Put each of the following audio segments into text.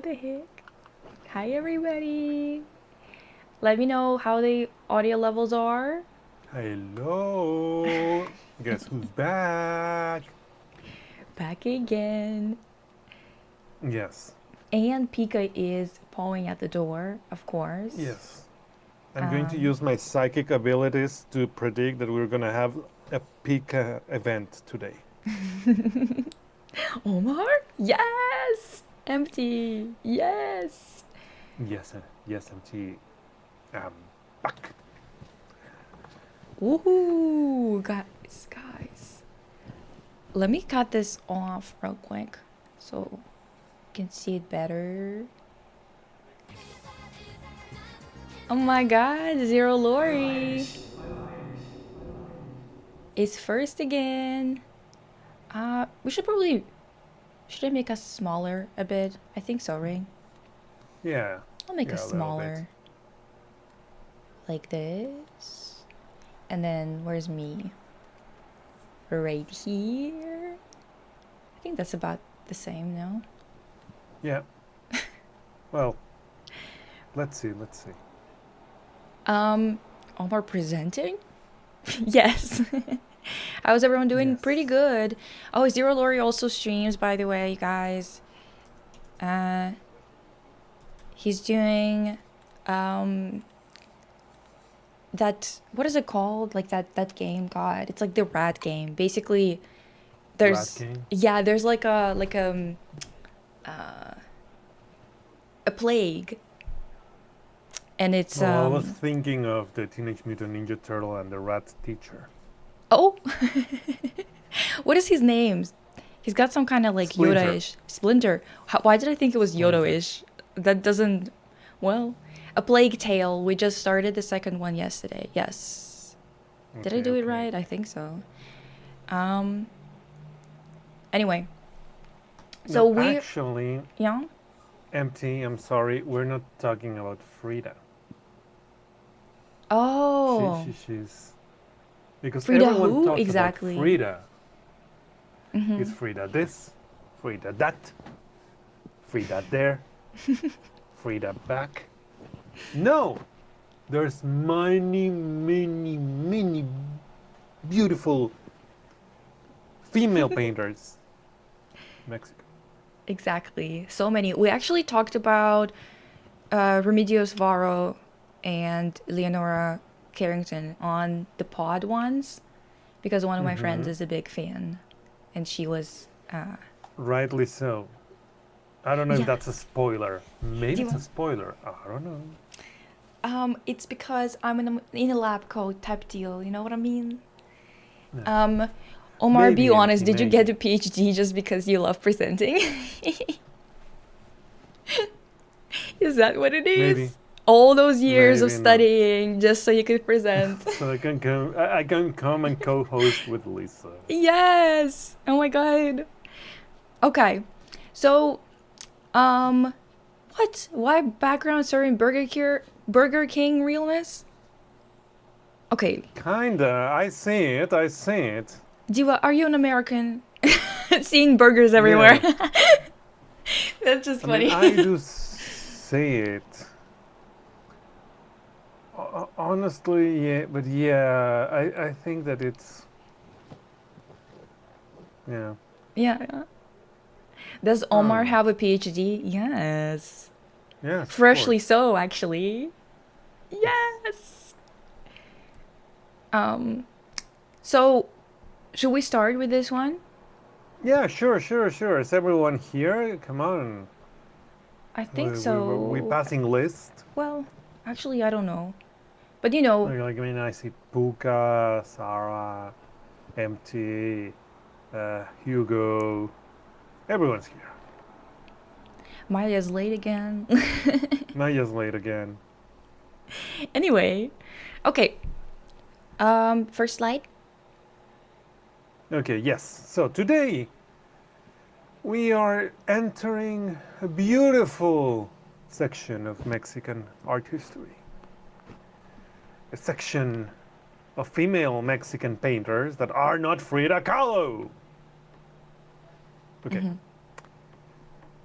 What the heck? Hi, everybody. Let me know how the audio levels are. Hello. Guess who's back? Back again. Yes. And Pika is pawing at the door, of course. Yes. I'm going to Um, use my psychic abilities to predict that we're going to have a peak event today. Omar? Yes! Empty. Yes! Yes, yes, MT. I'm back. Woohoo! Guys. Let me cut this off real quick so you can see it better. Oh my god, Zero Lori is first again. We should probably... Should I make us smaller a bit? I think so, right? Yeah. I'll make us Yeah, a little bit. smaller. Like this. And then, where's me? Right here. I think that's about the same, no? Yeah. Well, let's see. Omar presenting? Yes. How's everyone doing? Yes. Pretty good. Oh, Zero Lori also streams, by the way, guys. He's doing that, what is it called? Like that game, God. It's like the rat game. Basically, Rat there's game? yeah, there's like a plague. And it's Oh, I was thinking of the Teenage Mutant Ninja Turtle and the rat teacher. oh. What is his name? He's got some kind of like Splinter. Yoda-ish. Splinter. Why did I think it was Splinter. Yoda-ish? That doesn't... Well, A Plague Tale. We just started the second one yesterday. Yes. Did I do it right? I think so. Anyway. So No, we... actually, Yeah? MT, I'm sorry, we're not talking about Frida. Oh. She's because Frida everyone who? talks about Exactly. Frida. It's Frida this, Frida that, Frida there, Frida back. No, there's many beautiful female painters in Mexico. Exactly. So many. We actually talked about Remedios Varo and Leonora Carrington on the pod once because one of my friends is a big fan and she was Rightly so. I don't know if that's a yes. spoiler. Maybe Do it's a you, spoiler. I don't know. it's because I'm in a lab coat type deal, you know what I mean? No. Omar, be Maybe honest, MT, did you get maybe. a PhD just because you love presenting? Is that what it Maybe. is? All those years of Maybe not. studying just so you could present. So I can come and co-host with Lisa. Yes! Oh my god. Okay. So, what? Why background serving Burger King realness? Okay. Kinda. I see it. Diva, are you an American? Seeing burgers everywhere. Yeah. That's just I mean, funny. I do say it. Honestly, yeah. But yeah, I think that it's... Yeah. Yeah. Does I don't Omar know. have a PhD? Yes. Yes, of Freshly course. so, actually. Yes. Yes. So should we start with this one? Yeah, sure. Is everyone here? Come on. I think We so. passing list. Well, actually, I don't know. But you know, Like I mean, I see Puka, Sarah, MT, Hugo. Everyone's here. Maya's late again. Maya's late again. Anyway, okay. First slide. Okay, yes. So today we are entering a beautiful section of Mexican art history. A section of female Mexican painters that are not Frida Kahlo. Okay.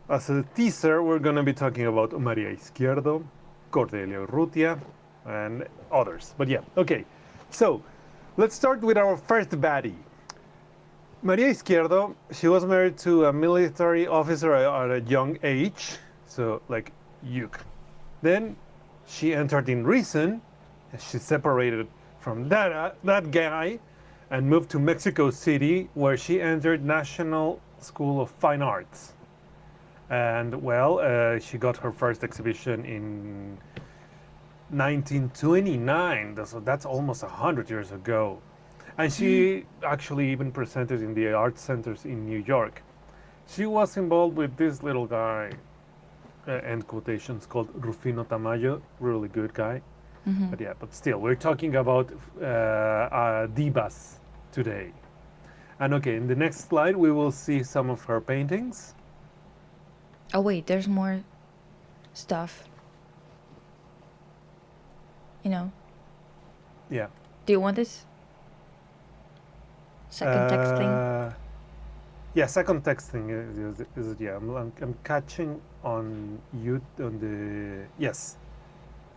As a teaser, we're going to be talking about Maria Izquierdo, Cordelia Urrutia, and others. But yeah, okay. So let's start with our first baddie. Maria Izquierdo, she was married to a military officer at a young age, so like youth. Then she entered in reason, and she separated from that guy and moved to Mexico City, where she entered National School of Fine Arts. And well, she got her first exhibition in 1929, so that's almost 100 years ago. And she actually even presented in the art centers in New York. She was involved with this little guy, end quotations, called Rufino Tamayo, really good guy. But yeah, but still, we're talking about divas today. And okay, in the next slide, we will see some of her paintings. Oh wait, there's more stuff. You know. Yeah. Do you want this? Second texting. Yeah, second texting is yeah. I'm catching on you on the yes.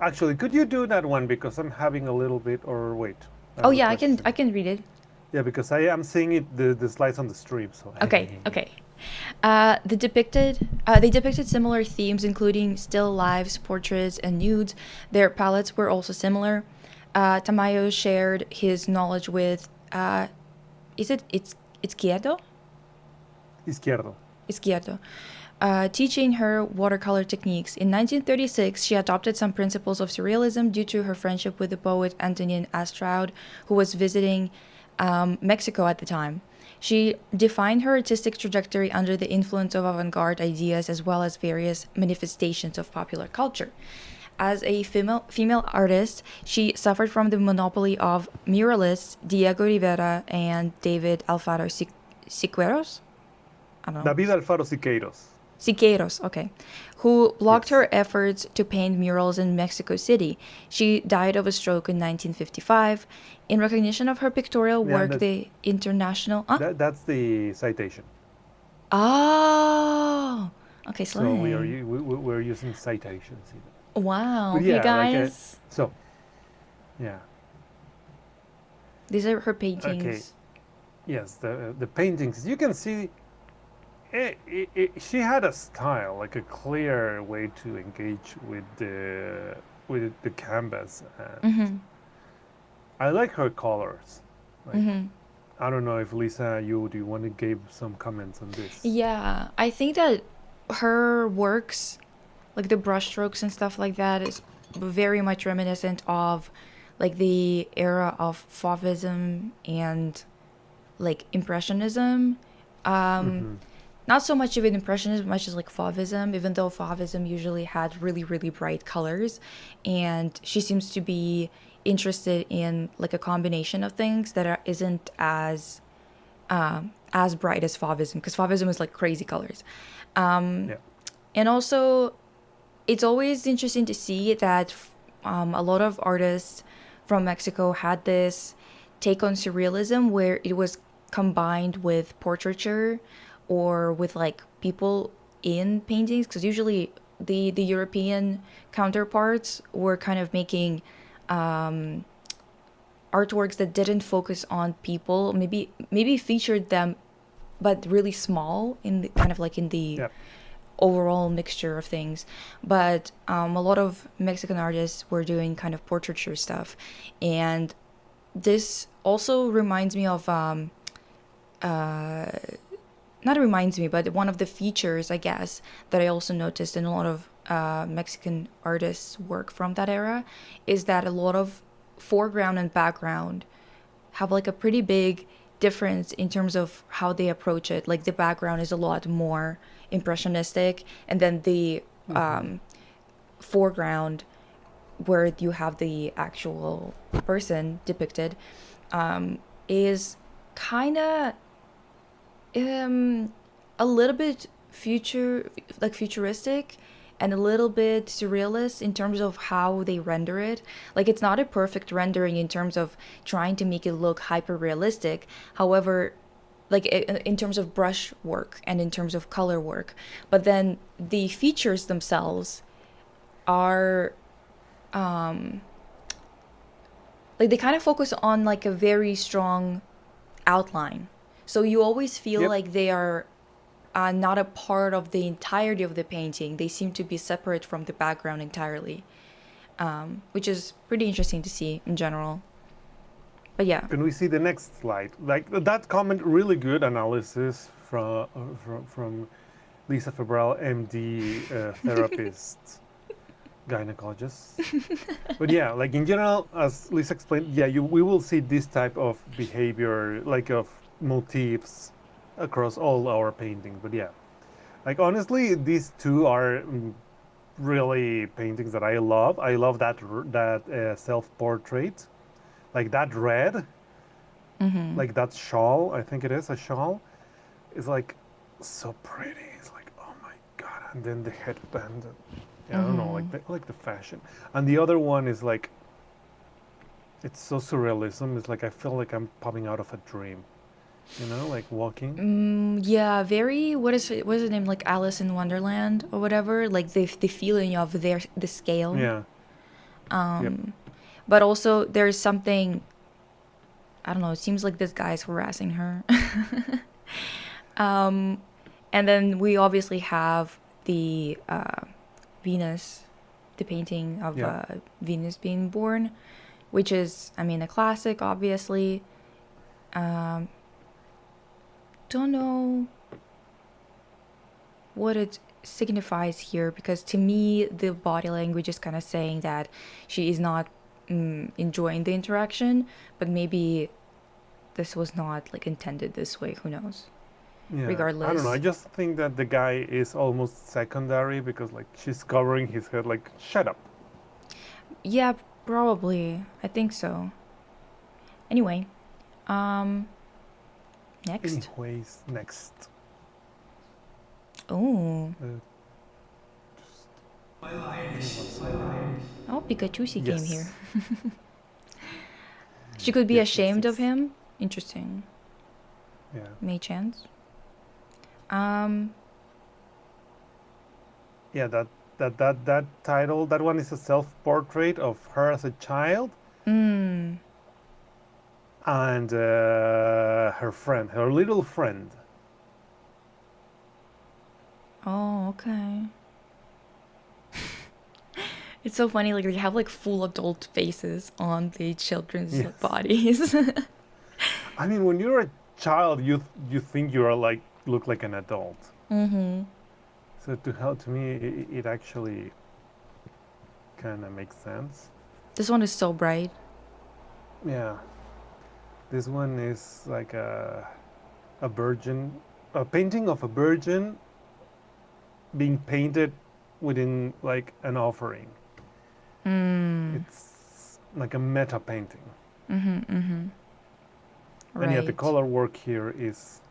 Actually, could you do that one because I'm having a little bit or wait. Oh yeah, I can read it. Yeah, because I am seeing it the slides on the stream. So Okay. They depicted similar themes, including still lives, portraits, and nudes. Their palettes were also similar. Tamayo shared his knowledge with, it's Izquierdo? Izquierdo. Teaching her watercolor techniques. In 1936, she adopted some principles of surrealism due to her friendship with the poet Antonin Astraud, who was visiting Mexico at the time. She defined her artistic trajectory under the influence of avant-garde ideas as well as various manifestations of popular culture. As a female artist, she suffered from the monopoly of muralists Diego Rivera and David Alfaro Siqueiros? I don't know. David Alfaro Siqueiros, okay, who blocked her efforts to paint murals in Mexico City. She died of a stroke in 1955. In recognition of her pictorial work, the international... That's the citation. Oh, okay, so we're using citations. Wow, yeah, you guys. So, yeah. These are her paintings. Okay. Yes, the paintings. You can see she had a style, like a clear way to engage with the canvas. And I like her colors. Like, I don't know if Lisa, do you want to give some comments on this? Yeah, I think that her works, like the brushstrokes and stuff like that, is very much reminiscent of like the era of Fauvism and like Impressionism. Not so much even Impressionism, much as like Fauvism, even though Fauvism usually had really, really bright colors. And she seems to be interested in like a combination of things that isn't as bright as Fauvism, because Fauvism is like crazy colors. And also, it's always interesting to see that a lot of artists from Mexico had this take on surrealism where it was combined with portraiture or with like people in paintings, because usually the European counterparts were kind of making artworks that didn't focus on people, maybe featured them, but really small in the, kind of like in the overall mixture of things. But a lot of Mexican artists were doing kind of portraiture stuff, and this also reminds me of not reminds me, but one of the features, I guess, that I also noticed in a lot of Mexican artists' work from that era is that a lot of foreground and background have like a pretty big difference in terms of how they approach it. Like the background is a lot more impressionistic, and then the foreground, where you have the actual person depicted, is kind of a little bit futuristic and a little bit surrealist in terms of how they render it. Like, it's not a perfect rendering in terms of trying to make it look hyper realistic. However, like in terms of brush work and in terms of color work. But then the features themselves are like they kind of focus on like a very strong outline. So you always feel Yep. like they are not a part of the entirety of the painting. They seem to be separate from the background entirely, which is pretty interesting to see in general. But yeah, Can we see the next slide? Like that comment, really good analysis from Lisa Febral, MD, therapist, gynecologist. But yeah, like in general, as Lisa explained, yeah, we will see this type of behavior, like of motifs, across all our paintings. But yeah, like honestly, these two are really paintings that I love. I love that self-portrait, like that red, like that shawl. I think it is a shawl. Is like so pretty. It's like, oh my god! And then the headband. Yeah, I don't know, like the fashion. And the other one is like, it's so surrealism. It's like I feel like I'm popping out of a dream. You know, like walking. yeah, very. What is the name? Like Alice in Wonderland or whatever. Like the feeling of the scale. Yeah. Yep. But also there's something. I don't know. It seems like this guy's harassing her. And then we obviously have the Venus, the painting of Yeah. Venus being born, which is, I mean, a classic, obviously. Don't know what it signifies here, because to me, the body language is kind of saying that she is not enjoying the interaction, but maybe this was not like intended this way. Who knows? Yeah. I Regardless. don't know. I just think that the guy is almost secondary because like she's covering his head. Like, shut up. Yeah, probably. I think so. Anyway, next. Anyways, next. Oh, Just- oh, Pikachu, she came here. Yes. She could be Yes, yes, ashamed of yes. him. Interesting. Yeah. May chance. Yeah, that title, that one is a self-portrait of her as a child and her friend, her little friend. Oh, okay. It's so funny, like they have like full adult faces on the children's Yes. bodies. I mean, when you're a child, you think you are like look like an adult. So to me, it actually kind of makes sense. This one is so bright. Yeah. This one is like a virgin, a painting of a virgin being painted within like an offering. It's like a meta painting. Right. And yet the color work here is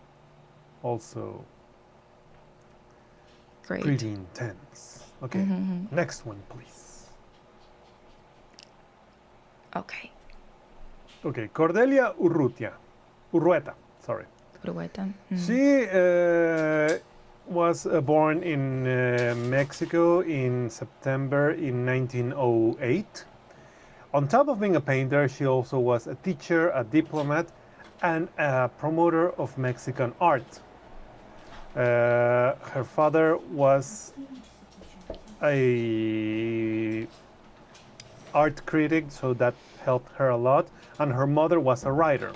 also Great. pretty intense. Okay, next one, please. Okay. Okay, Cordelia Urrueta, sorry. Uruguaytan. She was born in Mexico in September in 1908. On top of being a painter, she also was a teacher, a diplomat, and a promoter of Mexican art. Her father was a art critic, so that helped her a lot, and her mother was a writer.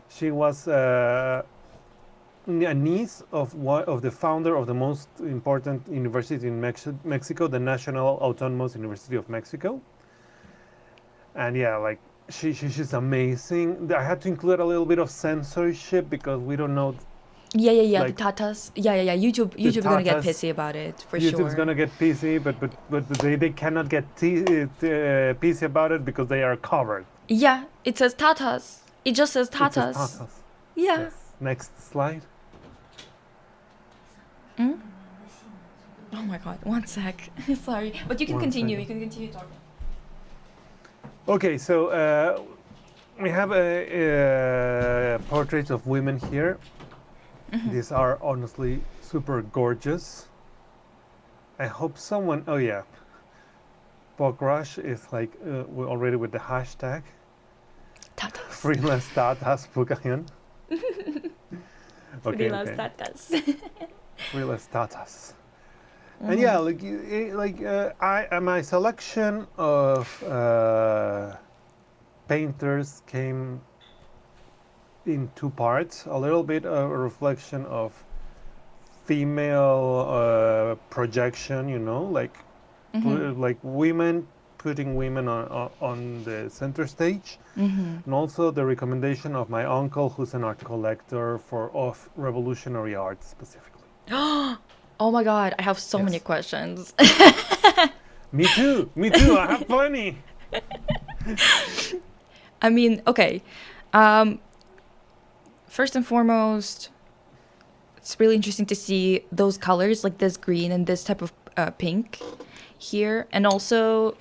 She was a niece of the founder of the most important university in Mexico, the National Autonomous University of Mexico. And yeah, like she's amazing. I had to include a little bit of censorship because we don't know. Yeah. Like, the Tatas. Yeah. YouTube is gonna get Tatas. pissy about it for YouTube's sure. gonna get pissy, but they cannot get pissy about it because they are covered. Yeah, it says Tatas. It just says It says Tatas. Tatas. Yeah. Yes. Next slide. Oh my god, one sec. Sorry, but you can One continue. second. You can continue talking. Okay, so we have a portraits of women here. These are honestly super gorgeous. I hope someone. Oh yeah, Pogrush is like we're already with the hashtag Tatas. freelance tatas Pugayan. Okay, Freelance okay. tatas. Freelance tatas. And yeah, my selection of painters came in two parts. A little bit of a reflection of female projection, like women putting women on the center stage, and also the recommendation of my uncle, who's an art collector of revolutionary art specifically. Oh my god, I have so Yes. many questions. Me too. Me too. I have plenty. I mean, okay. First and foremost, it's really interesting to see those colors, like this green and this type of pink here. And also,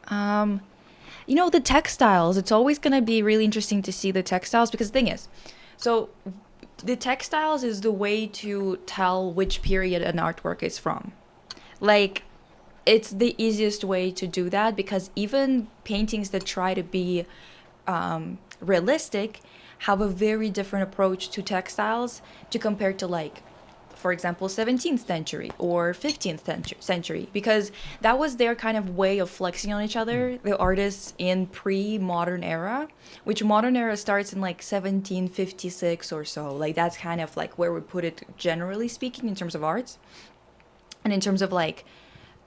the textiles. It's always going to be really interesting to see the textiles because the thing is, so the textiles is the way to tell which period an artwork is from. Like, it's the easiest way to do that because even paintings that try to be realistic have a very different approach to textiles to compare to, like, for example, 17th century or 15th century, because that was their kind of way of flexing on each other, the artists in pre-modern era, which modern era starts in like 1756 or so. Like, that's kind of like where we put it, generally speaking, in terms of arts. And in terms of like,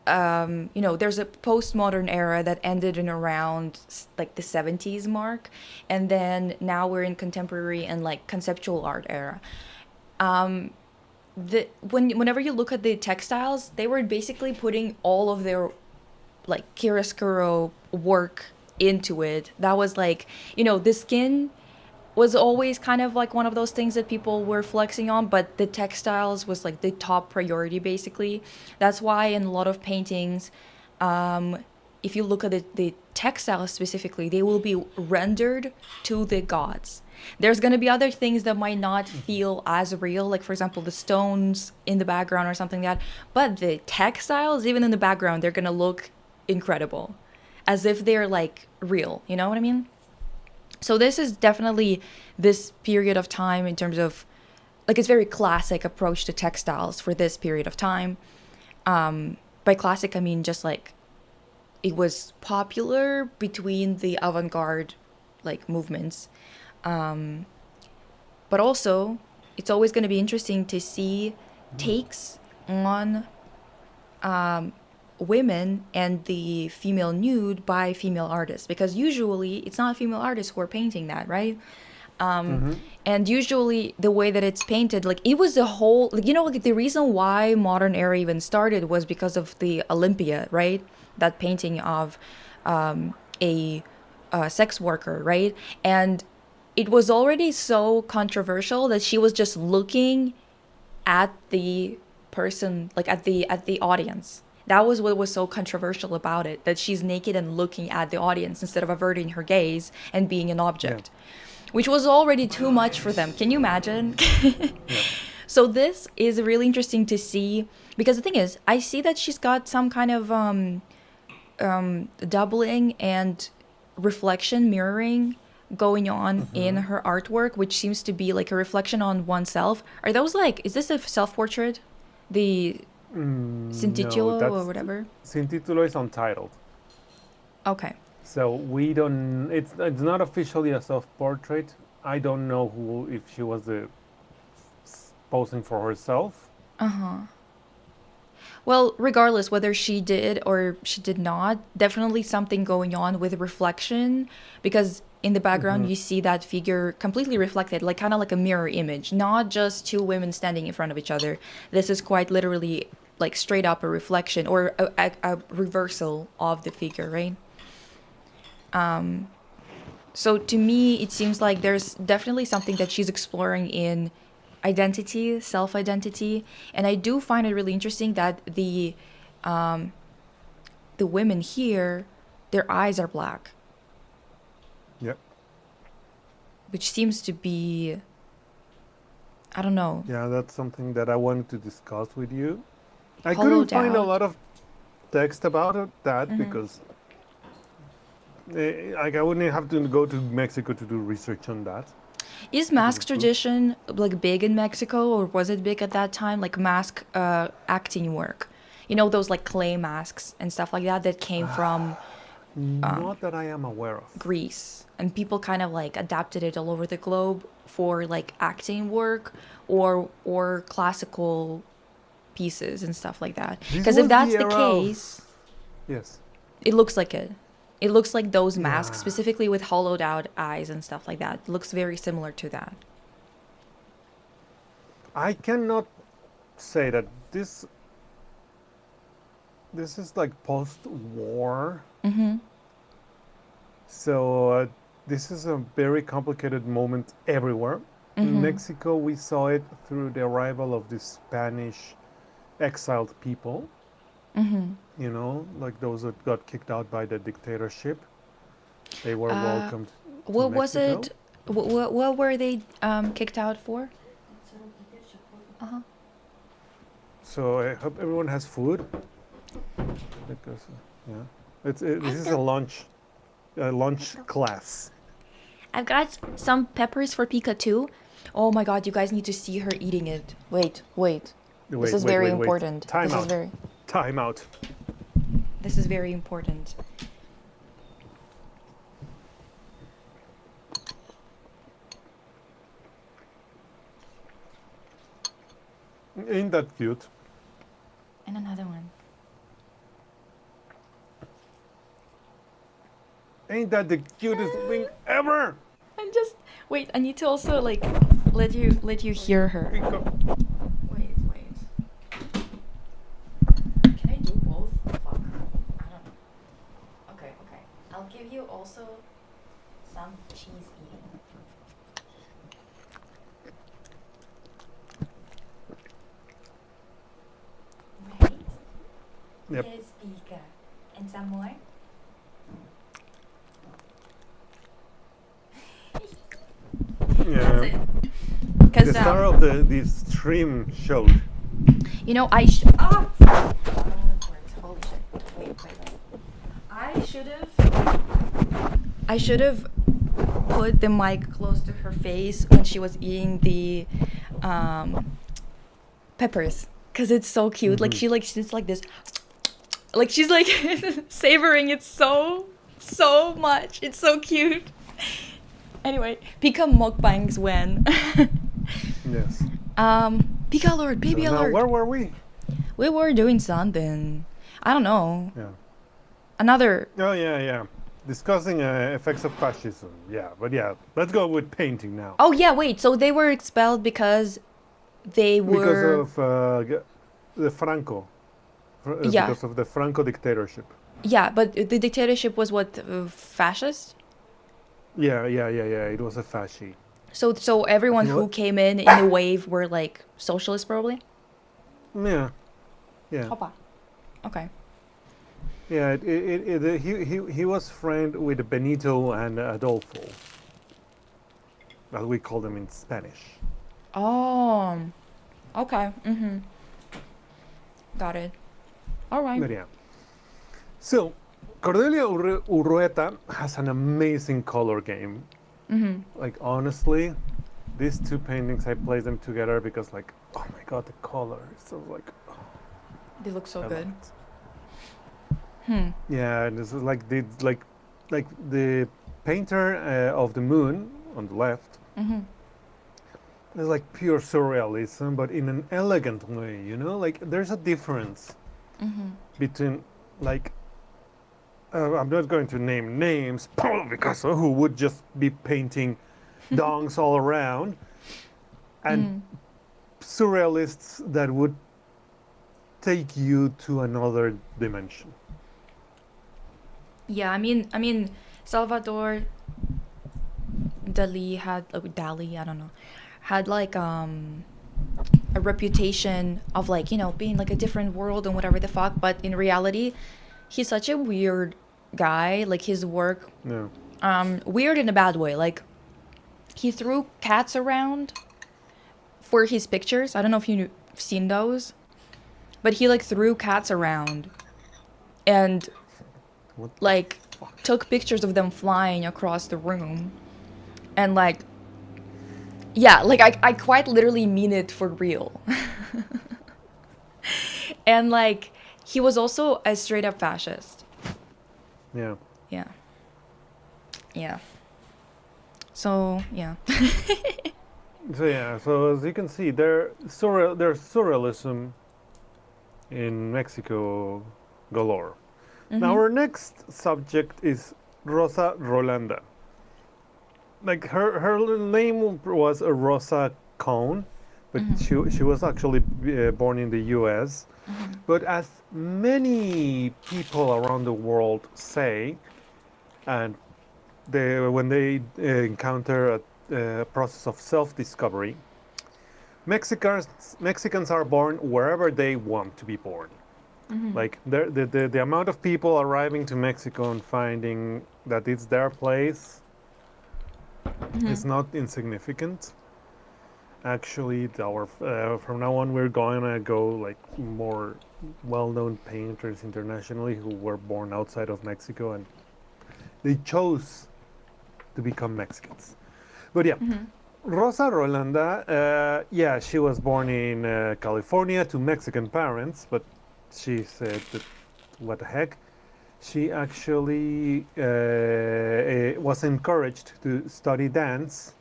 there's a postmodern era that ended in around like the 70s mark, and then now we're in contemporary and like conceptual art era. Whenever you look at the textiles, they were basically putting all of their like chiaroscuro work into it. That was like, the skin was always kind of like one of those things that people were flexing on, but the textiles was like the top priority basically. That's why in a lot of paintings, if you look at the textiles specifically, they will be rendered to the gods. There's going to be other things that might not feel as real, like for example the stones in the background or something like that, but the textiles, even in the background, they're going to look incredible, as if they're like real, you know what I mean? So this is definitely this period of time in terms of, like, it's very classic approach to textiles for this period of time. By classic, I mean just like it was popular between the avant-garde like movements. But also, it's always going to be interesting to see takes on women and the female nude by female artists, because usually it's not female artists who are painting that, right? And usually the way that it's painted, like it was a whole, like, like the reason why modern era even started was because of the Olympia, right? That painting of a sex worker, right? And it was already so controversial that she was just looking at the person, like at the audience. That was what was so controversial about it, that she's naked and looking at the audience instead of averting her gaze and being an object, which was already too much for them. Can you imagine? So this is really interesting to see, because the thing is, I see that she's got some kind of doubling and reflection, mirroring going on in her artwork, which seems to be like a reflection on oneself. Are those like, is this a self-portrait? The Sintitulo or whatever? Sintitulo is untitled. Okay. So we don't, it's not officially a self-portrait. I don't know if she was posing for herself. Well, regardless whether she did or she did not, definitely something going on with reflection, because in the background you see that figure completely reflected, like kind of like a mirror image, not just two women standing in front of each other. This is quite literally like straight up a reflection or a reversal of the figure, right? So to me, it seems like there's definitely something that she's exploring in identity, self-identity, and I do find it really interesting that the women here, their eyes are black. Yep. Which seems to be, I don't know. Yeah, that's something that I wanted to discuss with you. I Hollowed couldn't find a out. lot of text about that Mm-hmm. because like I wouldn't have to go to Mexico to do research on that Is because mask of food. tradition like big in Mexico, or was it big at that time? Like mask acting work, you know, those like clay masks and stuff like that that came from Not that I am aware of. Greece, and people kind of like adapted it all over the globe for like acting work or classical pieces and stuff like that. This Because if was that's the the era case, of yes. it looks like it. It looks like those masks, Yeah. specifically with hollowed out eyes and stuff like that. It looks very similar to that. I cannot say that this is like post-war. Mm-hmm. So this is a very complicated moment everywhere. In Mm-hmm. Mexico, we saw it through the arrival of the Spanish exiled people. Mm-hmm. You know, like those that got kicked out by the dictatorship. They were Uh, welcomed to what was Mexico. it? What were they kicked out for? Uh-huh. So I hope everyone has food because yeah, this is a lunch class. I've got some peppers for Pika too. Oh my god, you guys need to see her eating it. Wait, wait. This is very important. Time This is out. very Time out. this is very important. Ain't that cute? And another one. Ain't that the cutest thing ever? And just wait, I need to also like let you hear her. Wait, wait. Can I do both? Fuck. I don't know. Okay, okay. I'll give you also some cheese eating. Right? Yep. Here's Pika. And some more? Yeah. That's it. The Because star of the stream showed. you know, I ah! Holy shit. Wait, wait, wait. I should have put the mic close to her face when she was eating the peppers, because it's so cute. Like she's like this, like she's like savoring it so much. It's so cute. Anyway, Pika mukbangs when. Yes. Pika alert, So baby now alert. where were we? We were doing something. I don't know. Yeah. Another. Oh yeah, yeah. Discussing effects of fascism. Yeah, but yeah, let's go with painting now. Oh yeah, wait. So they were expelled because they were. Because of the Franco. Yeah. Because of the Franco dictatorship. Yeah, but the dictatorship was what, fascist? Yeah. It was a fasci. So everyone You know who what? came in the wave were like socialists probably? Yeah. Yeah. Opa. Okay. Yeah. He was friend with Benito and Adolfo, as we call them in Spanish. Oh. Okay. Mm-hmm. Got it. All right. But yeah. So, Cordelia Urrueta has an amazing color game. Mm-hmm. Like honestly, these two paintings I placed them together because like, oh my god, the color is so like. Oh, They look so I love good. it. Hmm. Yeah, and this is like the painter of the moon on the left. Mm-hmm. It's like pure surrealism, but in an elegant way. You know, like there's a difference Mm-hmm. between like. I'm not going to name names, Pablo Picasso, who would just be painting dongs all around, and surrealists that would take you to another dimension. Yeah, I mean, Salvador Dali had Dali, I don't know, had like a reputation of like, you know, being like a different world and whatever the fuck, but in reality, he's such a weird guy. Like his work, Yeah. weird in a bad way. Like he threw cats around for his pictures. I don't know if you've seen those, but he like threw cats around and What the like fuck? took pictures of them flying across the room. And like, yeah, like I quite literally mean it for real. And like, he was also a straight up fascist. Yeah. Yeah. Yeah. So, yeah. So yeah, so as you can see, there's surrealism in Mexico galore. Now Mm-hmm. our next subject is Rosa Rolanda. Like her name was Rosa Cohn, but she was actually born in the U.S. But as many people around the world say, and when they encounter a process of self-discovery, Mexicans are born wherever they want to be born. Like the amount of people arriving to Mexico and finding that it's their place Mm-hmm. is not insignificant. Actually, from now on we're gonna go like more well-known painters internationally who were born outside of Mexico and they chose to become Mexicans. But yeah, Mm-hmm. Rosa Rolanda, yeah, she was born in California to Mexican parents, but she said that what the heck. She actually was encouraged to study dance,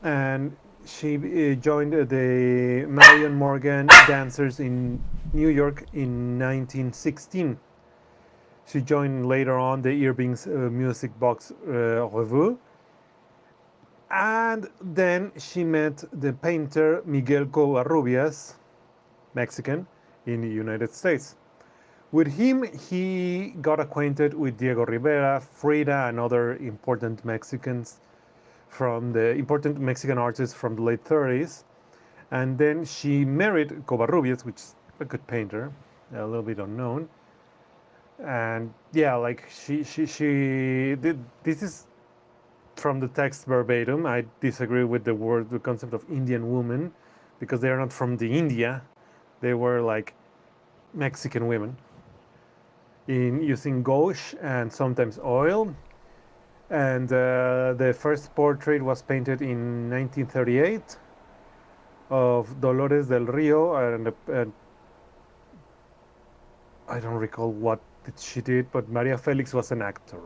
and she joined the Marion Morgan Dancers in New York in 1916. She joined later on the Irving's Music Box Revue, and then she met the painter Miguel Covarrubias, Mexican, in the United States. With him, he got acquainted with Diego Rivera, Frida, and other important Mexicans from the important Mexican artists from the late 30s. And then she married Covarrubias, which is a good painter, a little bit unknown. And yeah, like she did. This is from the text verbatim. I disagree with the concept of Indian woman, because they are not from the India. They were like Mexican women in using gouache and sometimes oil. And the first portrait was painted in 1938 of Dolores del Rio, and I don't recall what she did, but Maria Felix was an actor.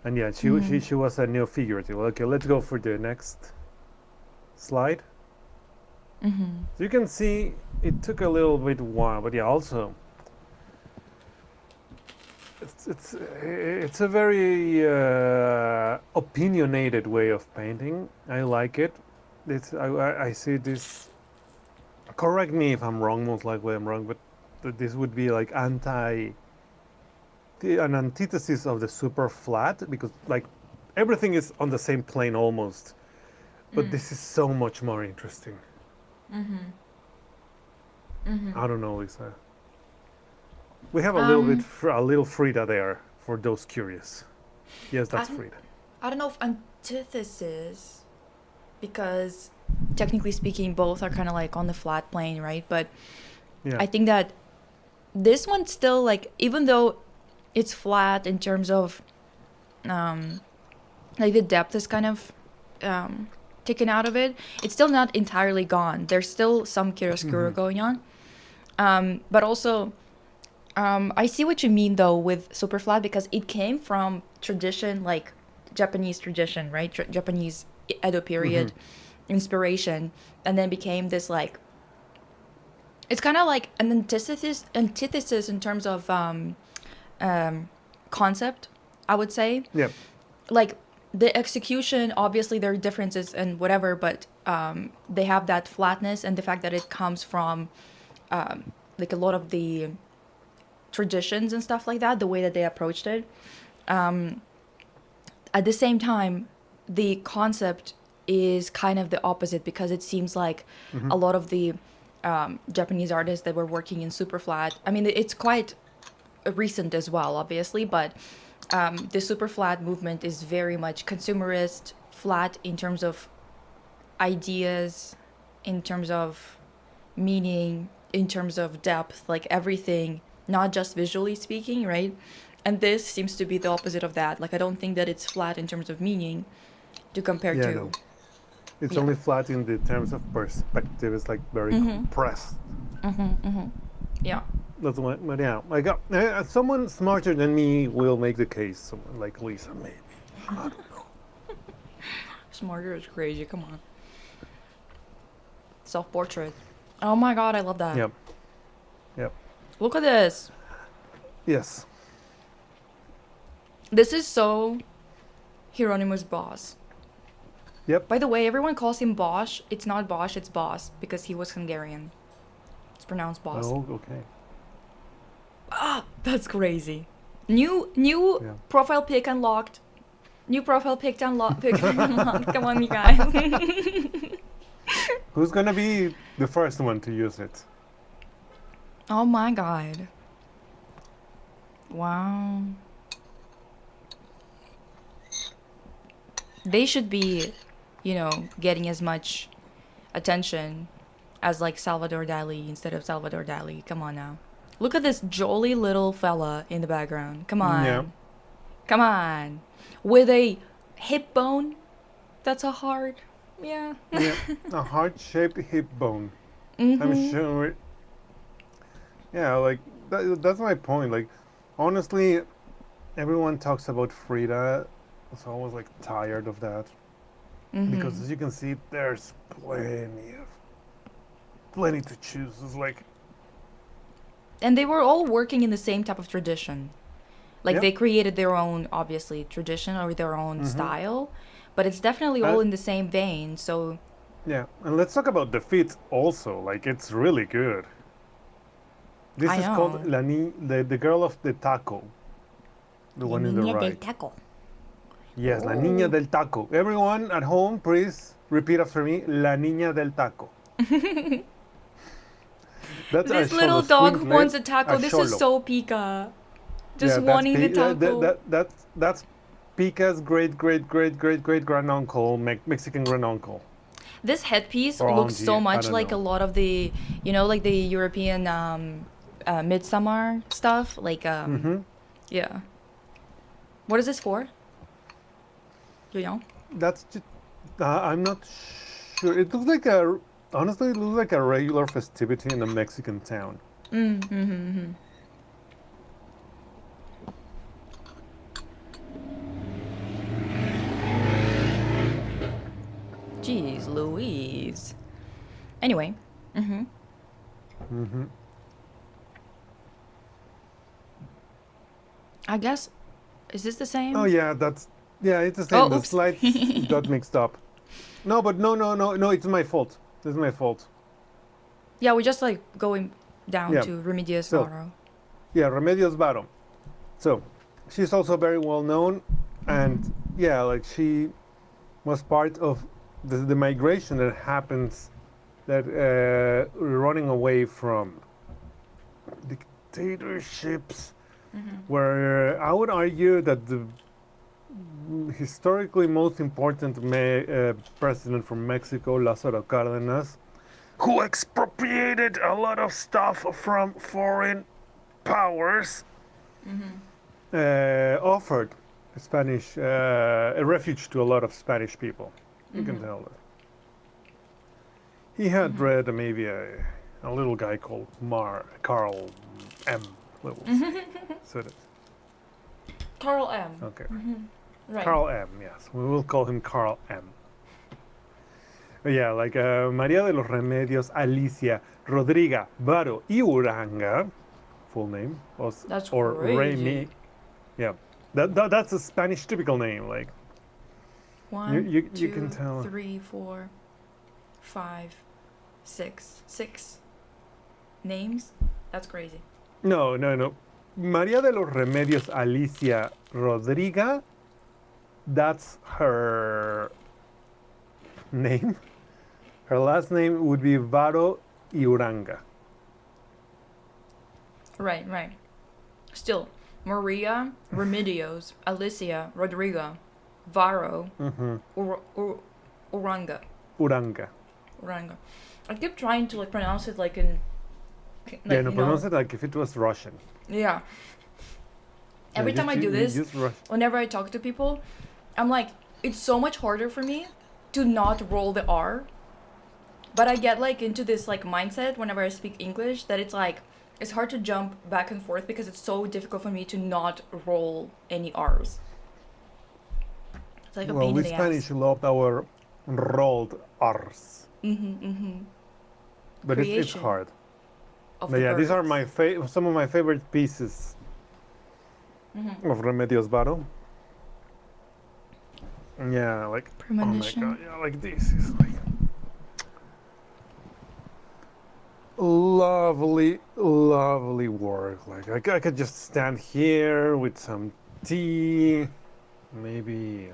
And yeah, Mm-hmm. she was a neo-figurative. Okay, let's go for the next slide. Mm-hmm. So you can see it took a little bit while, but yeah, also it's a very opinionated way of painting. I like it. I see this. Correct me if I'm wrong. Most likely I'm wrong, but this would be like an antithesis of the super flat, because like everything is on the same plane almost. But this is so much more interesting. Mm-hmm. Mm-hmm. I don't know, Lisa. We have Um, a little Frida there for those curious. Yes, I that's don't, Frida. I don't know if antithesis, because technically speaking, both are kind of like on the flat plane, right? But Yeah. I think that this one still like, even though it's flat in terms of um like the depth is kind of um taken out of it, it's still not entirely gone. There's still some chiaroscuro going on. But also I see what you mean though with super flat, because it came from tradition, like Japanese tradition, right? Japanese Edo period inspiration, and then became this like, it's kind of like an antithesis in terms of concept, I would say. Yeah. Like the execution, obviously there are differences and whatever, but they have that flatness, and the fact that it comes from like a lot of the traditions and stuff like that, the way that they approached it. At the same time, the concept is kind of the opposite, because it seems like a lot of the Japanese artists that were working in super flat, I mean, it's quite recent as well, obviously, but the super flat movement is very much consumerist, flat in terms of ideas, in terms of meaning, in terms of depth, like everything, not just visually speaking, right? And this seems to be the opposite of that. Like I don't think that it's flat in terms of meaning to compare Yeah, to. no. It's Yeah. only flat in the terms of perspective. It's like very compressed. Yeah. That's what, but yeah, like someone smarter than me will make the case. Someone like Lisa, maybe. I don't know. Smarter is crazy. Come on. Self-portrait. Oh my god, I love that. Yep. Yep. Look at this. Yes. This is so Hieronymus Bosch. Yep. By the way, everyone calls him Bosch. It's not Bosch, it's Boss because he was Hungarian. It's pronounced Boss. Oh, okay. Ah, that's crazy. New Yeah. profile pic unlocked. New profile pic unlocked. Come on, you guys. Who's gonna be the first one to use it? Oh my god. Wow. They should be, getting as much attention as like Salvador Dali instead of Salvador Dali. Come on now. Look at this jolly little fella in the background. Come on. Yeah. Come on. With a hip bone that's a heart. Yeah. Yeah. A heart-shaped hip bone. Mhm. I'm sure. Yeah, like that's my point. Like, honestly, everyone talks about Frida. So I was like tired of that because, as you can see, there's plenty to choose. It's like, And they were all working in the same type of tradition. Like Yep. they created their own, obviously, tradition or their own style, but it's definitely all in the same vein. So yeah. And let's talk about the fit also. Like, it's really good. This I is called know. the girl of the taco, the one in the right. taco. Yes, La Niña del Taco. Everyone at home, please repeat after me. La Niña del Taco. That's This a little Xolo dog squinkle, wants a taco. This is Xolo. so Pika. Just Yeah, wanting the taco. that's Pika's great granduncle, Mexican granduncle. This headpiece Or looks so auntie, I much don't like know. a lot of the, like the European midsummer stuff. Like, yeah. What is this for? Do you know? That's just, I'm not sure. It looks like honestly, it looks like a regular festivity in a Mexican town. Jeez Louise. Anyway. I guess, is this the same? Oh yeah, it's the same. Oh, The oops. slides got mixed up. No, but no, it's my fault. This is my fault. Yeah, we're just like going down Yeah. to Remedios So- Varo. Yeah, Remedios Varo. So, she's also very well known, and yeah, like she was part of the migration that happens, that running away from dictatorships, where I would argue that the historically most important president from Mexico, Lázaro Cárdenas, who expropriated a lot of stuff from foreign powers, offered Spanish a refuge to a lot of Spanish people. You can tell that. He had read maybe a little guy called Carl M. Lewis. So that, Carl M. okay. Right. Carl M. Yes, we will call him Carl M. But yeah, like María de los Remedios Alicia Rodriga Varo y Uranga, full name, That's or crazy. Remy. Yeah, that's a Spanish typical name. Like, One, you two, can tell. 3, 4, 5, 6. 6 names? That's crazy. No. María de los Remedios Alicia Rodriga, that's her name. Her last name would be Varo y Uranga. Right. Still, Maria Remedios Alicia Rodriga Varo Uranga. Uranga. Uranga. I keep trying to like pronounce it like in like, Yeah, no, you pronounce know. it like if it was Russian. Yeah. Every Yeah, time I do this, Just whenever I talk to people, I'm like, it's so much harder for me to not roll the R. But I get like into this like mindset whenever I speak English that it's like it's hard to jump back and forth because it's so difficult for me to not roll any R's. It's like a well, pain we in the Spanish ass. loved our rolled R's, but it's Creation hard. of But the yeah, these are birds. my some of my favorite pieces of Remedios Varo. Yeah, like oh my Premonition. god, yeah, like this is like lovely, lovely work. Like I could just stand here with some tea, maybe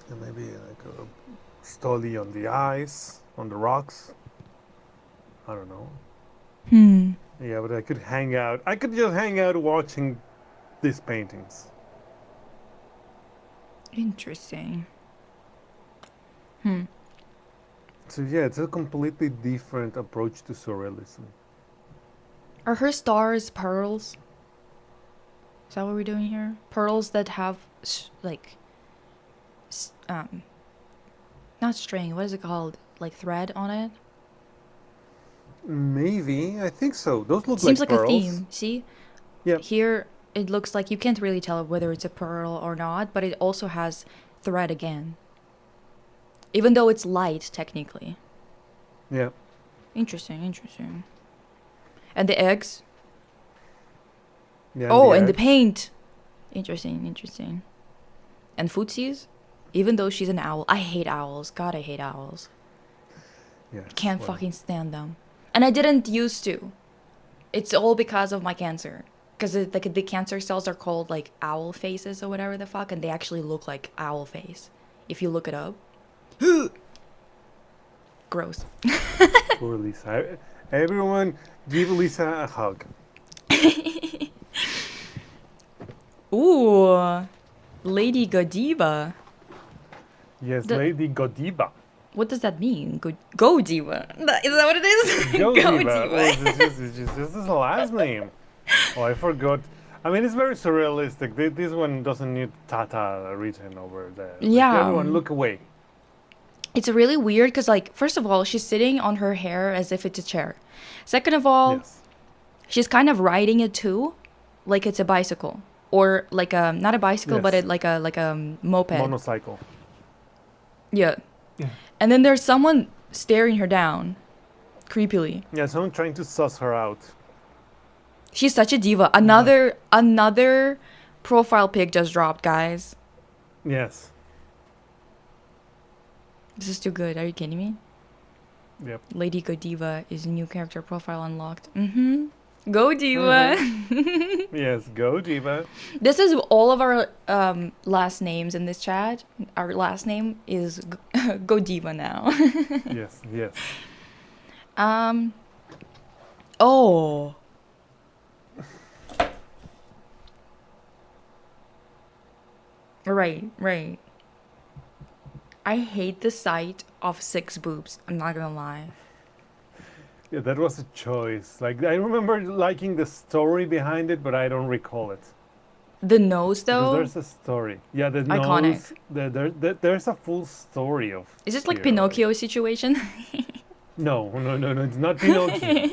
like a study on the ice, on the rocks. I don't know. Hmm. Yeah, but I could hang out. I could just hang out watching these paintings. Interesting. So yeah, it's a completely different approach to surrealism. Are her stars pearls? Is that what we're doing here? Pearls that have like not string. What is it called? Like thread on it. Maybe, I think so. Those look Seems like like a pearls. theme. See, Yep. here it looks like you can't really tell whether it's a pearl or not, but it also has thread again. Even though it's light technically. Yeah. Interesting, interesting. And the eggs. Yeah. Oh, and the eggs. paint. Interesting, interesting. And footsies. Even though she's an owl, I hate owls. God, I hate owls. Yes, Can't well, fucking stand them. And I didn't used to. It's all because of my cancer. Because like the cancer cells are called like owl faces or whatever the fuck, and they actually look like owl face. If you look it up. Gross. Poor Lisa. Everyone, give Lisa a hug. Ooh. Lady Godiva. Yes, The- Lady Godiva. What does that mean? Go Diva. Is that what it is? Godiva. Oh, this is a last name. Oh, I forgot. I mean, it's very surrealistic. This one doesn't need Tata written over there. Like, Yeah. everyone, look away. It's really weird because, like, first of all, she's sitting on her hair as if it's a chair. Second of all, Yes. she's kind of riding it too, like it's a bicycle or like a not a bicycle, but Yes. like a moped. Monocycle. Yeah. Yeah. And then there's someone staring her down, creepily. Yeah, someone trying to suss her out. She's such a diva. Another profile pic just dropped, guys. Yes. This is too good. Are you kidding me? Yep. Lady Godiva is new character profile unlocked. Mm-hmm. Go Diva. Yes, go Diva. This is all of our last names in this chat. Our last name is Godiva now. Yes, yes. Oh. Right. I hate the sight of 6 boobs. I'm not gonna lie. Yeah, that was a choice. Like, I remember liking the story behind it, but I don't recall it. The nose, Because though, there's a story. Yeah, the Iconic. nose. There's a full story of. is this like here, Pinocchio situation? No. It's not Pinocchio.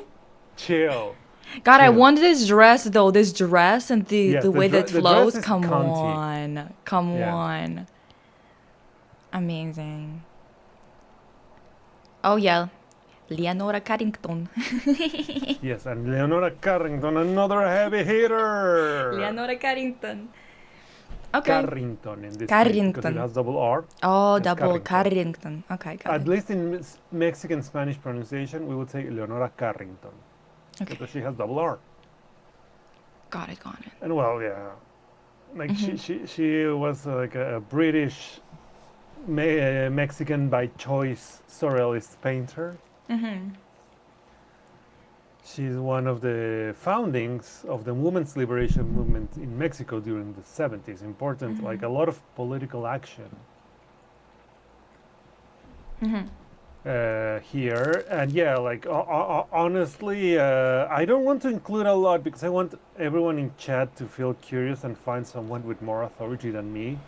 Chill. God, I Yeah. want this dress though. This dress and the Yes, the way dre- that the dress flows. is Come cunty. Yeah. on. Amazing. Oh yeah, Leonora Carrington. Yes, and Leonora Carrington, another heavy hitter. Leonora Carrington. Okay. Carrington in this case, because Carrington. it has double R. Oh, It's double Carrington. Carrington. Okay, got At it. least in Mexican Spanish pronunciation, we would say Leonora Carrington. Okay, Because she has double R. got it. And well, yeah, like she was like a British Mexican by choice surrealist painter. She's one of the foundings of the women's liberation movement in Mexico during the 70s. Important, like a lot of political action. here. And yeah, like honestly, I don't want to include a lot because I want everyone in chat to feel curious and find someone with more authority than me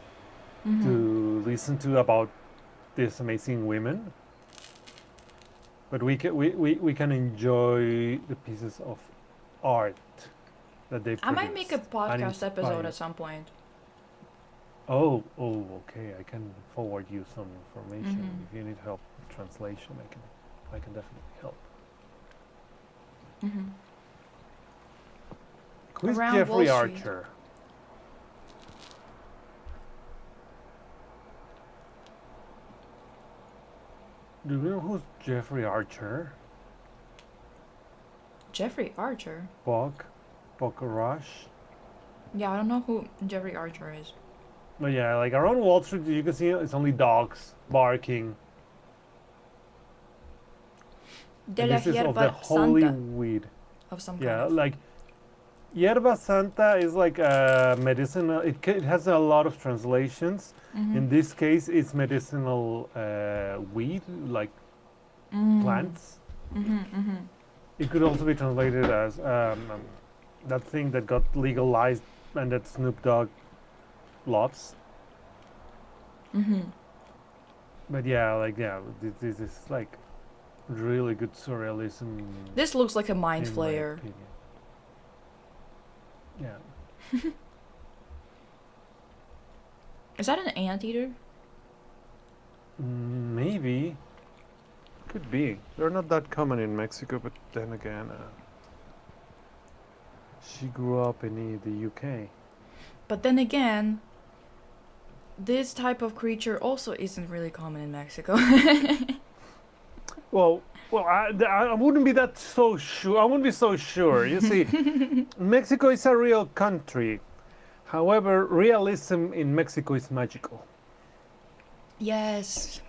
to listen to about these amazing women. But we can enjoy the pieces of art that they I might make a produced and podcast episode inspire. at some point. Oh, okay. I can forward you some information if you need help with translation. I can definitely help. Who's Around Jeffrey Wall Street. Archer? Do you know who's Jeffrey Archer? Jeffrey Archer? Buck Rush? Yeah, I don't know who Jeffrey Archer is. But yeah, like around Wall Street, you can see it's only dogs barking. De And la this is of the hierba holy santa weed. of some Yeah, kind of. like Yerba Santa is like a medicinal. It has a lot of translations. In this case, it's medicinal weed, like plants. It could also be translated as that thing that got legalized and that Snoop Dogg loves. But yeah, like this is like really good surrealism. This looks like a mind in my flayer. opinion. Yeah. Is that an anteater? Maybe. Could be. They're not that common in Mexico, but then again, she grew up in the UK. But then again, this type of creature also isn't really common in Mexico. Well, I wouldn't be that so sure. I wouldn't be so sure. You see, Mexico is a real country. However, realism in Mexico is magical. Yes.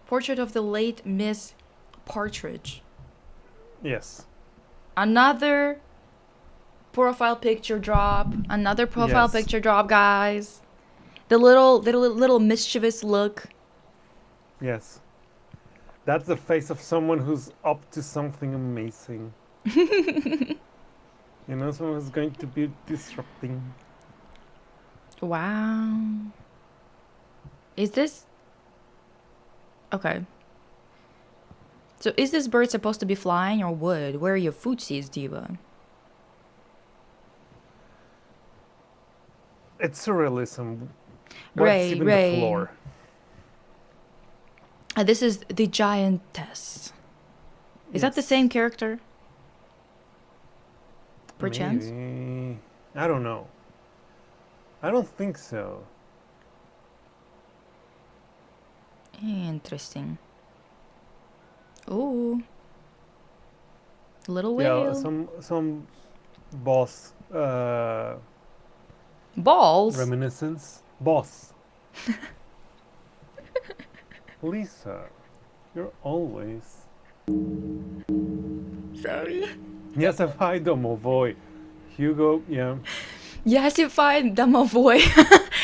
Portrait of the late Miss Partridge. Yes. Another profile picture drop. Another profile Yes. picture drop, guys. The little mischievous look. Yes. That's the face of someone who's up to something amazing. You know, someone who's going to be disrupting. Wow. Is this... Okay. So is this bird supposed to be flying or wood? Where are your footsies, Diva? It's surrealism. Ray, What's even Ray. the floor? This is the giantess. Is that the Yes. same character? Perchance? Maybe. I don't know. I don't think so. Interesting. Ooh. Little Yeah, whale. some boss Balls? reminiscence. Boss. Lisa, you're always. Sorry. Yes, I domovoy. Hugo, yeah. Yes, you find Domovoy.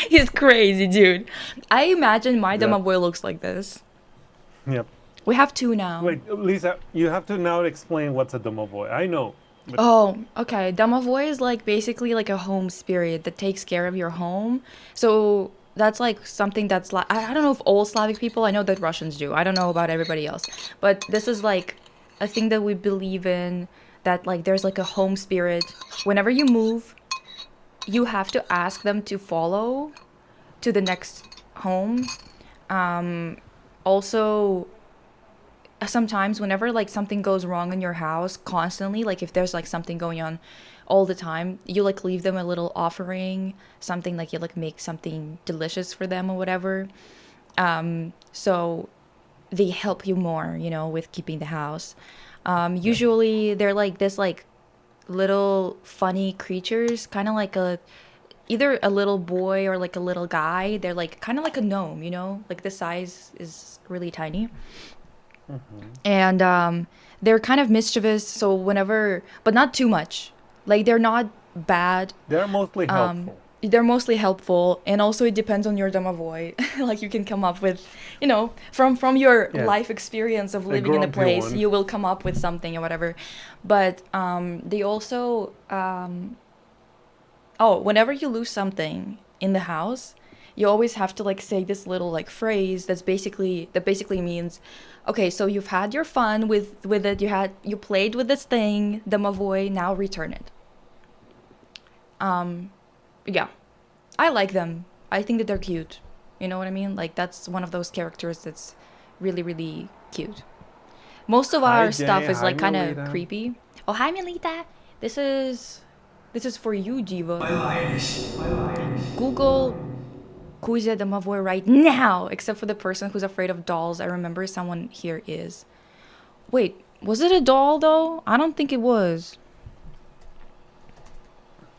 He's crazy, dude. I imagine my Yep. Domovoy looks like this. Yep. We have two now. Wait, Lisa, you have to now explain what's a domovoy. I know. But Oh, okay. Domovoy is like basically like a home spirit that takes care of your home. So that's like something that's like, I don't know if all Slavic people, I know that Russians do. I don't know about everybody else. But this is like a thing that we believe in, that like there's like a home spirit. Whenever you move, you have to ask them to follow to the next home. Also, sometimes whenever like something goes wrong in your house constantly, like if there's like something going on all the time, you like leave them a little offering, something like you like make something delicious for them or whatever. So they help you more, you know, with keeping the house. Usually they're like this like little funny creatures, kind of like a either a little boy or like a little guy. They're like kind of like a gnome, you know, like the size is really tiny. And they're kind of mischievous, so whenever, but not too much. Like they're not bad. they're mostly helpful. they're mostly helpful, and also it depends on your domovoy. Like you can come up with, from your Yes. life experience of A living in a grumpy place, one. you will come up with something or whatever. But they also oh, whenever you lose something in the house, you always have to like say this little like phrase that basically means, okay, so you've had your fun with it, you played with this thing, domovoy, now return it. Yeah, I like them. I think that they're cute. You know what I mean? Like that's one of those characters that's really, really cute. Most of Hi our Jenny, stuff is hi like kind of Melita. creepy. Oh, hi, Melita. This is this is for you, Diva. Google Kuzia Domovoy right now, except for the person who's afraid of dolls. I remember someone here is. Wait, was it a doll though? I don't think it was.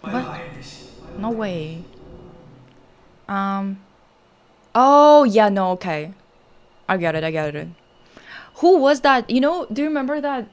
What? No way. Oh, yeah, no, okay. I get it, I get it. Who was that? Do you remember that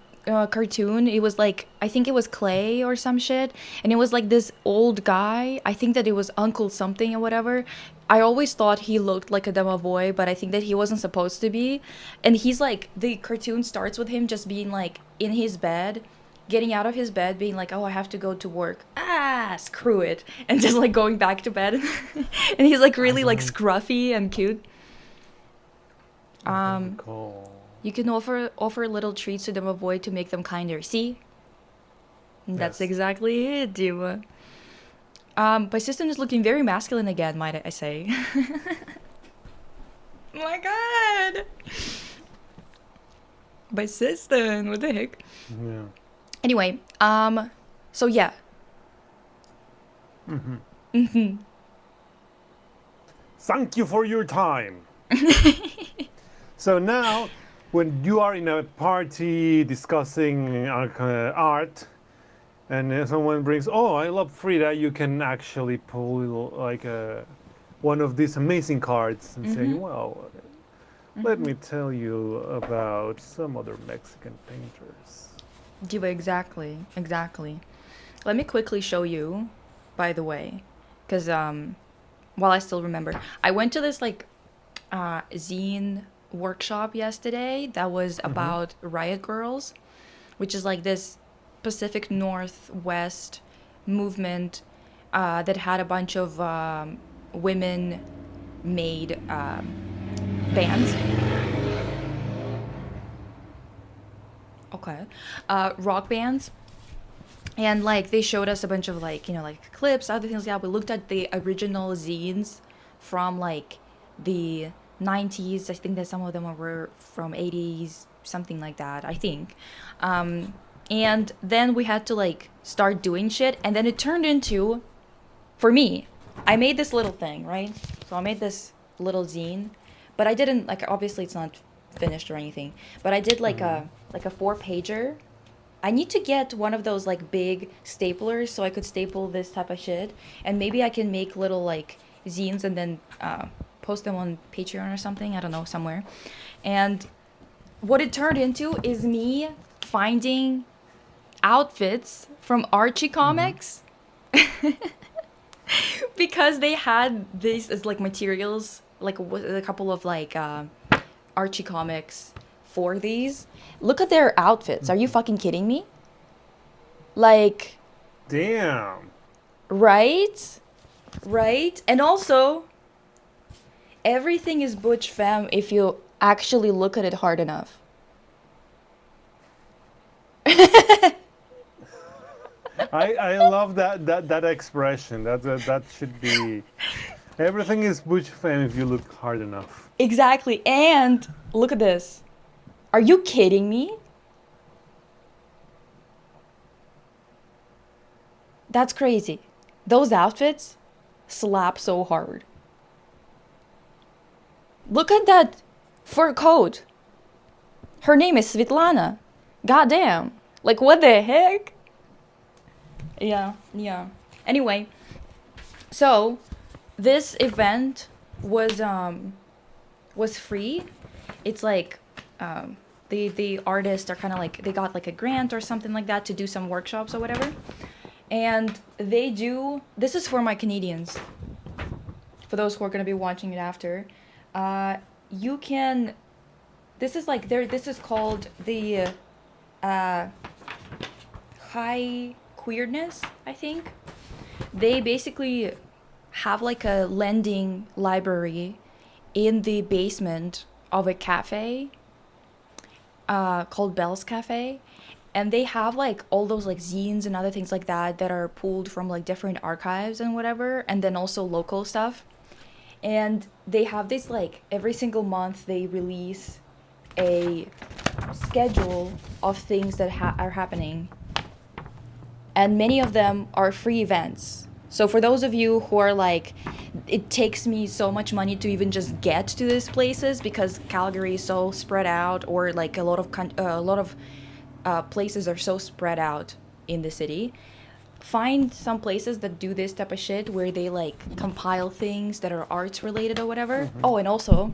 cartoon? It was like, I think it was Clay or some shit. And it was like this old guy. I think that it was Uncle something or whatever. I always thought he looked like a Domovoy, but I think that he wasn't supposed to be. And he's like, the cartoon starts with him just being like in his bed, getting out of his bed, being like, oh, I have to go to work. Ah, screw it. And just like going back to bed. And he's like really like don't- scruffy and cute. I don't recall. You can offer little treats to them, avoid to make them kinder. See? That's Yes. exactly it, Diva. My sister is looking very masculine again, might I say. My god! My sister, what the heck? Yeah. Anyway, so yeah. Thank you for your time. So now, when you are in a party discussing art, and someone brings, oh, I love Frida, you can actually pull like one of these amazing cards and say, well, let me tell you about some other Mexican painters. Diva, exactly. Let me quickly show you, by the way, because while I still remember, I went to this like zine workshop yesterday that was about Riot Girls, which is like this Pacific Northwest movement that had a bunch of women-made bands. Okay, rock bands. And like they showed us a bunch of like like clips, other things. Yeah, we looked at the original zines from like the 90s. I think that some of them were from 80s, something like that, I think. And then we had to like start doing shit, and then it turned into, for me, I made this little thing, right? So I made this little zine, but I didn't like, obviously it's not finished or anything, but I did like a 4-pager. I need to get one of those like big staplers so I could staple this type of shit, and maybe I can make little like zines and then post them on Patreon or something, I don't know, somewhere. And what it turned into is me finding outfits from Archie comics because they had these as like materials, like a couple of like Archie comics for these. Look at their outfits. Are you fucking kidding me? Like, Damn. right? And also, everything is Butch Femme if you actually look at it hard enough. I love that expression. That should be. Everything is Butch Femme if you look hard enough. Exactly. And look at this. Are you kidding me? That's crazy. Those outfits slap so hard. Look at that fur coat. Her name is Svetlana. Goddamn. Like, what the heck? Yeah. Anyway, so this event was free. It's like the artists are kind of like, they got like a grant or something like that to do some workshops or whatever. And they do. This is for my Canadians. For those who are gonna be watching it after, you can. This is like there. This is called the uh, high queerness, I think. They basically have like a lending library in the basement of a cafe called Bell's Cafe. And they have like all those like zines and other things like that that are pulled from like different archives and whatever, and then also local stuff. And they have this like every single month they release a schedule of things that are happening, and many of them are free events. So for those of you who are like, it takes me so much money to even just get to these places because Calgary is so spread out, or like a lot of places are so spread out in the city. Find some places that do this type of shit where they like compile things that are arts related or whatever. Oh, and also,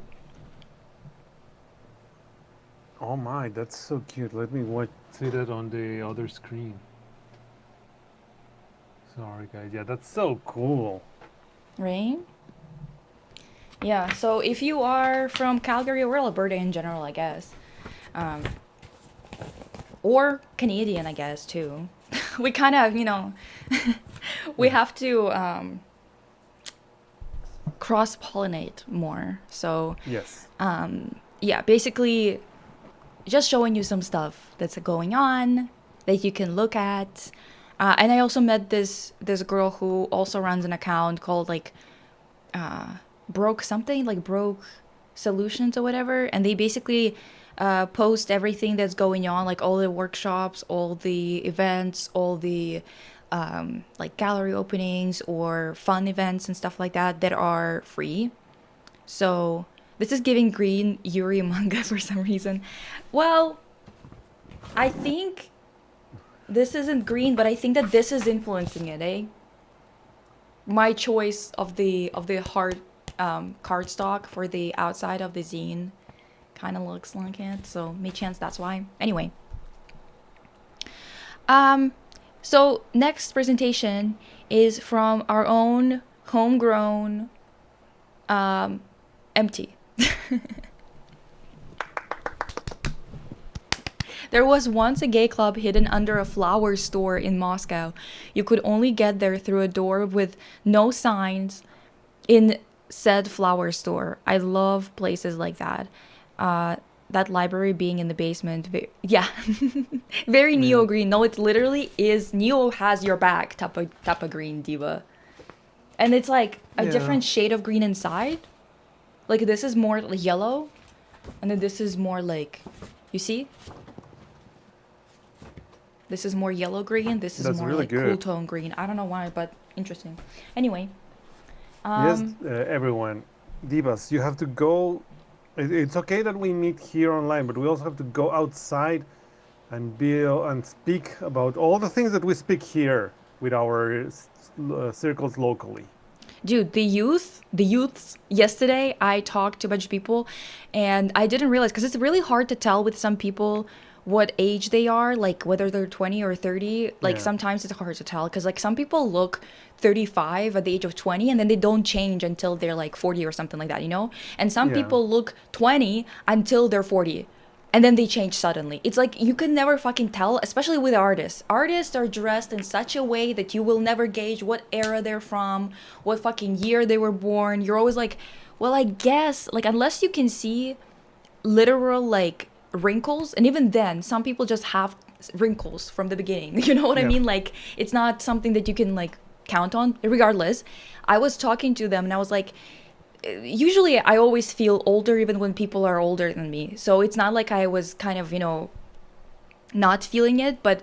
Oh my, that's so cute. Let me see that on the other screen. Sorry, guys. Yeah, that's so cool. right? Yeah, so if you are from Calgary or Alberta in general, I guess, um, or Canadian, I guess, too. We kind of, we have to cross-pollinate more. So, Yes. yeah, basically just showing you some stuff that's going on that you can look at. And I also met this girl who also runs an account called like broke something, like broke solutions or whatever, and they basically post everything that's going on, like all the workshops, all the events, all the like gallery openings or fun events and stuff like that that are free. So this is giving green Yuri manga for some reason. Well, I think this isn't green, but I think that this is influencing it, eh? My choice of the hard cardstock for the outside of the zine kind of looks like it, so may chance that's why. Anyway, so next presentation is from our own homegrown empty. There was once a gay club hidden under a flower store in Moscow. You could only get there through a door with no signs in said flower store. I love places like that. That library being in the basement. Yeah. Very Neo green. No, it literally is. Neo has your back type of green, Diva. And it's like a different shade of green inside. Like this is more yellow. And then this is more like, you see? This is more yellow green. This is That's more really like good. cool tone green. I don't know why, but interesting. Anyway. Yes, everyone. Divas, you have to go. It's okay that we meet here online, but we also have to go outside and and speak about all the things that we speak here with our circles locally. Dude, the youths, yesterday I talked to a bunch of people and I didn't realize, because it's really hard to tell with some people what age they are, like whether they're 20 or 30. Like Yeah. sometimes it's hard to tell because like some people look 35 at the age of 20 and then they don't change until they're like 40 or something like that, you know? And some Yeah. people look 20 until they're 40. And then they change suddenly. It's like you can never fucking tell, especially with artists. Artists are dressed in such a way that you will never gauge what era they're from, what fucking year they were born. You're always like, well, I guess, like, unless you can see literal, like, wrinkles, and even then, some people just have wrinkles from the beginning. You know what I Yeah. mean? Like, it's not something that you can, like, count on. Regardless, I was talking to them and I was like, usually I always feel older even when people are older than me. So it's not like I was kind of, not feeling it, but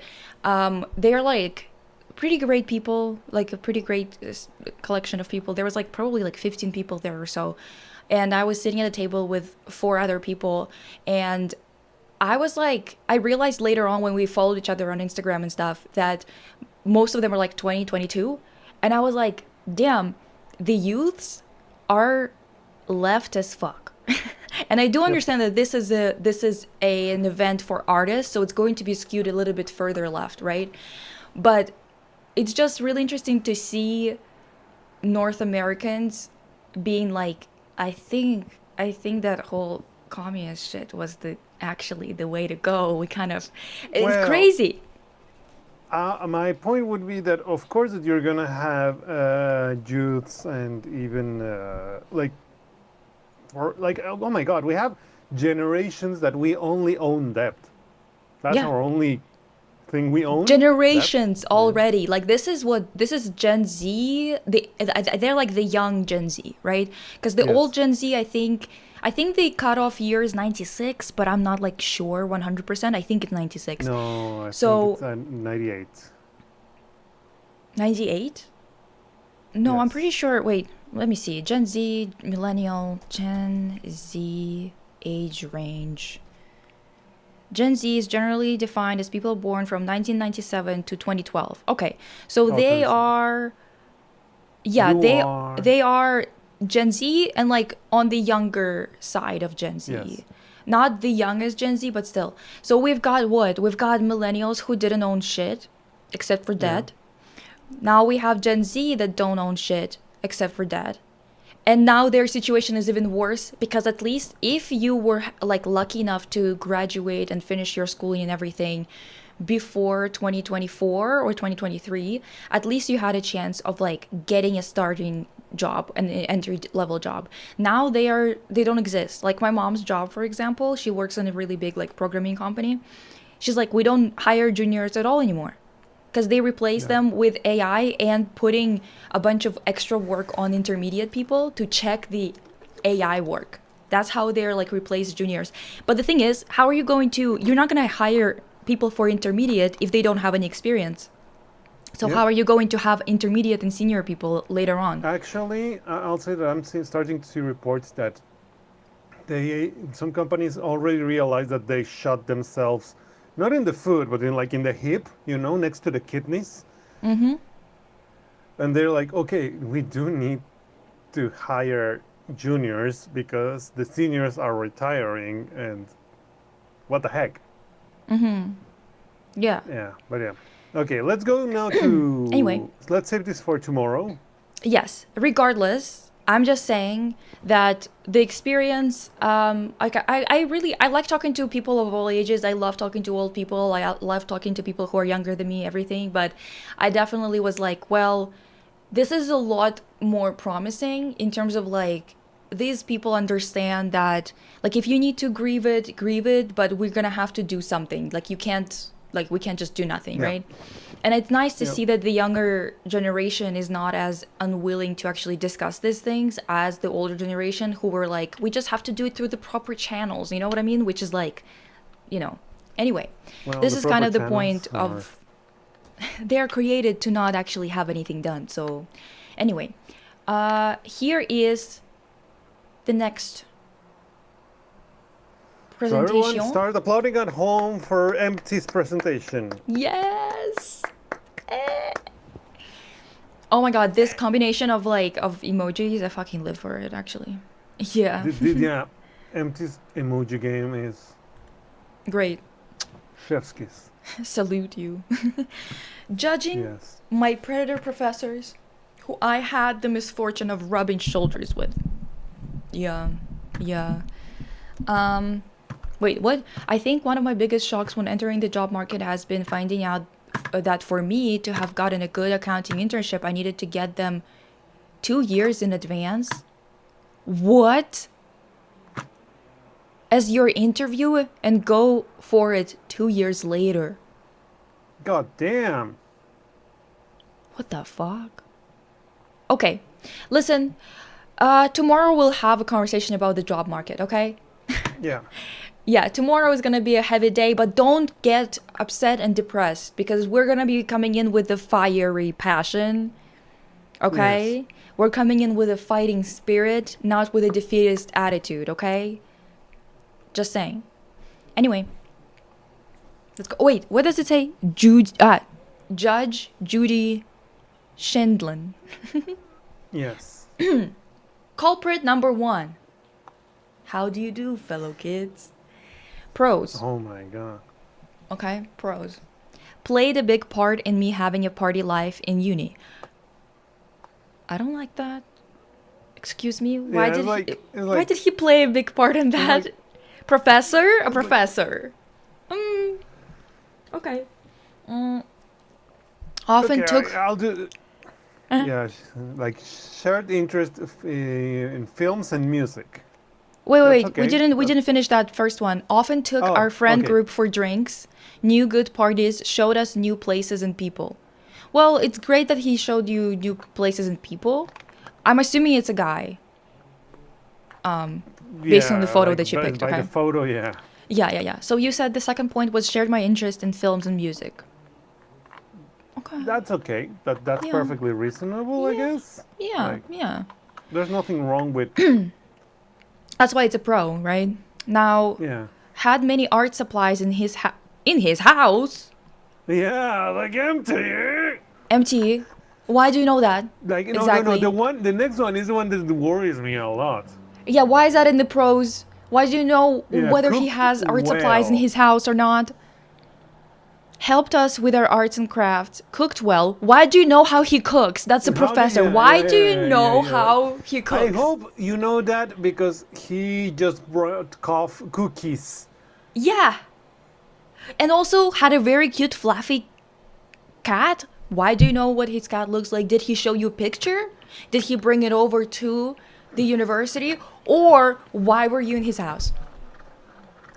they're like pretty great people, like a pretty great collection of people. There was like probably like 15 people there or so. And I was sitting at a table with 4 other people, and I was like, I realized later on when we followed each other on Instagram and stuff that most of them were like 20, 22. And I was like, damn, the youths are left as fuck. And I do understand that this is an event for artists, so it's going to be skewed a little bit further left, right? But it's just really interesting to see North Americans being like, I think that whole communist shit was the actually the way to go. We kind of, it's Well, crazy. my point would be that, of course, that you're gonna have youths and even like, or like, oh my God, we have generations that we only own debt. That's Yeah. our only thing we own. Debt. Generations Yeah. already. Like this is Gen Z. They're like the young Gen Z, right? Because the old Yes. Gen Z, I think the cutoff year is 96, but I'm not like sure 100%. I think it's 96. No, I think it's So 98. 98? No, I'm pretty Yes. sure. Wait, let me see. Gen Z, millennial, Gen Z age range. Gen Z is generally defined as people born from 1997 to 2012. Okay, so Oh, they 27. are, yeah, You they are. they are Gen Z and like on the younger side of Gen Yes. Z. Not the youngest Gen Z, but still. So we've got what? We've got millennials who didn't own shit except for Yeah. debt. Now we have Gen Z that don't own shit except for debt. And now their situation is even worse because at least if you were like lucky enough to graduate and finish your schooling and everything before 2024 or 2023, at least you had a chance of like getting a starting job, an entry level job. Now they don't exist. Like my mom's job, for example, she works in a really big like programming company. She's like, we don't hire juniors at all anymore because they replace Yeah. them with AI and putting a bunch of extra work on intermediate people to check the AI work. That's how they're like replace juniors. But the thing is, how are you going to? You're not going to hire people for intermediate if they don't have any experience. So Yep. how are you going to have intermediate and senior people later on? Actually, I'll say that starting to see reports that some companies already realize that they shot themselves, not in the foot, but in like in the hip, next to the kidneys. Mm-hmm. And they're like, okay, we do need to hire juniors because the seniors are retiring, and what the heck? Mm-hmm. Yeah. Yeah, but yeah. Okay, let's go now Anyway, let's save this for tomorrow. yes. Regardless, I'm just saying that the experience, like I really I like talking to people of all ages. I love talking to old people. I love talking to people who are younger than me, everything. But I definitely was like, well, this is a lot more promising in terms of like these people understand that like if you need to grieve it, but we're gonna have to do something. Like you can't like we can't just do nothing, Yeah. right? And it's nice to Yeah. see that the younger generation is not as unwilling to actually discuss these things as the older generation who were like, we just have to do it through the proper channels, you know what I mean? Which is like, you know. Anyway, Well, this the is kind proper of the channels point are. of they're created to not actually have anything done. So, anyway, here is the next So everyone, presentation. start applauding at home for Empty's presentation. Yes. Eh. Oh my god, this combination of like of emojis, I fucking live for it actually. Yeah. Yeah, Empty's emoji game is Great. chef's kiss. Salute you. Judging Yes. my predator professors who I had the misfortune of rubbing shoulders with. Yeah. Yeah. Wait, what? I think one of my biggest shocks when entering the job market has been finding out that for me to have gotten a good accounting internship, I needed to get them 2 years in advance. What? As your interview and go for it 2 years later. God damn. What the fuck? Okay, listen. Tomorrow we'll have a conversation about the job market, okay? Yeah. Yeah, tomorrow is gonna be a heavy day, but don't get upset and depressed because we're gonna be coming in with the fiery passion, okay? Yes. We're coming in with a fighting spirit, not with a defeatist attitude, okay? Just saying. Anyway, let's go. Wait, what does it say? Judge Judy Schindlin. Yes. Culprit number 1. How do you do, fellow kids? Pros. Oh my god. Okay, pros. played a big part in me having a party life in uni. I don't like that. Excuse me. Why Yeah, did like- he? it's Why like- did he play a big part in that? like- Professor? A like- professor. Okay. Often Okay, took. I'll do. Uh-huh. Yeah, like shared interest in films and music. Wait, That's wait. okay. We didn't finish that first one. Often took Oh, our friend okay. group for drinks, knew good parties, showed us new places and people. Well, it's great that he showed you new places and people. I'm assuming it's a guy. Based on the photo that you picked, By okay. the photo, yeah. Yeah. So you said the second point was shared my interest in films and music. Okay. That's okay. That's Yeah. perfectly reasonable, I Yeah. guess. Yeah, like- yeah. There's nothing wrong with. That's why it's a pro, right? Now, Yeah. had many art supplies in his house. Yeah, like empty. Empty. Why do you know that? Like no, Exactly. The next one is the one that worries me a lot. Yeah, why is that in the pros? Why do you know Yeah, whether he cooked has art supplies in well. his house or not? Helped us with our arts and crafts. Cooked well. Why do you know how he cooks? That's a How do- professor. yeah, Why yeah, do you yeah, know yeah. how he cooks? I hope you know that because he just brought cookies. Yeah. And also had a very cute fluffy cat. Why do you know what his cat looks like? Did he show you a picture? Did he bring it over to the university? Or why were you in his house?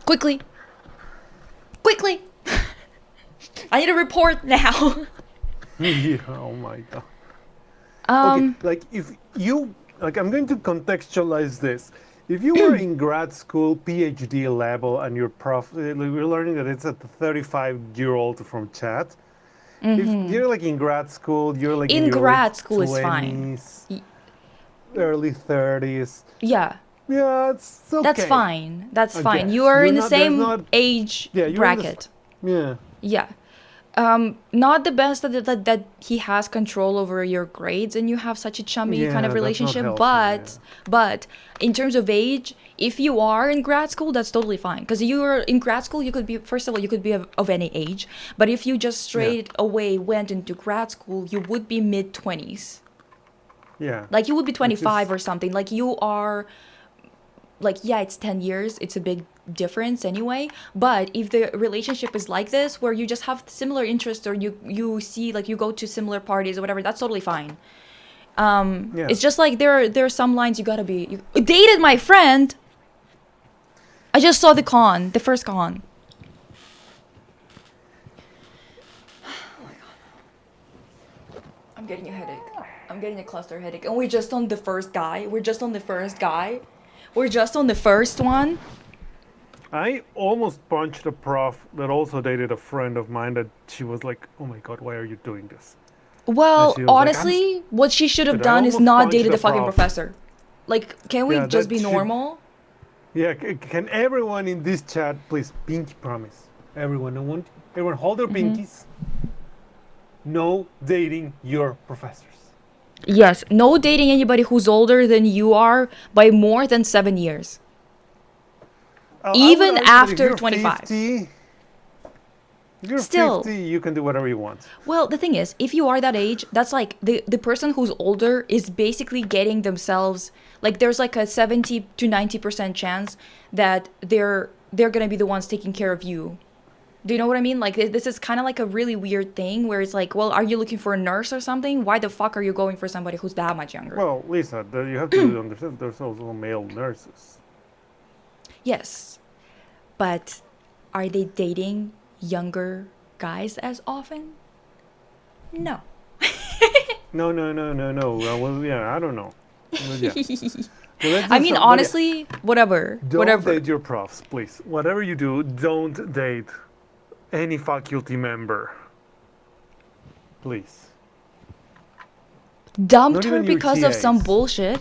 Quickly. Quickly. I need a report now. Yeah, oh my god. Um, Okay, like if you like, I'm going to contextualize this. If you were in grad school, PhD level, and your prof, we're learning that it's a 35-year-old from chat. If you're like in grad school, you're like In in your grad late school is fine. 20s, early 30s. yeah, Yeah, it's okay. that's fine. That's I fine. guess. You are You're in the not- there's same not- age Yeah, you're in the bracket. Yeah. Yeah. Not the best that he has control over your grades and you have such a chummy Yeah, kind of that's not relationship. healthy, But in terms of age, if you are in grad school, that's totally fine. Because you are in grad school, you could be, first of all, you could be of any age. But if you just straight away went into grad school, you would be mid-20s. Yeah. Like you would be 25 is- or something. Like you are, like, yeah, it's 10 years. It's a big difference anyway. But if the relationship is like this, where you just have similar interests or you see, like, you go to similar parties or whatever, that's totally fine. Yeah. It's just like there are some lines you gotta be. You dated my friend. I just saw the first con. I'm getting a headache. I'm getting a cluster headache. And we're just on the first guy. We're just on the first one. I almost punched a prof that also dated a friend of mine that she was like, oh my god, why are you doing this? Well, And she was like, honestly, what she should have But I done is almost not punched dated the the fucking prof. professor. Like, can we Yeah, just that be should- normal? Yeah, can everyone in this chat please pinky promise? Everyone hold their pinkies. No dating your professors. Yes, no dating anybody who's older than you are by more than 7 years. I would Even argue that after if you're 25. 50, if you're Still. 50, you can do whatever you want. Well, the thing is, if you are that age, that's like the person who's older is basically getting themselves, like, there's like a 70 to 90% chance that they're gonna be the ones taking care of you. Do you know what I mean? Like, this is kind of like a really weird thing where it's like, well, are you looking for a nurse or something? Why the fuck are you going for somebody who's that much younger? Well, Lisa, you have to understand there's also male nurses. Yes, but are they dating younger guys as often? No. No. Well, yeah, I don't know. Well, yeah. So let's I do mean, some- honestly, whatever. Don't Whatever. date your profs, please. Whatever you do, don't date any faculty member. Please. Dumped Not her even your because of some TAs. bullshit.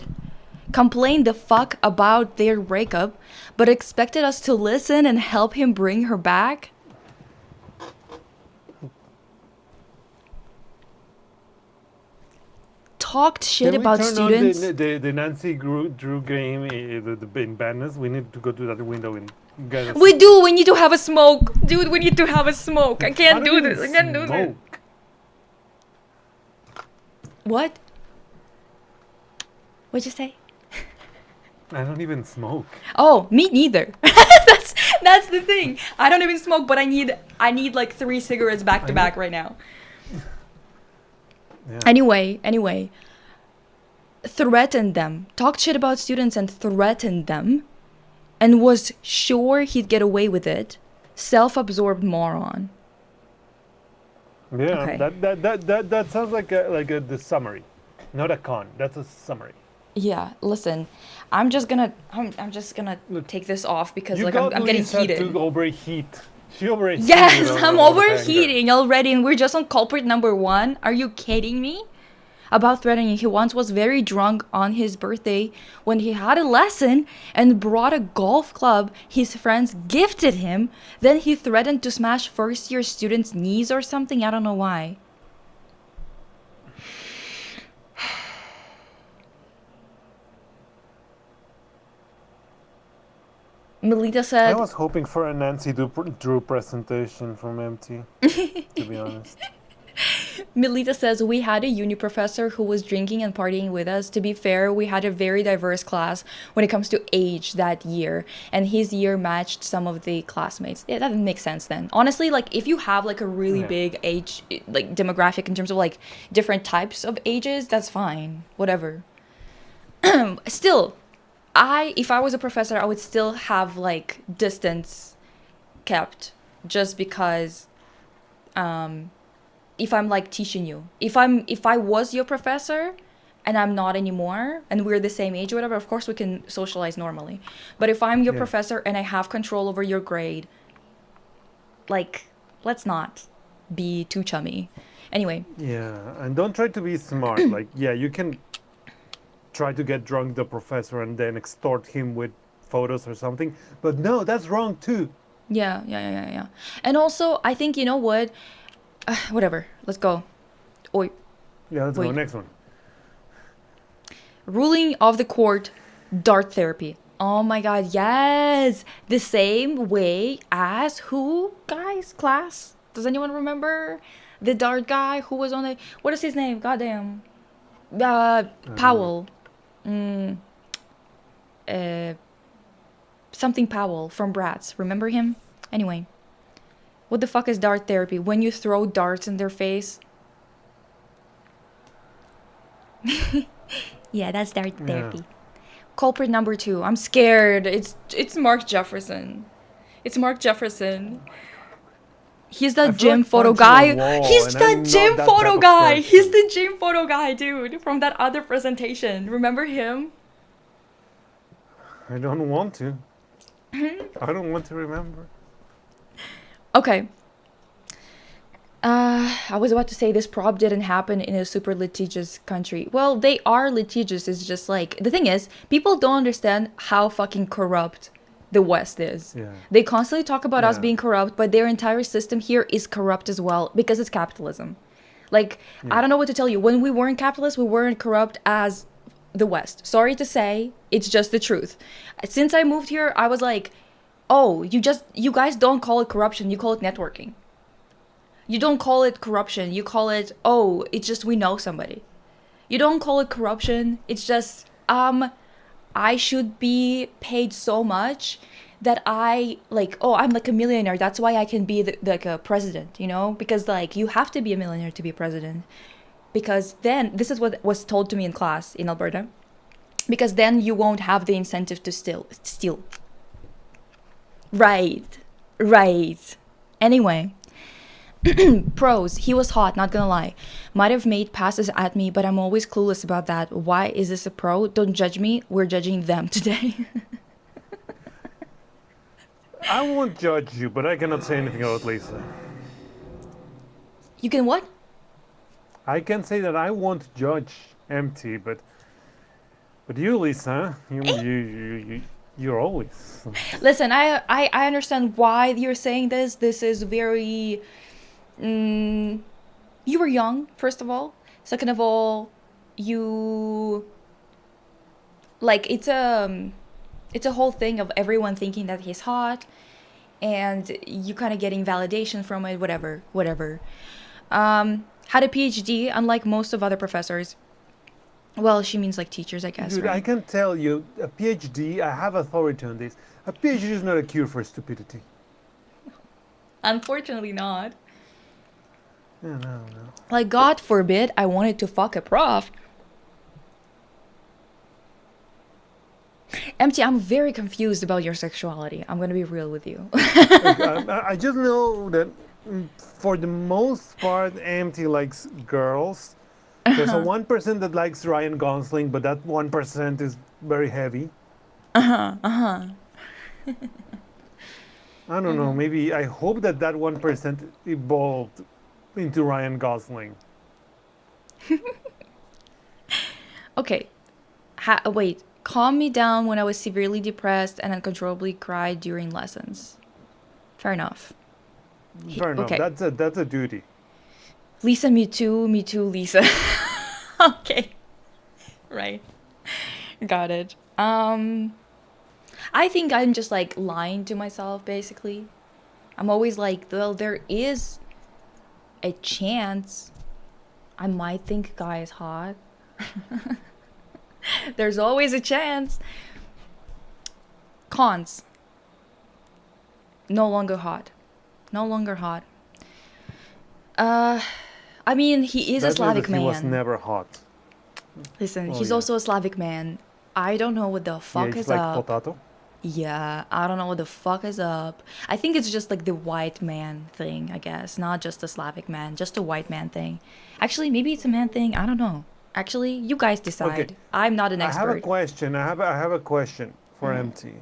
Complained the fuck about their breakup, but expected us to listen and help him bring her back? Talked shit Can we about turn students. on the Nancy Drew game in Badness? We need to go to that window and get us. We do. We need to have a smoke. Dude, we need to have a smoke. I can't do this. I can't do this. Smoke. What? What'd you say? I don't even smoke. Oh, me neither. That's the thing. I don't even smoke, but I need like 3 cigarettes back to back right now. Yeah. Anyway, threatened them. Talked shit about students and threatened them, and was sure he'd get away with it. Self-absorbed moron. Yeah, Okay. that sounds like the summary, not a con. That's a summary. Yeah, listen, I'm just gonna Look, take this off because You like got I'm getting Lisa heated. to overheat. She overheated. Yes, over I'm the anger. overheating already, and we're just on culprit number 1. Are you kidding me? About threatening, he once was very drunk on his birthday when he had a lesson and brought a golf club his friends gifted him. Then he threatened to smash first-year students' knees or something. I don't know why. Melita I said, was hoping for a Nancy Drew presentation from MT. To be honest. Melita says, we had a uni professor who was drinking and partying with us. To be fair, we had a very diverse class when it comes to age that year, and his year matched some of the classmates. Yeah, that makes sense then. Honestly, like if you have like a really Yeah. big age, like demographic in terms of like different types of ages, that's fine. Whatever. Still, if I was a professor, I would still have like distance kept just because if I'm like teaching you, if I was your professor and I'm not anymore and we're the same age or whatever, of course we can socialize normally. But if I'm your Yeah. professor and I have control over your grade, like let's not be too chummy. Anyway, Yeah, and don't try to be smart. Like, yeah, you can try to get drunk the professor and then extort him with photos or something, but no, that's wrong too. yeah. And also, I think you know what? Whatever. Let's go. Oi. Yeah, let's go. Wait. Next one. Ruling of the court, dart therapy. Oh my god, yes! The same way as who, guys? Class? Does anyone remember the dart guy who was on the... What is his name? Goddamn. Powell. Something Powell from Bratz. Remember him? Anyway. What the fuck is dart therapy? When you throw darts in their face? Yeah, that's dart Yeah. therapy. Culprit number 2. I'm scared. It's Mark Jefferson. It's Mark Jefferson. He's I the feel gym like photo punching a guy. wall, He's and I'm the not gym that photo type of guy. He's person. the gym photo guy, dude, from that other presentation. Remember him? I don't want to. I don't want to remember. Okay. I was about to say this prob didn't happen in a super litigious country. Well, they are litigious. It's just like, the thing is, people don't understand how fucking corrupt the West is. Yeah. They constantly talk about us Yeah. being corrupt, but their entire system here is corrupt as well because it's capitalism. Like, I don't know what to tell you. When we weren't capitalist, we weren't corrupt as the West. Sorry to say, it's just the truth. Since I moved here, I was like, oh, you guys don't call it corruption, you call it networking. You don't call it corruption, you call it, oh, it's just we know somebody. You don't call it corruption, it's just, I should be paid so much that I'm like a millionaire, that's why I can be like a president, you know? Because like, you have to be a millionaire to be a president. Because then, this is what was told to me in class in Alberta, because then you won't have the incentive to steal. Right. Anyway. Pros, he was hot, not gonna lie. Might have made passes at me, but I'm always clueless about that. Why is this a pro? Don't judge me, we're judging them today. I won't judge you, but I cannot say anything about Lisa. You can what? I can say that I won't judge MT, but you, Lisa, you're always. Listen, I understand why you're saying this. This is very... you were young, first of all. Second of all, you... Like, it's a whole thing of everyone thinking that he's hot. and you kind of getting validation from it, whatever. Had a PhD, unlike most of other professors. Well, she means like teachers, I guess, Dude, I right? can tell you, a PhD, I have authority on this. A PhD is not a cure for stupidity. Unfortunately not. No. Like, God forbid I wanted to fuck a prof. Empty, I'm very confused about your sexuality. I'm gonna be real with you. Like, I just know that for the most part, Empty likes girls. There's a 1% that likes Ryan Gosling, but that 1% is very heavy. I don't know, maybe I hope that 1% evolved into Ryan Gosling. Okay. Wait. Calm me down when I was severely depressed and uncontrollably cried during lessons. Fair enough. Fair enough, Okay. that's a duty. Lisa, me too, Lisa. Okay. Right. Got it. I think I'm just like lying to myself basically. I'm always like, well, there is a chance I might think a guy is hot. There's always a chance. Cons. No longer hot. No longer hot. I mean, he is a That means Slavic that he was man. never hot. Listen, Oh, he's yeah. also a Slavic man. I don't know what the He fuck aged is like up. potato. Yeah, I don't know what the fuck is up. I think it's just like the white man thing, I guess. Not just a Slavic man, just a white man thing. Actually, maybe it's a man thing. I don't know. Actually, you guys decide. Okay. I'm not an I have a expert. question. I have a question for MT.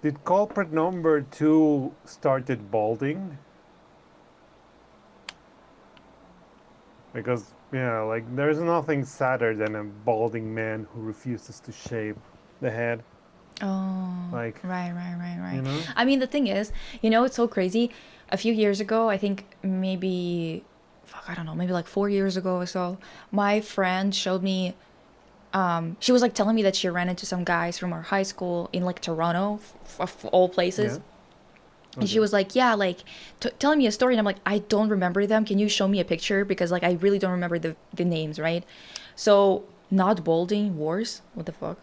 Did culprit number 2 started balding? Because like there's nothing sadder than a balding man who refuses to shave the head. Oh, Like, right. you know? I mean, the thing is, it's so crazy. A few years ago, I think maybe, fuck, I don't know, maybe like 4 years ago or so, my friend showed me, she was like telling me that she ran into some guys from our high school in like Toronto, of all places. Yeah. And she Okay. was like, yeah, like telling me a story. And I'm like, I don't remember them. Can you show me a picture? Because like, I really don't remember the names, right? So, not balding, wars? What the fuck?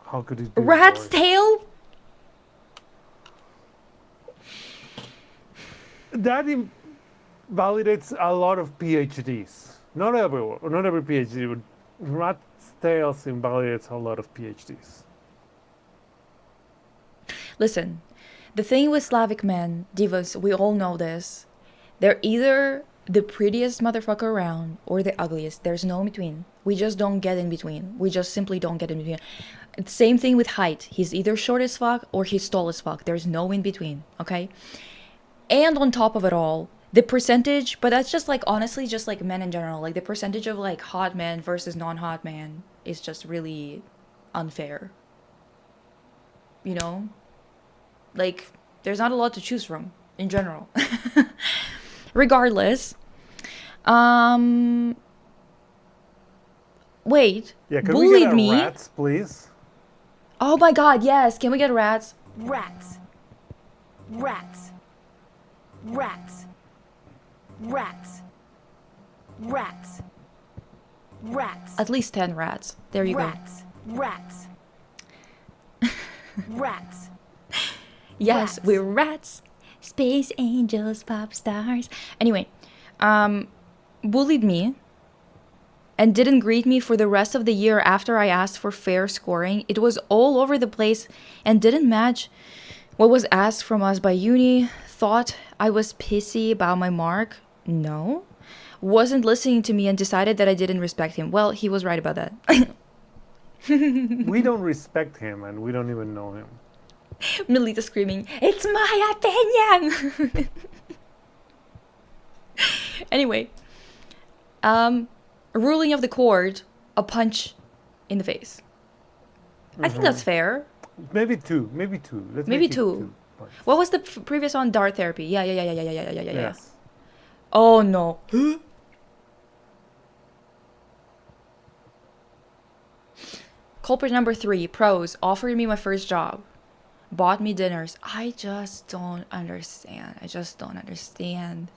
How could it be Rat's worse? tail? That validates a lot of PhDs. Not every PhD, but rat's tails invalidates a lot of PhDs. Listen, the thing with Slavic men, divas, we all know this. They're either the prettiest motherfucker around or the ugliest. There's no in between. We just don't get in between. We just simply don't get in between. Same thing with height. He's either short as fuck or he's tall as fuck. There's no in between, okay? And on top of it all, the percentage, but that's just like honestly just like men in general, like the percentage of like hot men versus non-hot man is just really unfair. You know? Like there's not a lot to choose from in general. Regardless, wait, Yeah, can we bullied get a me? rats, please? Oh my god, yes. Can we get rats? Rats. Rats. Rats. Rats. Rats. Rats. At least 10 rats. There you go. Rats. Rats. Rats. Yes, Rats. we're rats. Space angels, pop stars. Anyway, bullied me and didn't greet me for the rest of the year after I asked for fair scoring. It was all over the place and didn't match what was asked from us by uni. Thought I was pissy about my mark. No. Wasn't listening to me and decided that I didn't respect him. Well, he was right about that. We don't respect him and we don't even know him. Melita screaming, "It's my opinion!" Anyway, ruling of the court, a punch in the face. I think that's fair. Maybe two. Let's Maybe make it two. punches. What was the previous one? Dart therapy. Yeah. Yes. Oh no. Culprit number 3, pros, offered me my first job. bought me dinners. I just don't understand. I just don't understand.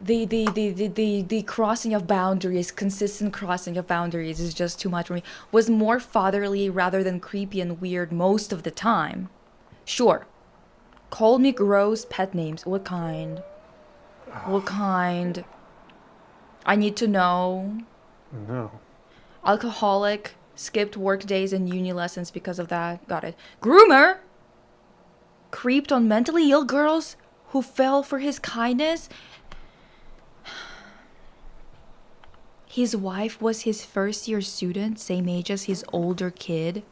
The crossing of boundaries, consistent crossing of boundaries is just too much for me. Was more fatherly rather than creepy and weird most of the time. Sure. Called me gross pet names. What kind? What kind? I need to know. No. Alcoholic. Skipped work days and uni lessons because of that. Got it. Groomer. Creeped on mentally ill girls who fell for his kindness. His wife was his first year student, same age as his older kid,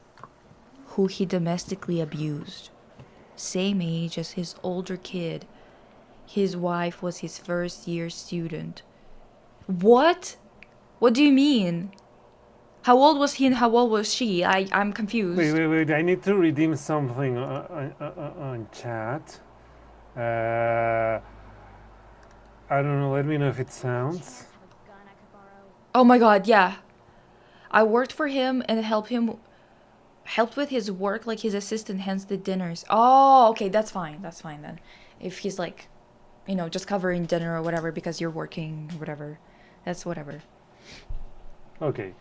who he domestically abused. Same age as his older kid. His wife was his first year student. What? What do you mean? How old was he and how old was she? I'm confused. Wait. I need to redeem something on chat. I don't know. Let me know if it sounds. Oh my god, yeah. I worked for him and helped with his work like his assistant, hence the dinners. Oh, okay, that's fine. That's fine then. If he's like, just covering dinner or whatever because you're working or whatever. That's whatever. Okay.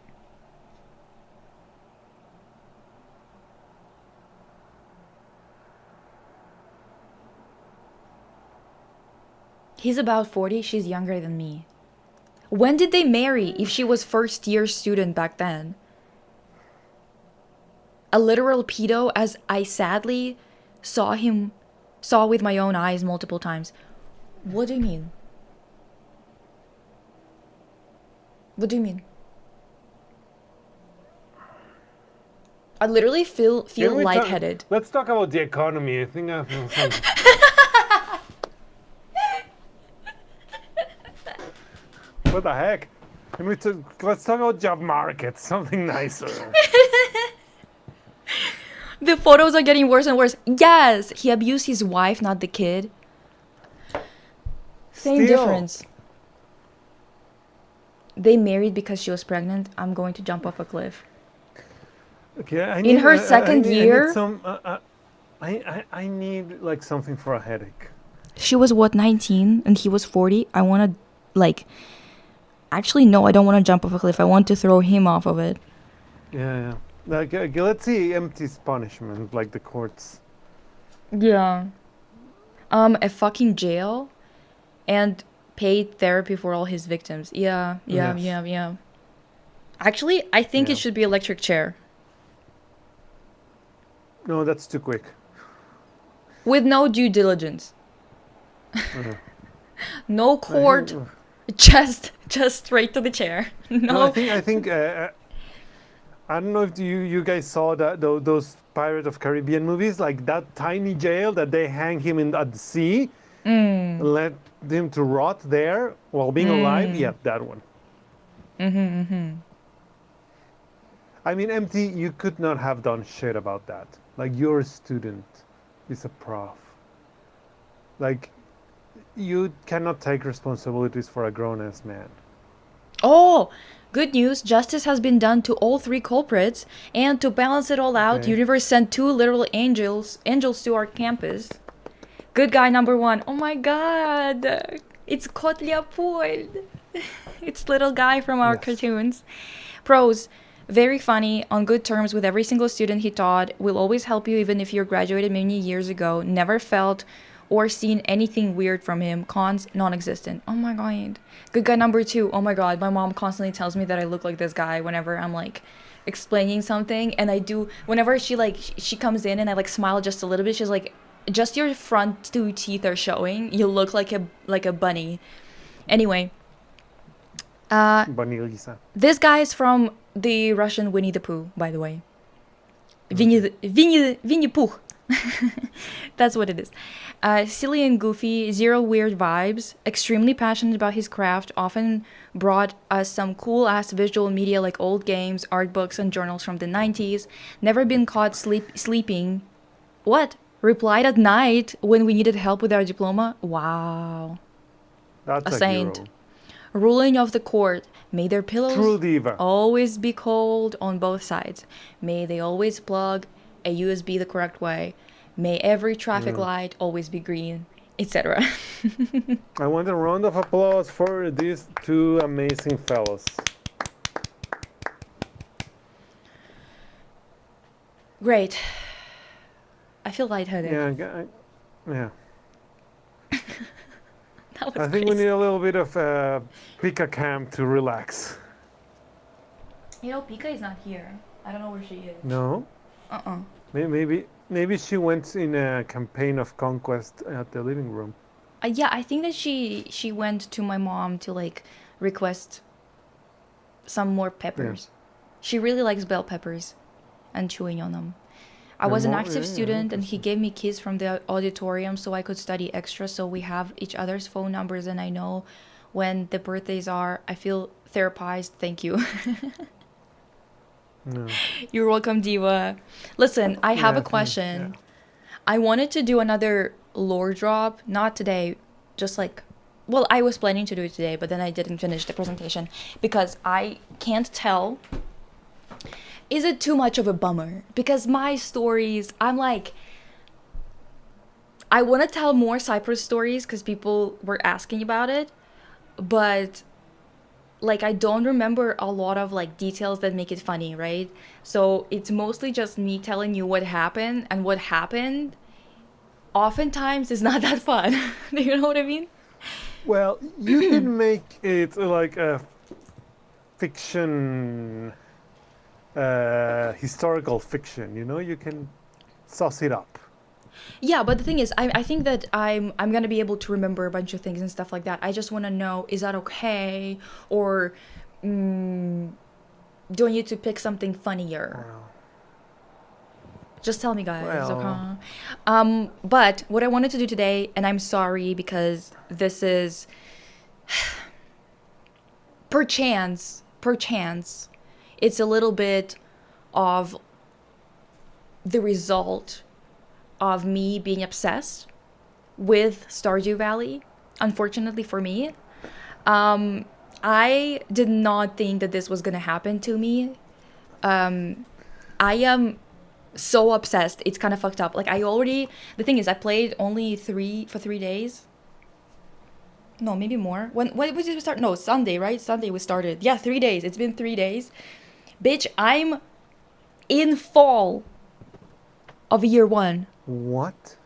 He's about 40, she's younger than me. When did they marry if she was first year student back then? A literal pedo, as I sadly saw with my own eyes multiple times. What do you mean? What do you mean? I literally feel Can we lightheaded. Let's talk about the economy. I think I feel something. What the heck? Let's talk about job market, something nicer. The photos are getting worse and worse. Yes, he abused his wife, not the kid. Same Still. difference. They married because she was pregnant. I'm going to jump off a cliff. Okay, In her second year? I need like something for a headache. She was what, 19 and he was 40? I want to actually no, I don't want to jump off a cliff. I want to throw him off of it. Yeah. Like, let's see Empty's punishment, like the courts. Yeah. A fucking jail and paid therapy for all his victims. Yeah. Actually, I think it should be electric chair. No, that's too quick. With no due diligence. No court, No, just straight to the chair. No. I think I don't know if you guys saw those Pirate of Caribbean movies, like that tiny jail that they hang him at the sea, let him to rot there while being alive. Yeah, that one. I mean, Empty, you could not have done shit about that. Like, you're a student, he's a prof. Like, you cannot take responsibilities for a grown-ass man. Oh, good news. Justice has been done to all three culprits. And to balance it all out, Okay. Universe sent 2 literal angels to our campus. Good guy number 1. Oh my god. It's Kotliapol. It's little guy from our Yes. cartoons. Pros. Very funny, on good terms with every single student he taught, will always help you even if you graduated many years ago, never felt or seen anything weird from him. Cons, non-existent. Oh my god. Good guy number 2. Oh my god, my mom constantly tells me that I look like this guy whenever I'm like explaining something, and I do, whenever she comes in and I like smile just a little bit, she's like, just your front 2 teeth are showing. You look like a bunny. Anyway, Bunny Lisa. this guy is from the Russian Winnie the Pooh, by the way. Winnie Pooh. That's what it is. Silly and goofy, zero weird vibes, extremely passionate about his craft, often brought us some cool ass visual media like old games, art books, and journals from the 90s. Never been caught sleeping. What? Replied at night when we needed help with our diploma? Wow. That's A a saint. hero. Ruling of the court. May their pillows True diva. always be cold on both sides. May they always plug a USB the correct way. May every traffic light always be green, etc. I want a round of applause for these two amazing fellows. Great. I feel lightheaded. Yeah. That was I think we crazy. need a little bit of Pika Camp to relax. You know, Pika is not here. I don't know where she is. No? Uh-uh. Maybe she went in a campaign of conquest at the living room. Yeah, I think that she went to my mom to like request some more peppers. She really likes bell peppers and chewing on them. I was an active student and he gave me keys from the auditorium so I could study extra, so we have each other's phone numbers and I know when the birthdays are. I feel therapized. Thank you. No. You're welcome, Diva. Listen, I have Yeah, a question. yeah. I wanted to do another lore drop, not today, just like, well, I was planning to do it today, but then I didn't finish the presentation because I can't tell. Is it too much of a bummer? Because my stories, I'm like, I want to tell more Cyprus stories because people were asking about it, but like I don't remember a lot of like details that make it funny, right? So it's mostly just me telling you what happened, and what happened oftentimes is not that fun. Do you know what I mean? Well, you can make it like a fiction, historical fiction. You know, you can sauce it up. Yeah, but the thing is, I think that I'm gonna be able to remember a bunch of things and stuff like that. I just want to know, is that okay, or do I need to pick something funnier? Well, Just tell me, guys. Well. Okay. But what I wanted to do today, and I'm sorry because this is perchance, it's a little bit of the result of me being obsessed with Stardew Valley. Unfortunately for me, I did not think that this was gonna happen to me. I am so obsessed. It's kind of fucked up. Like the thing is, I played only 3 days. No, maybe more. When did we start? No, Sunday, right? Sunday we started. Yeah, 3 days. It's been 3 days. Bitch, I'm in fall of year 1. what?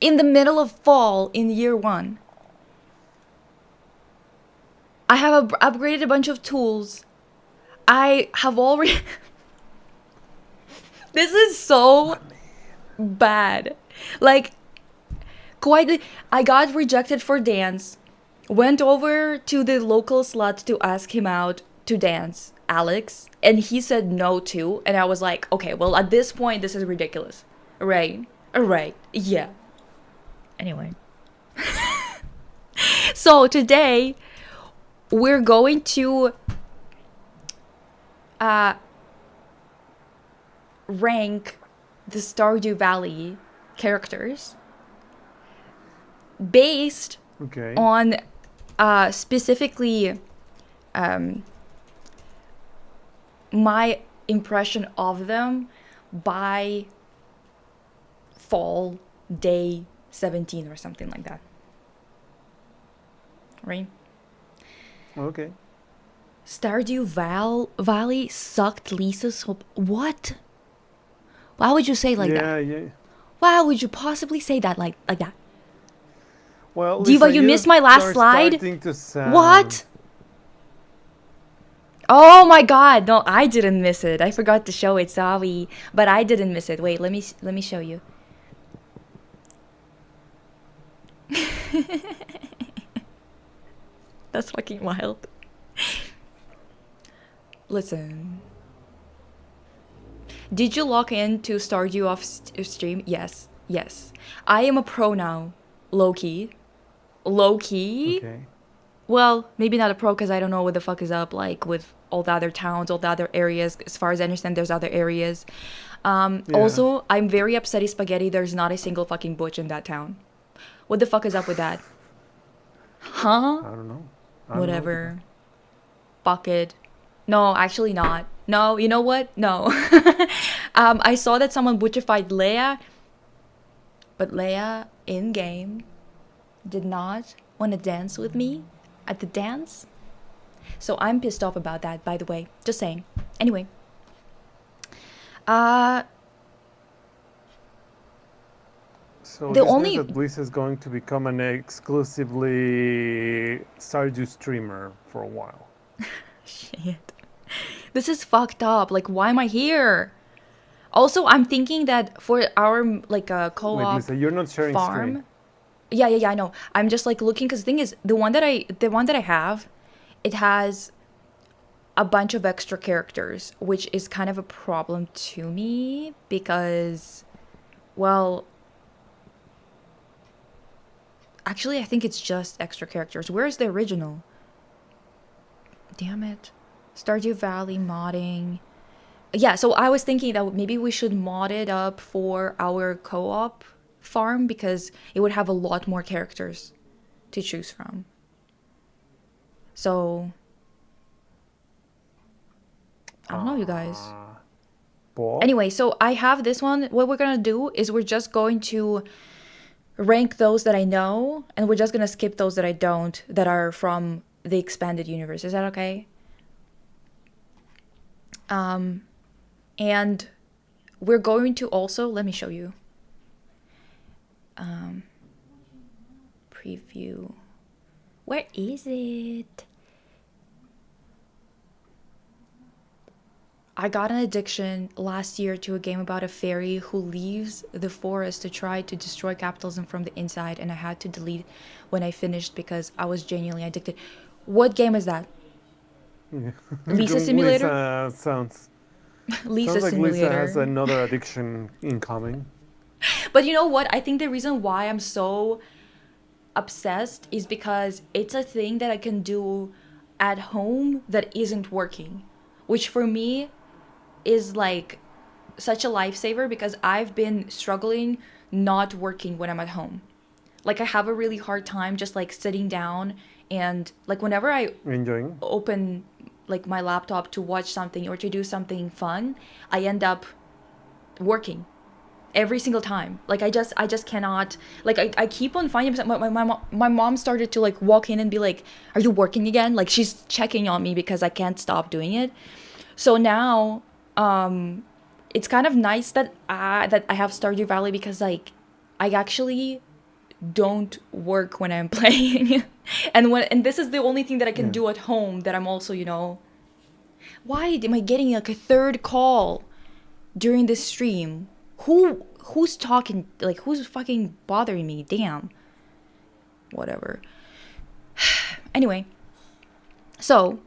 In the middle of fall in year 1. I have upgraded a bunch of tools. I have already... This is so bad. Like, quietly, I got rejected for dance. Went over to the local slut to ask him out to dance, Alex, and he said no too. And I was like, okay, well, at this point, this is ridiculous. Right. Yeah. Anyway. So today, we're going to rank the Stardew Valley characters based Okay. on specifically my impression of them by fall day 17 or something like that. Right? Okay. Stardew Valley sucked Lisa's hope. What? Why would you say it like that? Yeah. Why would you possibly say that like that? Well, Diva, Lisa, you missed my last are slide? starting to sound- What? Oh my god, no, I didn't miss it. I forgot to show it, sorry. But I didn't miss it. Wait, let me show you. That's fucking wild. Listen. Did you log in to Stardew off stream? Yes. I am a pro now. Low-key. Okay. Well, maybe not a pro because I don't know what the fuck is up, like, with all the other towns, all the other areas. As far as I understand, there's other areas. Also, I'm very upsetty spaghetti. There's not a single fucking butch in that town. What the fuck is up with that? Huh? I don't know. Whatever. Fuck it. No, actually not. No, you know what? No. I saw that someone butchified Leia, but Leia in game did not want to dance with me at the dance. So I'm pissed off about that, by the way. Just saying. Anyway. So The this only- means that Bliss is going to become an exclusively Stardew streamer for a while. Shit. This is fucked up. Like, why am I here? Also, I'm thinking that for our like Wait, co-op Lisa, you're not sharing farm. screen. Yeah, I know. I'm just like looking because the thing is, the one that I have, it has a bunch of extra characters, which is kind of a problem to me because, well, actually, I think it's just extra characters. Where's the original? Damn it. Stardew Valley modding. Yeah, so I was thinking that maybe we should mod it up for our co-op farm because it would have a lot more characters to choose from. So, I don't know, you guys. Paul? Anyway, so I have this one. What we're gonna do is we're just going to rank those that I know, and we're just gonna skip those that I don't, that are from the expanded universe. Is that okay? And we're going to also, let me show you. Preview. Where is it? I got an addiction last year to a game about a fairy who leaves the forest to try to destroy capitalism from the inside, and I had to delete when I finished because I was genuinely addicted. What game is that? Lisa Simulator? Lisa sounds Lisa like Simulator. Lisa has another addiction incoming. But you know what? I think the reason why I'm so obsessed is because it's a thing that I can do at home that isn't working, which for me is like such a lifesaver because I've been struggling not working when I'm at home. Like I have a really hard time just like sitting down and like whenever I Enjoying? open like my laptop to watch something or to do something fun, I end up working every single time. Like I just cannot, like I keep on finding my mom started to like walk in and be like, are you working again? Like she's checking on me because I can't stop doing it. So now it's kind of nice that I have Stardew Valley because like I actually don't work when I'm playing. and this is the only thing that I can do at home that I'm also, you know. Why am I getting like a third call during this stream? Who's talking, like who's fucking bothering me? Damn. Whatever. Anyway. So,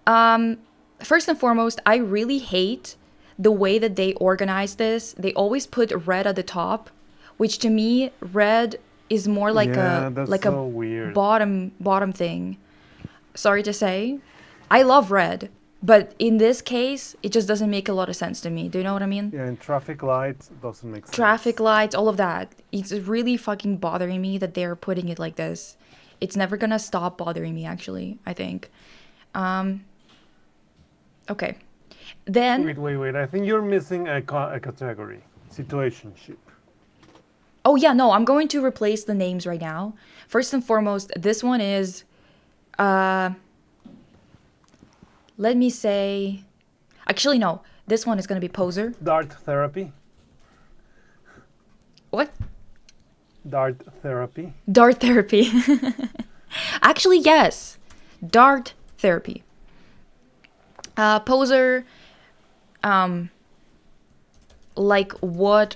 first and foremost, I really hate the way that they organize this. They always put red at the top, which to me, red is more like that's like so a weird. bottom thing. Sorry to say. I love red, but in this case, it just doesn't make a lot of sense to me. Do you know what I mean? Yeah, and traffic lights doesn't make sense. Traffic lights, all of that. It's really fucking bothering me that they're putting it like this. It's never gonna stop bothering me, actually, I think. Okay. Then, Wait. I think you're missing a category. Situationship. oh yeah, no, I'm going to replace the names right now. First and foremost, this one is, let me say, actually no, this one is gonna be poser. Dart therapy. What? Dart therapy. Dart therapy. Actually, yes. Dart therapy. Poser, like, what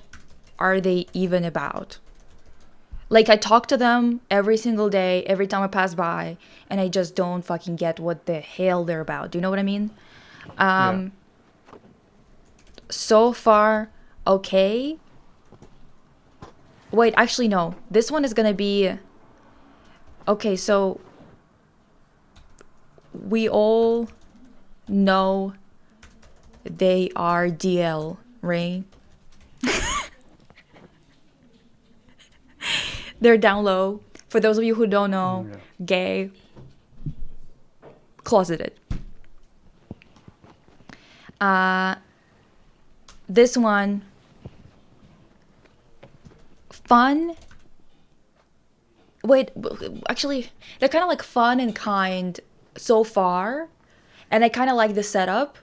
are they even about? Like, I talk to them every single day, every time I pass by, and I just don't fucking get what the hell they're about. Do you know what I mean? Yeah. So far, okay. Wait, actually, no. This one is gonna be... Okay, so... We all know they are DL, right? They're down low. For those of you who don't know, gay, closeted. This one, fun. Wait, actually, they're kind of like fun and kind so far, and I kind of like the setup.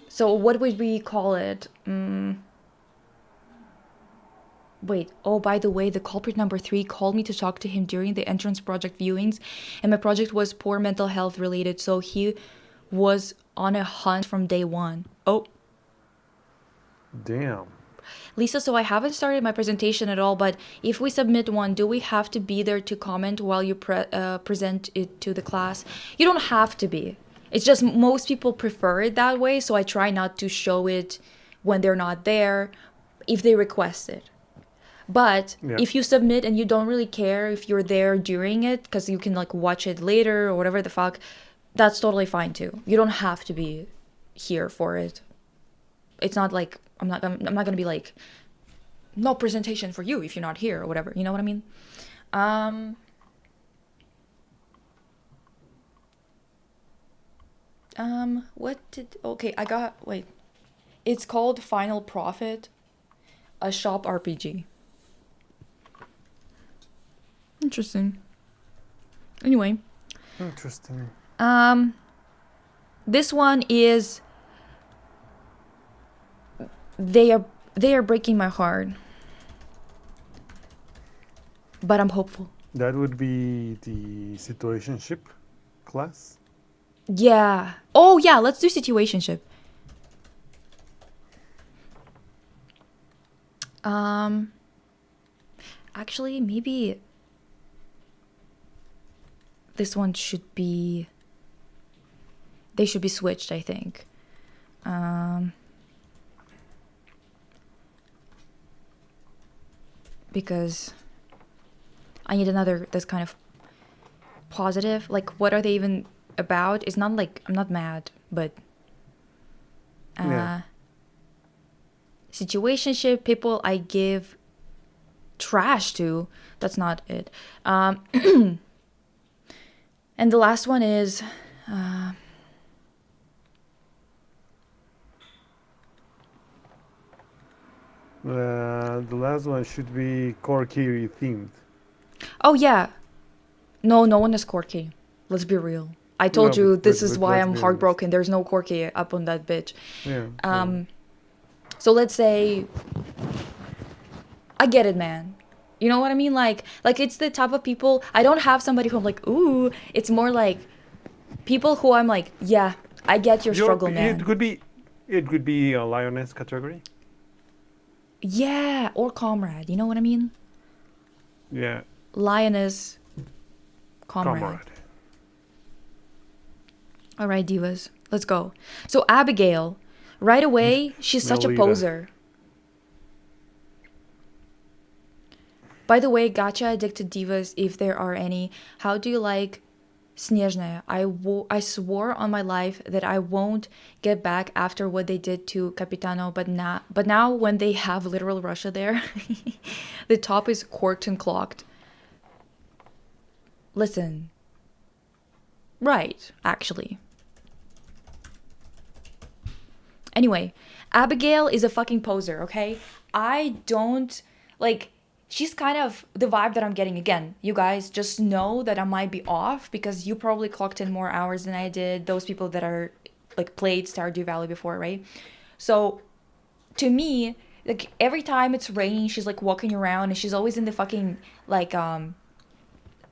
So what would we call it? Wait, oh, by the way, the culprit number 3 called me to talk to him during the entrance project viewings, and my project was poor mental health related, so he was on a hunt from day one. Oh, Damn. Lisa, so I haven't started my presentation at all, but if we submit one, do we have to be there to comment while you present it to the class? You don't have to be. It's just most people prefer it that way, so I try not to show it when they're not there if they request it. But Yeah. if you submit and you don't really care if you're there during it, because you can like watch it later or whatever the fuck, that's totally fine too. You don't have to be here for it. It's not like I'm not gonna be like, no presentation for you if you're not here or whatever. You know what I mean? Wait. It's called Final Profit, a shop RPG. Interesting. Anyway, Interesting. this one is they are breaking my heart. But I'm hopeful. That would be the situationship class. Yeah. Oh yeah, let's do situationship. Actually, maybe this one should be. They should be switched, I think. Because I need another that's kind of positive. Like, what are they even about? It's not like I'm not mad, but Yeah. situationship people I give trash to. That's not it. And the last one is The last one should be Korkiri themed. oh yeah. No one is Corky. Let's be real. I told No, you but- this but- is but why let's I'm be honest. heartbroken. There's no Corky up on that bitch. Yeah. So let's say I get it, man. You know what I mean? Like it's the type of people I don't have somebody who I'm like, ooh. It's more like people who I'm like, yeah, I get your struggle, man. It could be a lioness category. Yeah, or comrade. You know what I mean? Yeah. Lioness, comrade. Comrade. All right, divas, let's go. So Abigail, right away, she's such a Melita. poser. By the way, gacha addicted divas, if there are any, how do you like Snezhnaya? I swore on my life that I won't get back after what they did to Capitano, but now when they have literal Russia there, the top is corked and clocked. Listen. Right, actually. Anyway, Abigail is a fucking poser, okay? I don't, like, she's kind of the vibe that I'm getting. Again, you guys just know that I might be off because you probably clocked in more hours than I did. Those people that are, like, played Stardew Valley before, right? So, to me, like, every time it's raining, she's, like, walking around and she's always in the fucking, like,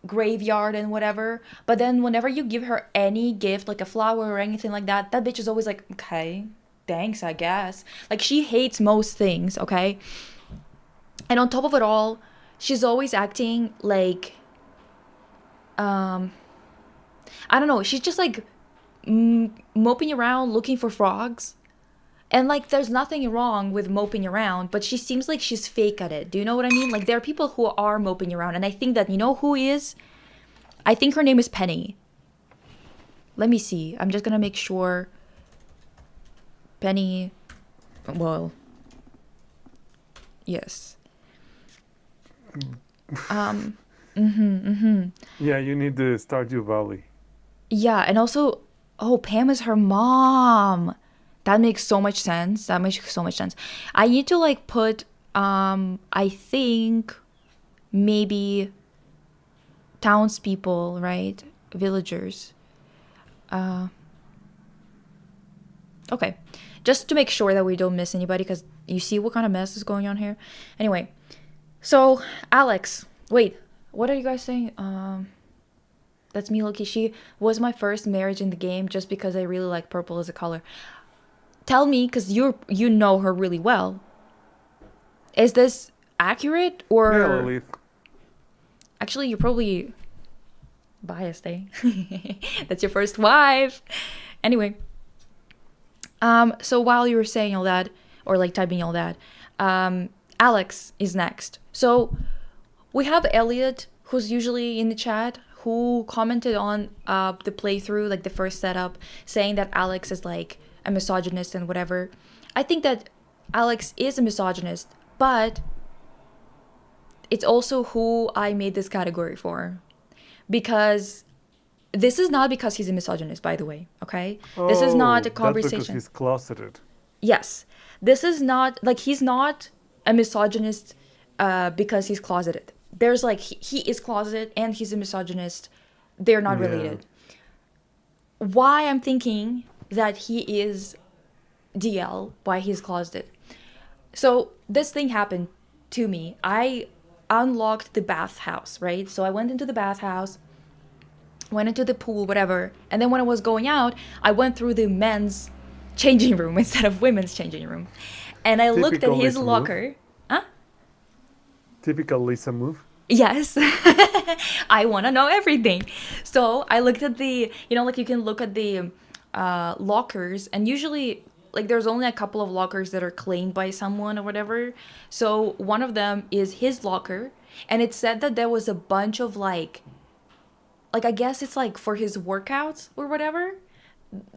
graveyard and whatever. But then whenever you give her any gift, like a flower or anything like that, that bitch is always like, okay, thanks, I guess. Like, she hates most things, okay? And on top of it all, she's always acting like, I don't know, she's just like moping around looking for frogs. And like, there's nothing wrong with moping around, but she seems like she's fake at it. Do you know what I mean? Like, there are people who are moping around, and I think that, you know who is? I think her name is Penny. Let me see. I'm just gonna make sure. Penny. Well. Yes. Yeah, you need the Stardew Valley. Yeah, and also, oh, Pam is her mom. That makes so much sense. That makes so much sense. I need to like put I think maybe townspeople, right? Villagers. Okay. Just to make sure that we don't miss anybody, because you see what kind of mess is going on here. Anyway, so Alex, wait, what are you guys saying? That's me, Loki. She was my first marriage in the game just because I really like purple as a color. Tell me, because you know her really well. Is this accurate or Yeah, Lilith. actually you're probably biased, eh? That's your first wife. Anyway, so while you were saying all that or like typing all that, Alex is next. So we have Elliot, who's usually in the chat, who commented on the playthrough, like the first setup, saying that Alex is like a misogynist and whatever. I think that Alex is a misogynist, but it's also who I made this category for. Because this is not because he's a misogynist, by the way, okay? This is not a That's because conversation. he's closeted. Yes. This is not, like, he's not a misogynist because he's closeted. There's, like, he is closeted and he's a misogynist. They're not Yeah. related. Why I'm thinking that he is DL, why he's closeted. So, this thing happened to me. I unlocked the bathhouse, right? So, I went into the bathhouse, went into the pool, whatever. And then when I was going out, I went through the men's changing room instead of women's changing room. And I looked at Typical his Lisa move. locker. Huh? Typical Lisa move. Yes. I want to know everything. So I looked at the, like you can look at the lockers, and usually, like, there's only a couple of lockers that are claimed by someone or whatever. So one of them is his locker, and it said that there was a bunch of like I guess it's like for his workouts or whatever,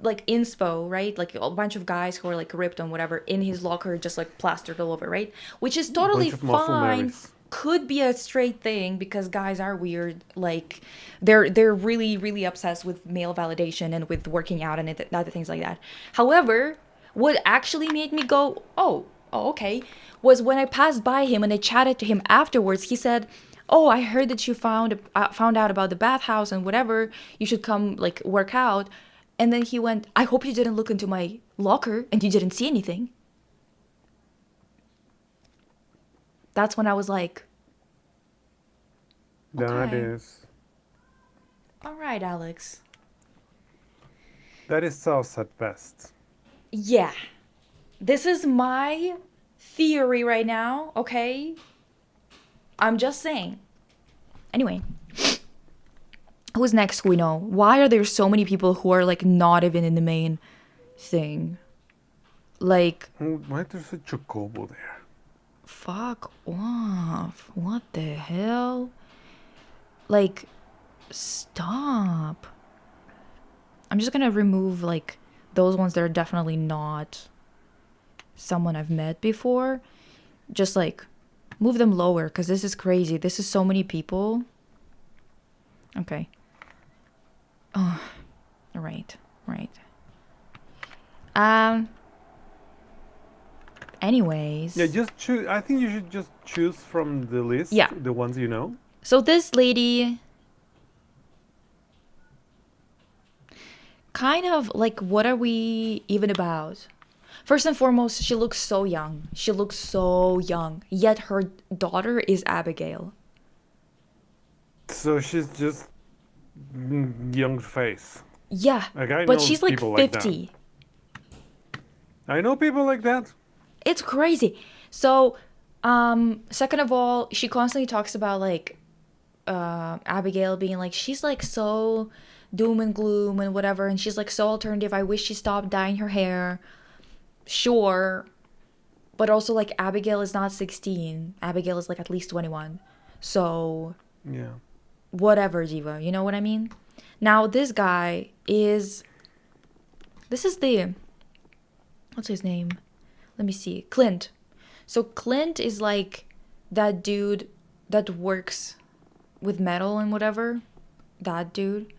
like inspo, right? Like a bunch of guys who are like ripped and whatever in his locker, just like plastered all over, right? Which is totally Bunch of muscle fine. Marys. Could be a straight thing because guys are weird. Like they're really really obsessed with male validation and with working out and other things like that. However, what actually made me go, oh, okay, was when I passed by him and I chatted to him afterwards. He said, oh, I heard that you found out about the bathhouse and whatever. You should come like work out. And then he went, I hope you didn't look into my locker and you didn't see anything. That's when I was like, That Okay. is all right, Alex. sus at best. Yeah. This is my theory right now, okay? I'm just saying. Anyway. Who's next we know? Why are there so many people who are like not even in the main thing? Like, Why there's a chocobo there? fuck off. What the hell? Like, stop. I'm just gonna remove like those ones that are definitely not someone I've met before. Just like move them lower because this is crazy. This is so many people. Okay. Oh, right. Anyways. Yeah, just choose. I think you should just choose from the list. Yeah. The ones you know. So this lady, kind of like, what are we even about? First and foremost, she looks so young. Yet her daughter is Abigail. So she's just young face. Yeah, Like, I but know she's like people like that. 50. I know people like that. It's crazy. So, second of all, she constantly talks about like Abigail being like, she's like so doom and gloom and whatever, and she's like so alternative. I wish she stopped dyeing her hair. Sure, but also like Abigail is not 16. Abigail is like at least 21. So Yeah. whatever, Diva. You know what I mean? Now this guy is. This is the. What's his name? Let me see. Clint. So Clint is like that dude that works with metal and whatever. That dude.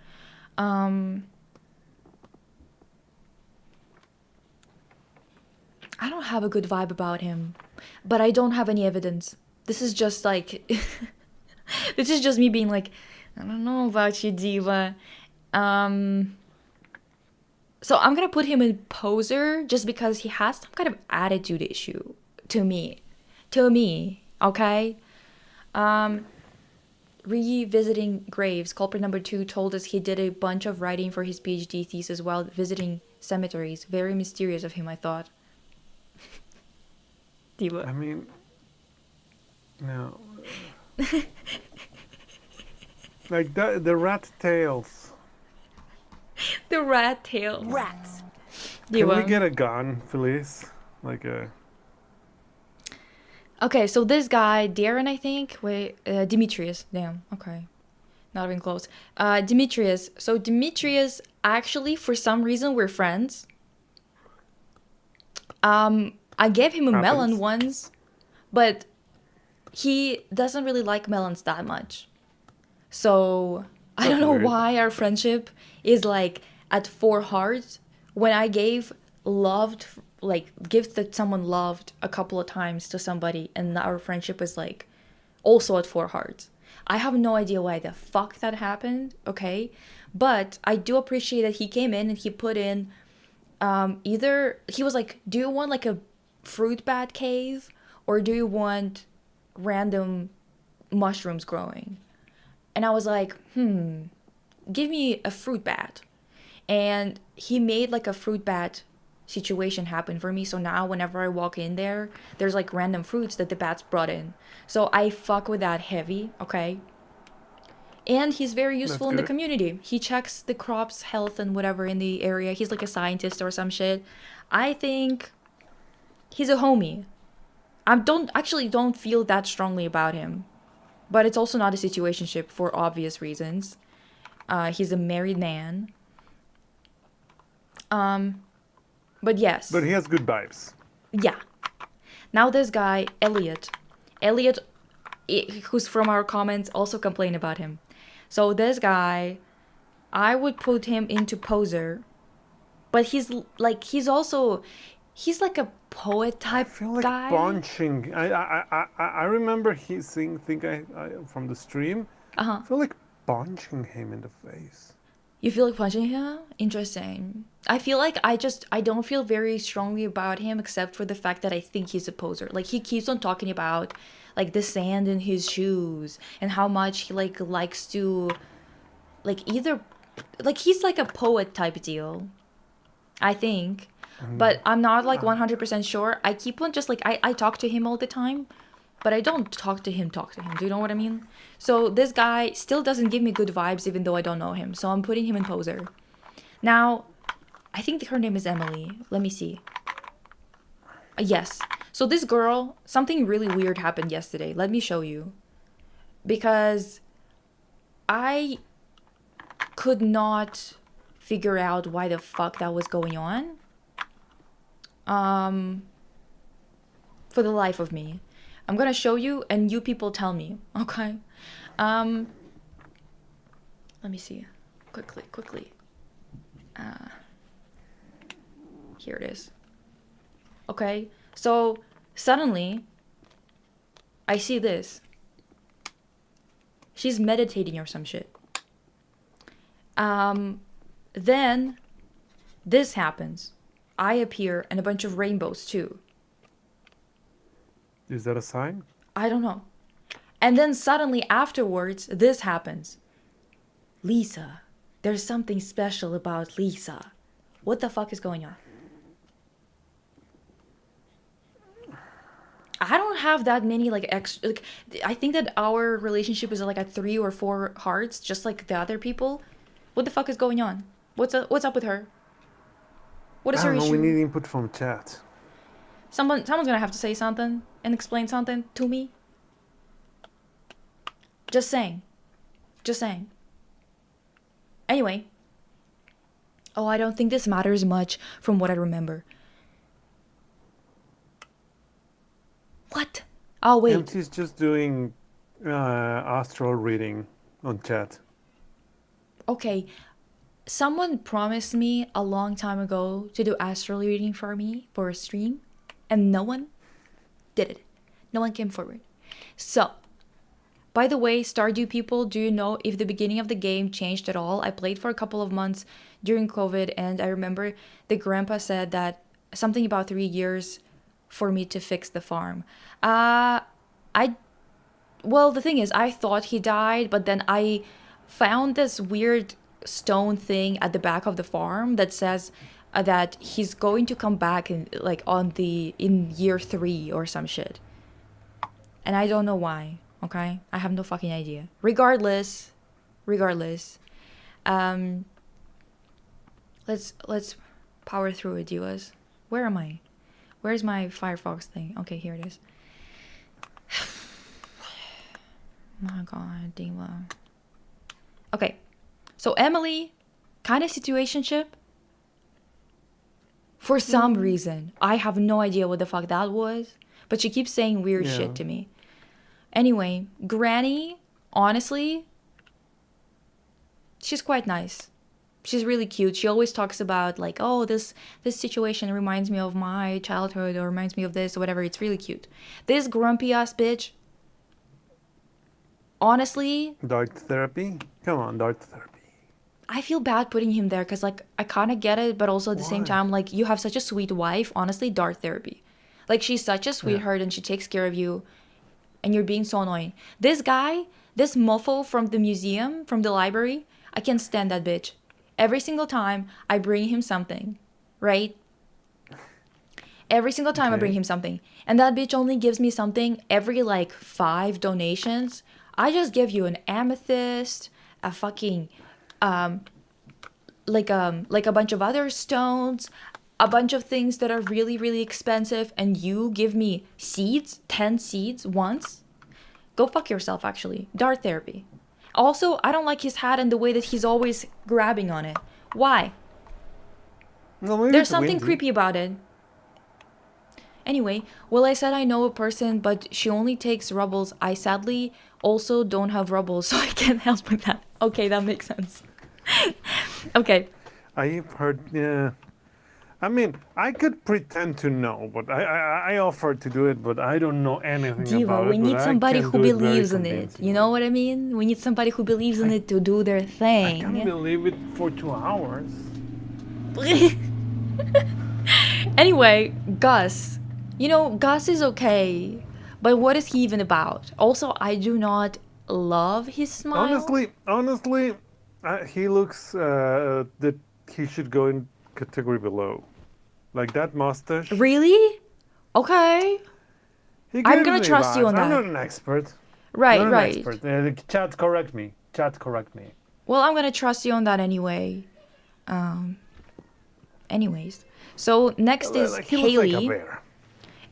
I don't have a good vibe about him, but I don't have any evidence. This is just like, this is just me being like, I don't know about you, diva. So I'm gonna put him in poser just because he has some kind of attitude issue to me. To me, okay? Revisiting graves, culprit number 2 told us he did a bunch of writing for his PhD thesis while visiting cemeteries. Very mysterious of him, I thought. I Diva. mean, no. Like the rat tails. The rat tails. Rats. Can we Diva. get a gun, please? Like a. Okay, so this guy, Darren, I think. Wait, Demetrius. Damn, okay. Not even close. Demetrius. So Demetrius, actually, for some reason, we're friends. I gave him a melon Happens. once, but he doesn't really like melons that much. So I don't That's know weird. why our friendship is like at 4 hearts when I gave loved like gifts that someone loved a couple of times to somebody, and our friendship is like also at 4 hearts. I have no idea why the fuck that happened, okay? But I do appreciate that he came in and he put in either he was like, do you want like a fruit bat cave or do you want random mushrooms growing? And I was like, give me a fruit bat. And he made like a fruit bat situation happen for me. So now whenever I walk in there, there's like random fruits that the bats brought in. So I fuck with that heavy, okay? And he's very useful in the good. community. He checks the crops' health and whatever in the area. He's like a scientist or some shit. I think he's a homie. I don't feel that strongly about him. But it's also not a situationship for obvious reasons. He's a married man. But yes. But he has good vibes. Yeah. Now this guy, Elliot. Elliot, who's from our comments, also complained about him. So this guy, I would put him into poser. But he's like a poet I type feel like guy. bunching. I remember he think I from the stream. I feel like punching him in the face. You feel like punching him? Interesting. I feel like I don't feel very strongly about him except for the fact that I think he's a poser. Like he keeps on talking about like the sand in his shoes and how much he like likes to like either like he's like a poet type deal. I think. But I'm not like 100% sure. I keep on just like I talk to him all the time, but I don't talk to him. Do you know what I mean? So this guy still doesn't give me good vibes even though I don't know him. So I'm putting him in poser. Now, I think her name is Emily. Let me see. Yes. So this girl, something really weird happened yesterday. Let me show you. Because I could not figure out why the fuck that was going on. For the life of me. I'm gonna show you and you people tell me, okay? Let me see. Quickly. Here it is. Okay, so suddenly I see this. She's meditating or some shit. Then this happens. I appear and a bunch of rainbows too. Is that a sign? I don't know. And then suddenly afterwards, this happens. Lisa. There's something special about Lisa. What the fuck is going on? I don't have that many like extra like I think that our relationship is like at 3 or 4 hearts just like the other people. What the fuck is going on? What's up with her? What is I her don't know. issue? We need input from chat. Someone's gonna have to say something and explain something to me. Just saying. Anyway. Oh, I don't think this matters much from what I remember. What? Oh, wait. MT's just doing astral reading on chat. Okay. someone promised me a long time ago to do astral reading for me for a stream, and no one did it. No one came forward. So, by the way, Stardew people, do you know if the beginning of the game changed at all? I played for a couple of months during COVID, and I remember the grandpa said that something about 3 years for me to fix the farm. I well, the thing is, I thought he died, but then I found this weird stone thing at the back of the farm that says that he's going to come back in like in year 3 or some shit. And I don't know why. Okay, I have no fucking idea. Regardless, um, let's power through it, divas. Where am I? Where's my Firefox thing? Okay, here it is. My god, diva. Okay, so Emily, kind of situationship. For some reason, I have no idea what the fuck that was, but she keeps saying weird Yeah. shit to me. Anyway, Granny, honestly, she's quite nice. She's really cute. She always talks about like, oh, this situation reminds me of my childhood or reminds me of this or whatever. It's really cute. This grumpy ass bitch, honestly, Dart therapy? Come on, dart therapy. I feel bad putting him there because like I kind of get it, but also at the same Why? time, like you have such a sweet wife. Honestly, dart therapy. Like she's such a sweetheart and she takes care of you, and you're being so annoying. This guy, this mofo from the museum, from the library, I can't stand that bitch. Every single time I bring him something, right? Every single time I bring Okay. him something, and that bitch only gives me something every like 5 donations. I just give you an amethyst, a fucking like a bunch of other stones, a bunch of things that are really really expensive, and you give me seeds, 10 seeds once. Go fuck yourself, actually. Dart therapy. Also, I don't like his hat and the way that he's always grabbing on it. Why? No, maybe There's it's something windy. creepy about it. Anyway, well, I said I know a person, but she only takes rubbles. I sadly also don't have rubbles, so I can't help with that. Okay, that makes sense. Okay. I've heard, yeah. I mean, I could pretend to know, but I offered to do it, but I don't know anything Diva, about we it. need but I somebody can who do it very believes in it. You know convincingly. what I mean? We need somebody who believes in it to do their I can't thing. believe it for 2 hours. Anyway, Gus. You know, Gus is okay, but what is he even about? Also, I do not love his smile. Honestly, he looks that he should go in category below. Like that mustache. Really? Okay. He I'm gives gonna me trust you vibes. on I'm that. not an expert. Right, Not an right. expert. Chat, correct me. Chat, correct me. Well, I'm gonna trust you on that anyway. Anyways. So next is He looks like a Haley. bear.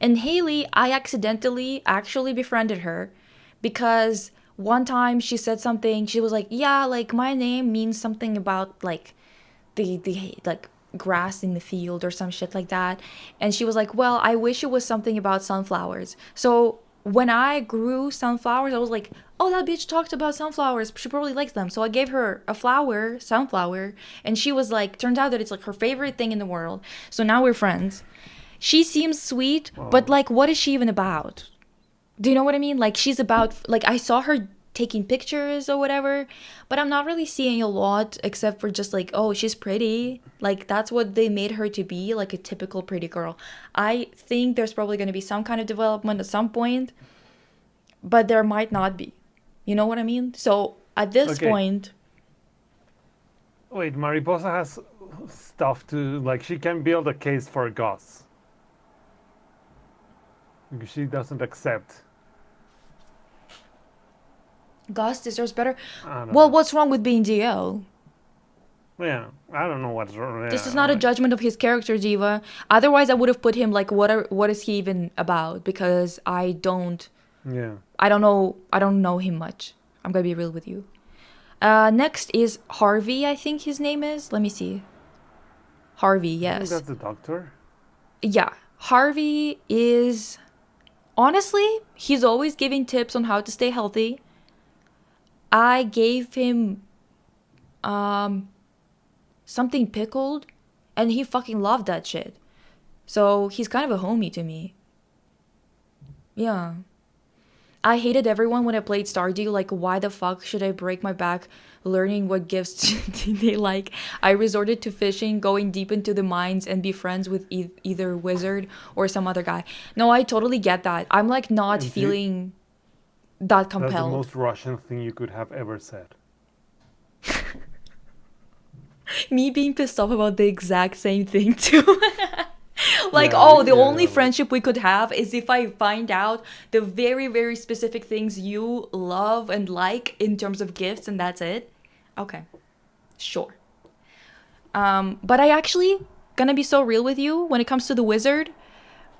And Haley, I accidentally actually befriended her because one time she said something. She was like, "Yeah, like my name means something about like the like grass in the field or some shit like that." And she was like, "Well, I wish it was something about sunflowers." So when I grew sunflowers, I was like, "Oh, that bitch talked about sunflowers. She probably likes them." So I gave her a flower, sunflower, and she was like, turns out that it's like her favorite thing in the world. So now we're friends. She seems sweet, but like, what is she even about? Do you know what I mean? Like, she's about, like, I saw her taking pictures or whatever, but I'm not really seeing a lot except for just like, oh, she's pretty. Like, that's what they made her to be, like a typical pretty girl. I think there's probably going to be some kind of development at some point, but there might not be. You know what I mean? So at this Okay. point, Wait, Mariposa has stuff to like. She can build a case for Gus. Because she doesn't accept. Gus deserves better. I don't Well, know. what's wrong with being Dio? Yeah, I don't know what's wrong. This yeah, is not a judgment of his character, Diva. Otherwise, I would have put him like, what is he even about? Because I don't Yeah. know him much. I'm gonna be real with you. Next is Harvey, I think his name is. Let me see. Harvey, I think yes. that's the doctor. Yeah. Harvey is, honestly, he's always giving tips on how to stay healthy. I gave him something pickled, and he fucking loved that shit. So he's kind of a homie to me. Yeah. I hated everyone when I played Stardew. Like, why the fuck should I break my back learning what gifts they like? I resorted to fishing, going deep into the mines, and be friends with either wizard or some other guy. No, I totally get that. I'm like not And you- feeling that That's the compelled. most Russian thing you could have ever said. Me being pissed off about the exact same thing too. Like, Yeah, oh, the yeah, only like- friendship we could have is if I find out the very, very specific things you love and like in terms of gifts, and that's it. Okay, sure. But I actually gonna be so real with you when it comes to the wizard.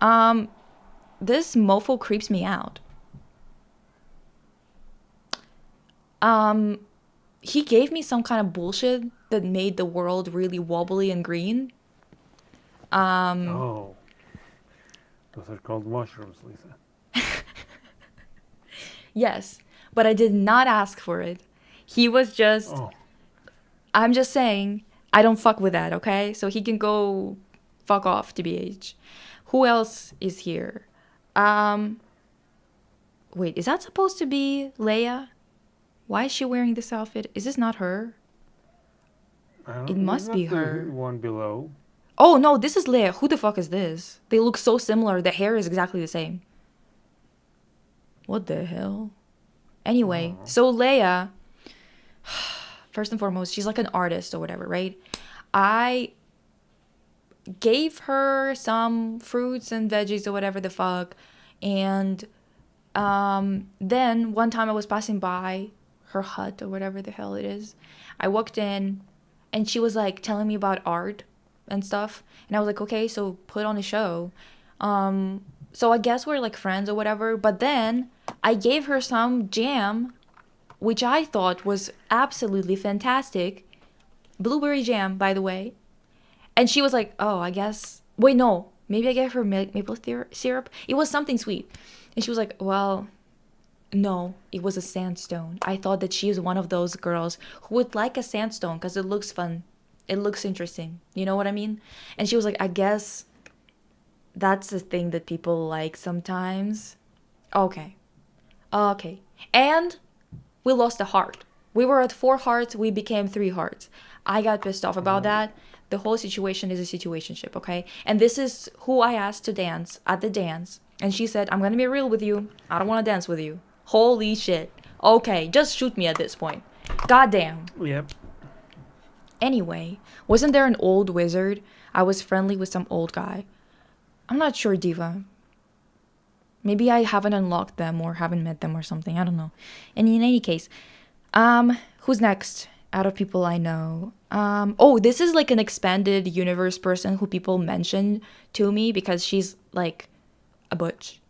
This mofo creeps me out. He gave me some kind of bullshit that made the world really wobbly and green. Oh. Those are called mushrooms, Lisa. Yes, but I did not ask for it. He was just, Oh. I'm just saying, I don't fuck with that, okay? So he can go fuck off, TBH. Who else is here? Wait, is that supposed to be Leia? Why is she wearing this outfit? Is this not her? I don't It know, must not be the her. one below. Oh no, this is Leia. Who the fuck is this? They look so similar. The hair is exactly the same. What the hell? Anyway, so Leia, first and foremost, she's like an artist or whatever, right? I gave her some fruits and veggies or whatever the fuck, and then one time I was passing by her hut or whatever the hell it is. I walked in, and she was like telling me about art and stuff, and I was like, okay, so put on a show. So I guess we're like friends or whatever. But then I gave her some jam, which I thought was absolutely fantastic. Blueberry jam, by the way. And she was like, oh, I guess. Wait, no. Maybe I gave her maple syrup. It was something sweet. And she was like, well, no, it was a sandstone. I thought that she is one of those girls who would like a sandstone because it looks fun. It looks interesting. You know what I mean? And she was like, I guess that's the thing that people like sometimes. Okay. Okay. And we lost a heart. We were at 4 hearts, we became 3 hearts. I got pissed off about that. The whole situation is a situationship, okay? And this is who I asked to dance at the dance. And she said, I'm gonna be real with you. I don't wanna dance with you. Holy shit. Okay, just shoot me at this point. Goddamn. Yep. Anyway, wasn't there an old wizard? I was friendly with some old guy. I'm not sure, Diva. Maybe I haven't unlocked them or haven't met them or something. I don't know. And in any case, who's next out of people I know? Oh, this is like an expanded universe person who people mention to me because she's like a butch.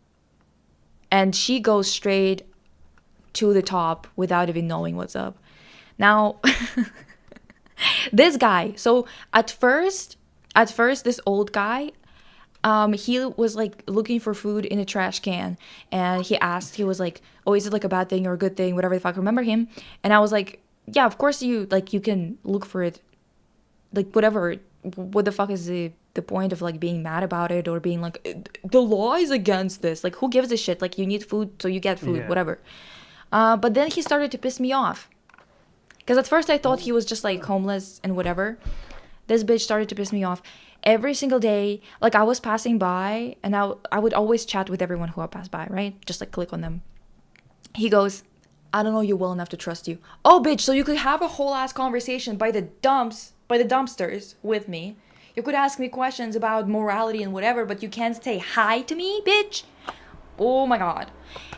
And she goes straight to the top without even knowing what's up. Now, this guy. So at first, this old guy, he was like looking for food in a trash can, and he was like, oh, is it like a bad thing or a good thing, whatever the fuck. Remember him? And I was like, yeah, of course you can look for it, like whatever. What the fuck is the point of like being mad about it or being like, the law is against this? Like, who gives a shit? Like, you need food, so you get food, Yeah. whatever. But then he started to piss me off. Because at first I thought he was just like homeless and whatever. This bitch started to piss me off. Every single day, like I was passing by and I would always chat with everyone who I passed by, right? Just like click on them. He goes, I don't know you well enough to trust you. Oh, bitch, so you could have a whole ass conversation by the dumpsters with me. You could ask me questions about morality and whatever, but you can't say hi to me, bitch? Oh my god.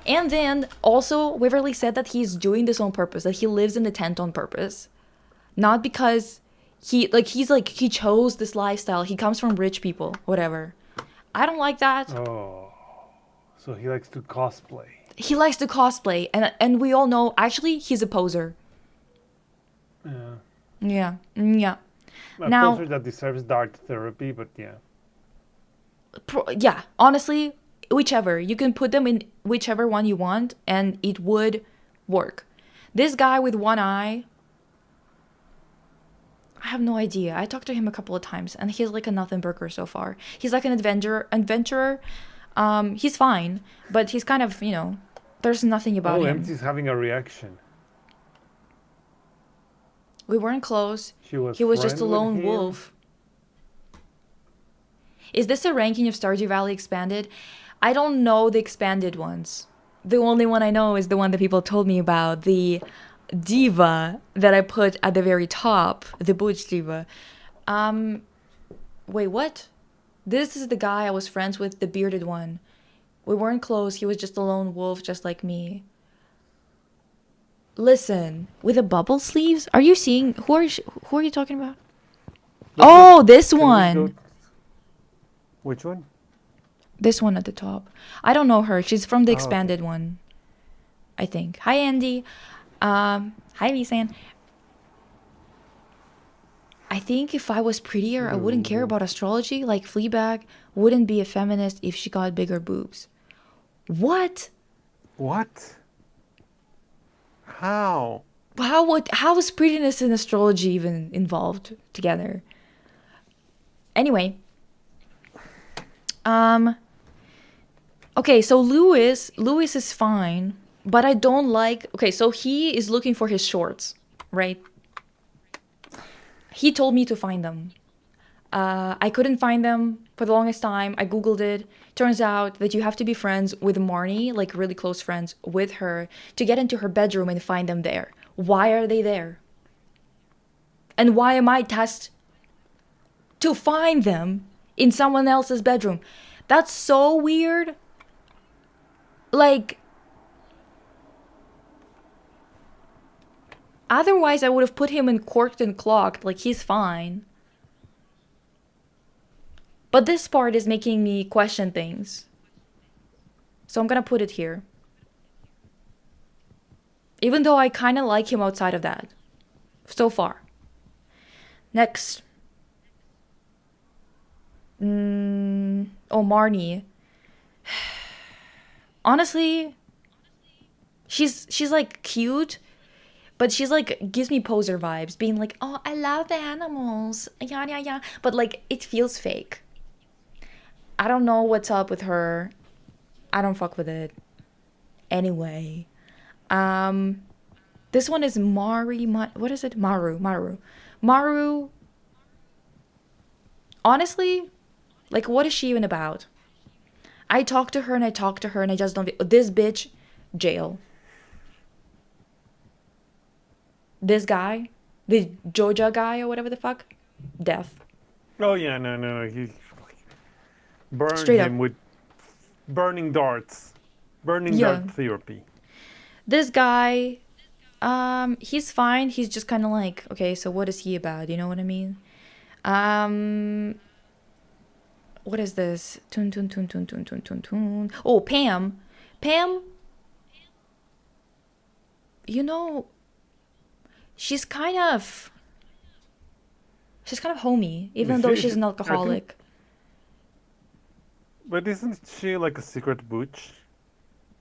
And then also Waverly said that he's doing this on purpose, that he lives in the tent on purpose. Not because he chose this lifestyle. He comes from rich people, whatever. I don't like that. Oh. So he likes to cosplay. He likes to cosplay, and we all know actually he's a poser. Yeah. Yeah. A Now- poser that deserves dart therapy, but yeah. Yeah, honestly, whichever. You can put them in whichever one you want and it would work. This guy with one eye, I have no idea. I talked to him a couple of times, and he's like a nothing burger so far. He's like an adventurer. He's fine, but he's kind of, there's nothing about Oh, him. Empty's having a reaction. We weren't close. She was He was just a friend with lone him. wolf. Is this a ranking of Stardew Valley expanded? I don't know the expanded ones. The only one I know is the one that people told me about, the diva that I put at the very top, the butch diva. Wait, what? This is the guy I was friends with, the bearded one. We weren't close. He was just a lone wolf, just like me. Listen, with the bubble sleeves, are you seeing? Who are you talking about? Oh, this Can we one. go- Which one? This one at the top. I don't know her. She's from the Oh, okay. expanded one, I think. Hi, Andy. Hi, Visan. I think if I was prettier, I wouldn't care about astrology. Like Fleabag wouldn't be a feminist if she got bigger boobs. What? What? How? How is prettiness and astrology even involved together? Anyway. Okay, so Louis is fine, but I don't like. Okay, so he is looking for his shorts, right? He told me to find them. I couldn't find them for the longest time. I googled it. Turns out that you have to be friends with Marnie, like really close friends with her, to get into her bedroom and find them there. Why are they there? And why am I tasked to find them in someone else's bedroom? That's so weird. Like, otherwise I would have put him in corked and clocked, like he's fine. But this part is making me question things. So I'm gonna put it here. Even though I kind of like him outside of that. So far. Next. Oh, Marnie. Honestly, she's like cute, but she's like gives me poser vibes, being like, oh, I love the animals, yeah. But like it feels fake. I don't know what's up with her. I don't fuck with it. Anyway, this one is what is it? Maru. Honestly, like what is she even about? I talk to her and I just don't. This bitch, jail. This guy, the Joja guy or whatever the fuck, death. Oh yeah, no. He burned Straight him up. with burning darts, burning Yeah. dart therapy. This guy, he's fine. He's just kind of like, okay, so what is he about? You know what I mean? What is this? Tun. Oh, Pam. She's kind of homey, even though she's an I think- alcoholic. But isn't she like a secret butch?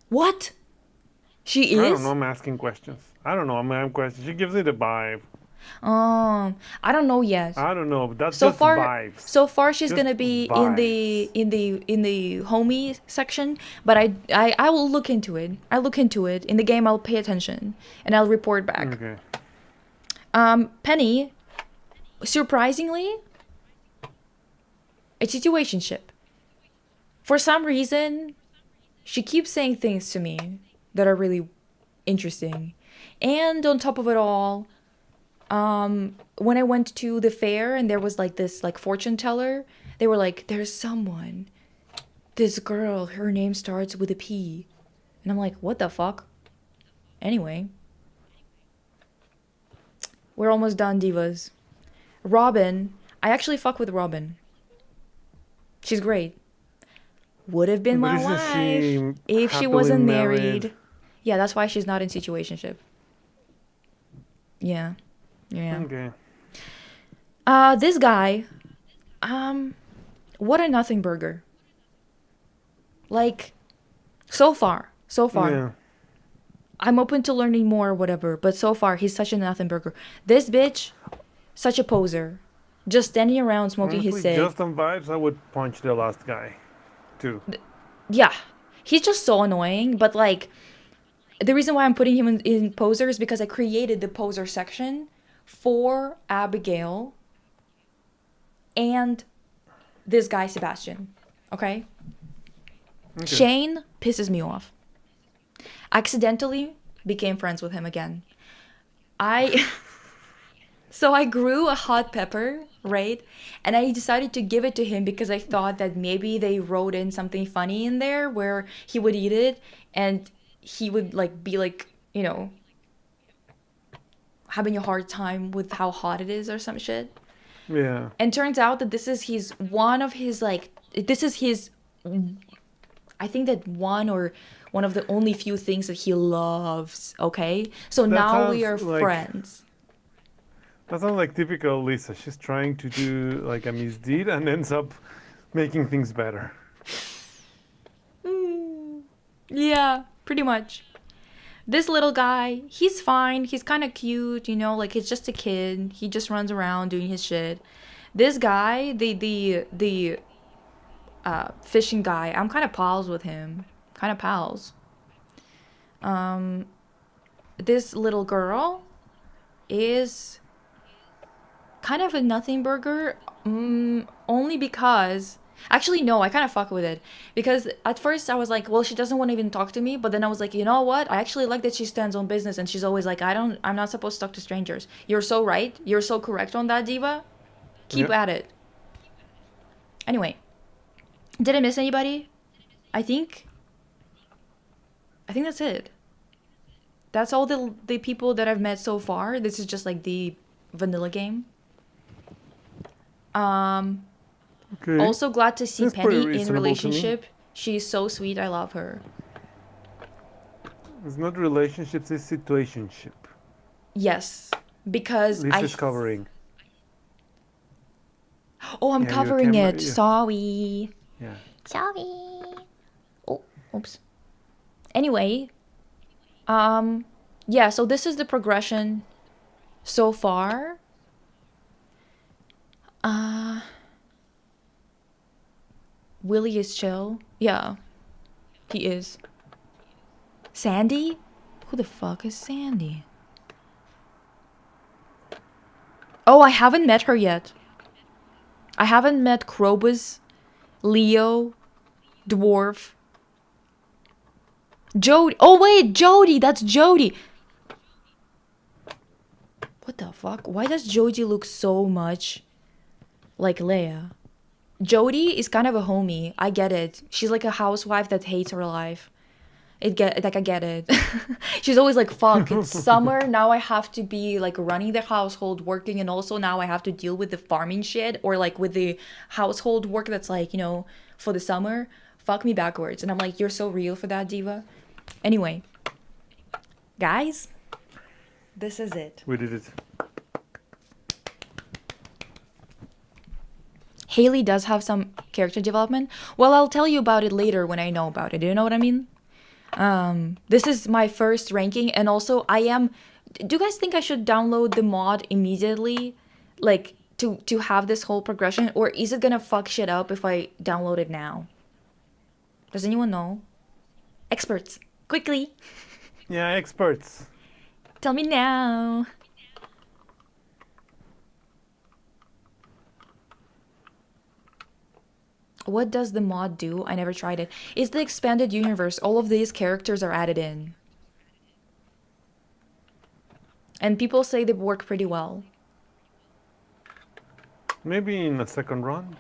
What? She I is? don't know. I'm asking questions. I don't know. I'm questioning. She gives it a vibe. I don't know yet. I don't know. But that's So just far, vibes. so far she's Just gonna be vibes. in the homie section, but I will look into it. I'll look into it in the game. I'll pay attention and I'll report back. Okay. Penny, surprisingly, a situationship. For some reason, she keeps saying things to me that are really interesting, and on top of it all, when I went to the fair and there was like this like fortune teller, they were like, there's someone, this girl, her name starts with a P. And I'm like, what the fuck? Anyway. We're almost done, divas. Robin, I actually fuck with Robin. She's great. Would have been But my isn't she wife if she happily wasn't married? married. Yeah, that's why she's not in situationship. Yeah. Okay. This guy, what a nothing burger. Like, so far. Yeah. I'm open to learning more or whatever, but so far he's such a nothing burger. This bitch, Such a poser. Just standing around smoking his Honestly, cig. just on vibes, I would punch the last guy, too. Yeah. He's just so annoying, but like the reason why I'm putting him in poser is because I created the poser section for Abigail and this guy Sebastian. Okay? Okay. Shane pisses me off. Accidentally became friends with him again. So I grew a hot pepper, right? And I decided to give it to him because I thought that maybe they wrote in something funny in there where he would eat it and he would like be like, you know, having a hard time with how hot it is or some shit. Yeah. And turns out that this is I think that one of the only few things that he loves, okay? So That now we are sounds like- friends. That sounds like typical Lisa. She's trying to do like a misdeed and ends up making things better. Yeah, pretty much. This little guy, he's fine. He's kind of cute, you know, like he's just a kid. He just runs around doing his shit. This guy, the fishing guy, I'm kind of pals with him. Kind of pals. This little girl is kind of a nothing burger, only because actually no, I kind of fuck with it because at first I was like, well, she doesn't want to even talk to me, but then I was like, you know what, I actually like that she stands on business and she's always like, I'm not supposed to talk to strangers. You're so right, you're so correct on that, Diva. Keep Yeah. at it. Anyway, did I miss anybody? I think that's it. That's all the people that I've met so far. This is just like the vanilla game. Okay. Also glad to see That's pretty Penny in reasonable to me. relationship. She's so sweet. I love her. It's not relationships, it's situationship. Yes, because Lisa's covering. Oh, I'm Yeah, your covering camera- it. yeah. Sorry. Yeah. Sorry. Oh, oops. Anyway, yeah. So this is the progression so far. Willie is chill. Yeah, he is. Sandy? Who the fuck is Sandy? Oh, I haven't met her yet. I haven't met Krobus, Leo, Dwarf, Jody. Oh wait, Jody. That's Jody. What the fuck? Why does Jody look so much like Leia? Jody is kind of a homie. I get it. She's like a housewife that hates her life. I get it. She's always like, fuck, it's summer. Now I have to be like running the household, working, and also now I have to deal with the farming shit or like with the household work that's like, you know, for the summer. Fuck me backwards. And I'm like, you're so real for that, Diva. Anyway, guys, this is it. We did it. Haley does have some character development. Well, I'll tell you about it later when I know about it. Do you know what I mean? This is my first ranking, and also I am. Do you guys think I should download the mod immediately, like to have this whole progression, or is it gonna fuck shit up if I download it now? Does anyone know? Experts, quickly, Yeah, experts. tell me now. What does the mod do? I never tried it. It's the expanded universe. All of these characters are added in. And people say they work pretty well. Maybe in a second run.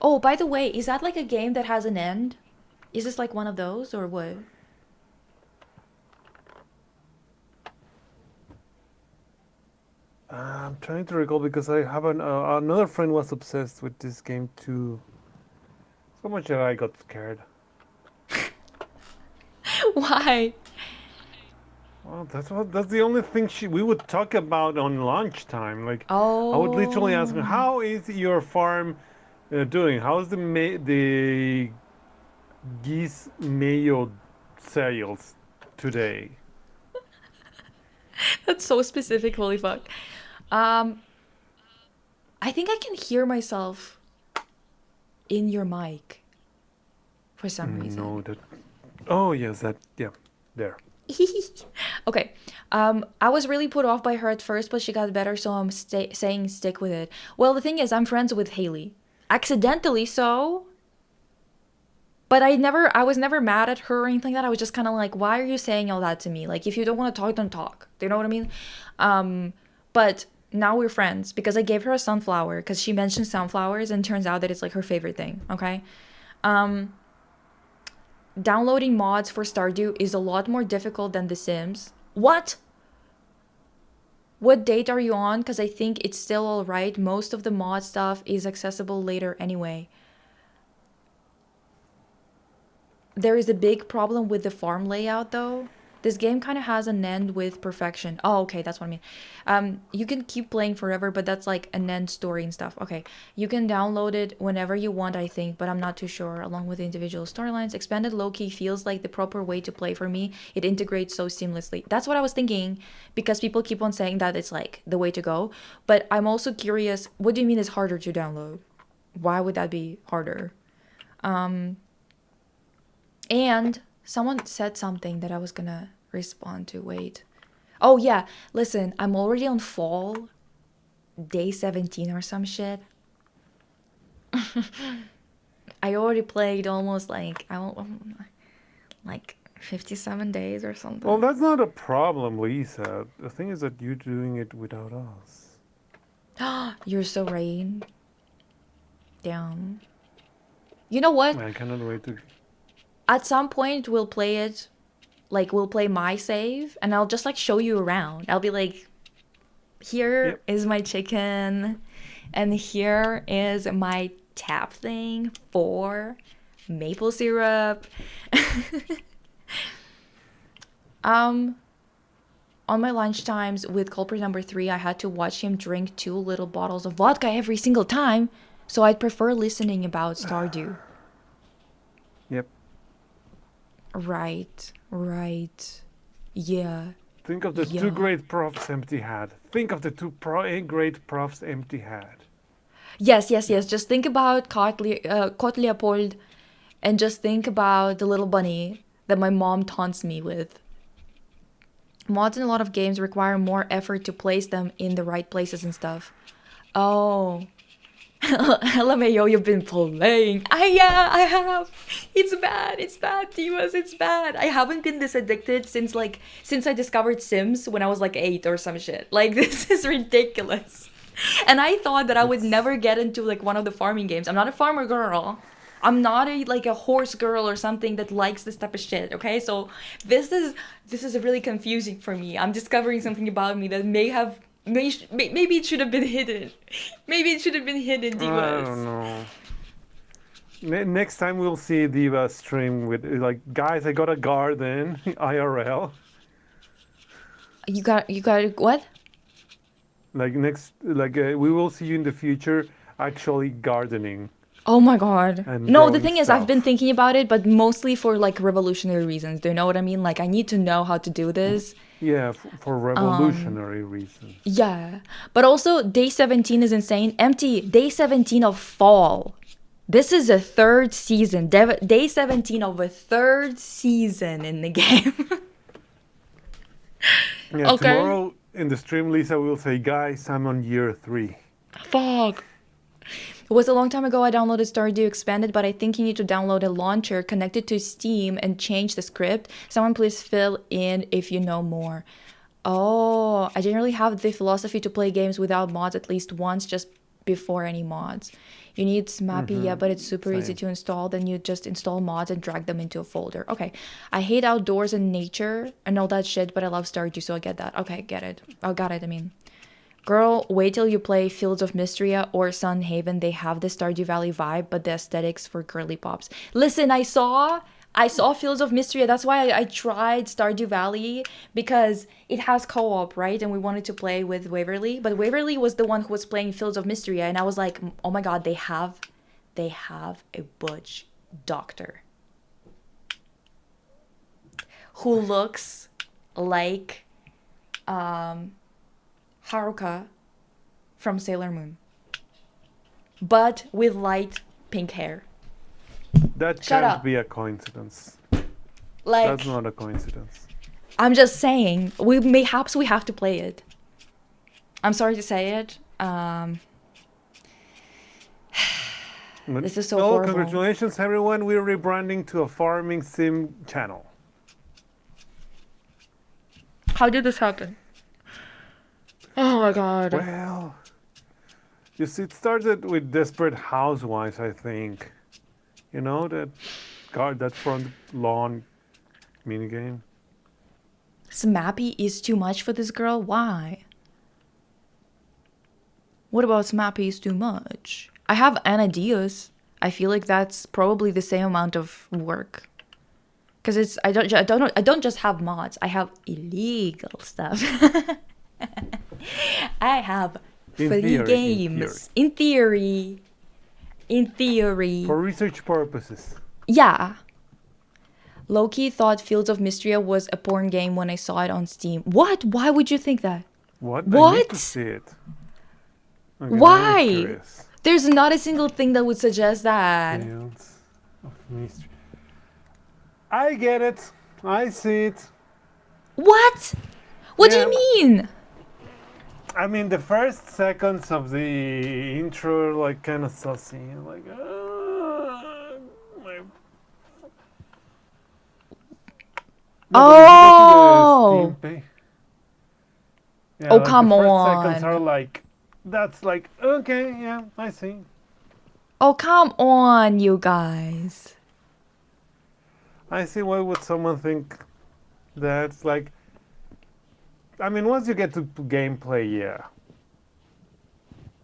Oh, by the way, is that like a game that has an end? Is this like one of those or what? I'm trying to recall because I have another friend was obsessed with this game too. So much that I got scared. Why? Well, that's the only thing we would talk about on lunchtime. Like Oh. I would literally ask her, "How is your farm doing? How's the geese mayo sales today?" That's so specific. Holy fuck. Um, I think I can hear myself in your mic for some No, reason. that. Oh yes, that. Yeah, there. Okay. I was really put off by her at first, but she got better, so I'm saying stick with it. Well, the thing is, I'm friends with Haley. Accidentally so, but I was never mad at her or anything like that. I was just kind of like, why are you saying all that to me? Like, if you don't want to talk, don't talk. Do you know what I mean? But now we're friends because I gave her a sunflower because she mentioned sunflowers and turns out that it's like her favorite thing. Okay. Downloading mods for Stardew is a lot more difficult than The Sims. What? What date are you on? Because I think it's still alright. Most of the mod stuff is accessible later anyway. There is a big problem with the farm layout though. This game kind of has an end with perfection. Oh, okay, that's what I mean. You can keep playing forever, but that's like an end story and stuff. Okay, you can download it whenever you want, I think, but I'm not too sure. Along with individual storylines, expanded low-key feels like the proper way to play for me. It integrates so seamlessly. That's what I was thinking, because people keep on saying that it's like the way to go. But I'm also curious, what do you mean it's harder to download? Why would that be harder? And someone said something that I was gonna respond to. Wait. Oh, yeah. Listen, I'm already on fall, day 17 or some shit. I already played almost like 57 days or Well, something. that's not a problem, Lisa. The thing is that you're doing it without us. You're so right. Damn. You know what? I cannot wait to. At some point, we'll play it. Like, we'll play my save, and I'll just like show you around. I'll be like, here Yep. is my chicken, and here is my tap thing for maple syrup. On my lunch times with culprit number 3, I had to watch him drink 2 little bottles of vodka every single time, so I'd prefer listening about Stardew. Yep. Right, right. Yeah, Think of the yeah. two great profs Empty had. Think of the two great profs Empty had. Yes, yes, yes. Just think about Kot Leopold, and just think about the little bunny that my mom taunts me with. Mods in a lot of games require more effort to place them in the right places and stuff. Oh. LMAO, you've been playing. Yeah, I have. It's bad, Divas, it's bad. I haven't been this addicted since I discovered Sims when I was like 8 or some shit. Like, this is ridiculous. And I thought that I would It's never get into like one of the farming games. I'm not a farmer girl. I'm not a horse girl or something that likes this type of shit, okay? So this is really confusing for me. I'm discovering something about me that maybe it should have been hidden. Maybe it should have been hidden, I don't Divas. know. Next time we'll see Diva stream with like, guys, I got a garden IRL. You got what? Like we will see you in the future actually gardening Oh my god. and No, the growing thing is, I've been stuff. thinking about it, but mostly for like revolutionary reasons. Do you know what I mean? Like, I need to know how to do this. Yeah, for revolutionary reasons. Yeah. But also, day 17 is insane. Empty. Day 17 of fall. This is a third season. Day 17 of a third season in the game. Yeah, Okay. tomorrow in the stream, Lisa will say, guys, I'm on year 3. Fuck. It was a long time ago I downloaded Stardew Expanded, but I think you need to download a launcher, connect it to Steam, and change the script. Someone please fill in if you know more. Oh, I generally have the philosophy to play games without mods at least once just before any mods. You need Smappy, yeah, but it's super easy Same. to install. Then you just install mods and drag them into a folder. Okay. I hate outdoors and nature and all that shit, but I love Stardew, so I get that. Okay, get it. Oh, got it, I mean. Girl, wait till you play Fields of Mysteria or Sun Haven. They have the Stardew Valley vibe, but the aesthetics for girly pops. Listen, I saw Fields of Mysteria. That's why I tried Stardew Valley, because it has co-op, right? And we wanted to play with Waverly, but Waverly was the one who was playing Fields of Mysteria, and I was like, oh my god, they have a butch doctor who looks like Haruka from Sailor Moon, but with light pink hair. That Shut can't up. be a coincidence. Like, That's not a coincidence. I'm just saying, perhaps we have to play it. I'm sorry to say it. This is so well, horrible. congratulations, everyone. We're rebranding to a farming sim channel. How did this happen? Oh my god. Well, you see, it started with Desperate Housewives, I think. You know, that front lawn minigame. Smappy is too much for this girl? Why? What about Smappy is too much? I have Anna Diaz. I feel like that's probably the same amount of work. Cause I don't just have mods. I have illegal stuff. I have In free theory, games. In theory. For research purposes. Yeah. Loki thought Fields of Mystria was a porn game when I saw it on Steam. What? Why would you think that? What? I need What? to see it. Okay, now I'm Why? curious. There's not a single thing that would suggest that. Fields of Mystery. I get it. I see it. What? What do Yeah. you mean? I mean, the first seconds of the intro, like, kind of sussy. Like, my... No, but if you go to the Steam page- Yeah, Oh, like, come the first seconds on. are like, that's like, okay, yeah, I see. Oh, come on, you guys. I see why would someone think that's like. I mean, once you get to gameplay, yeah,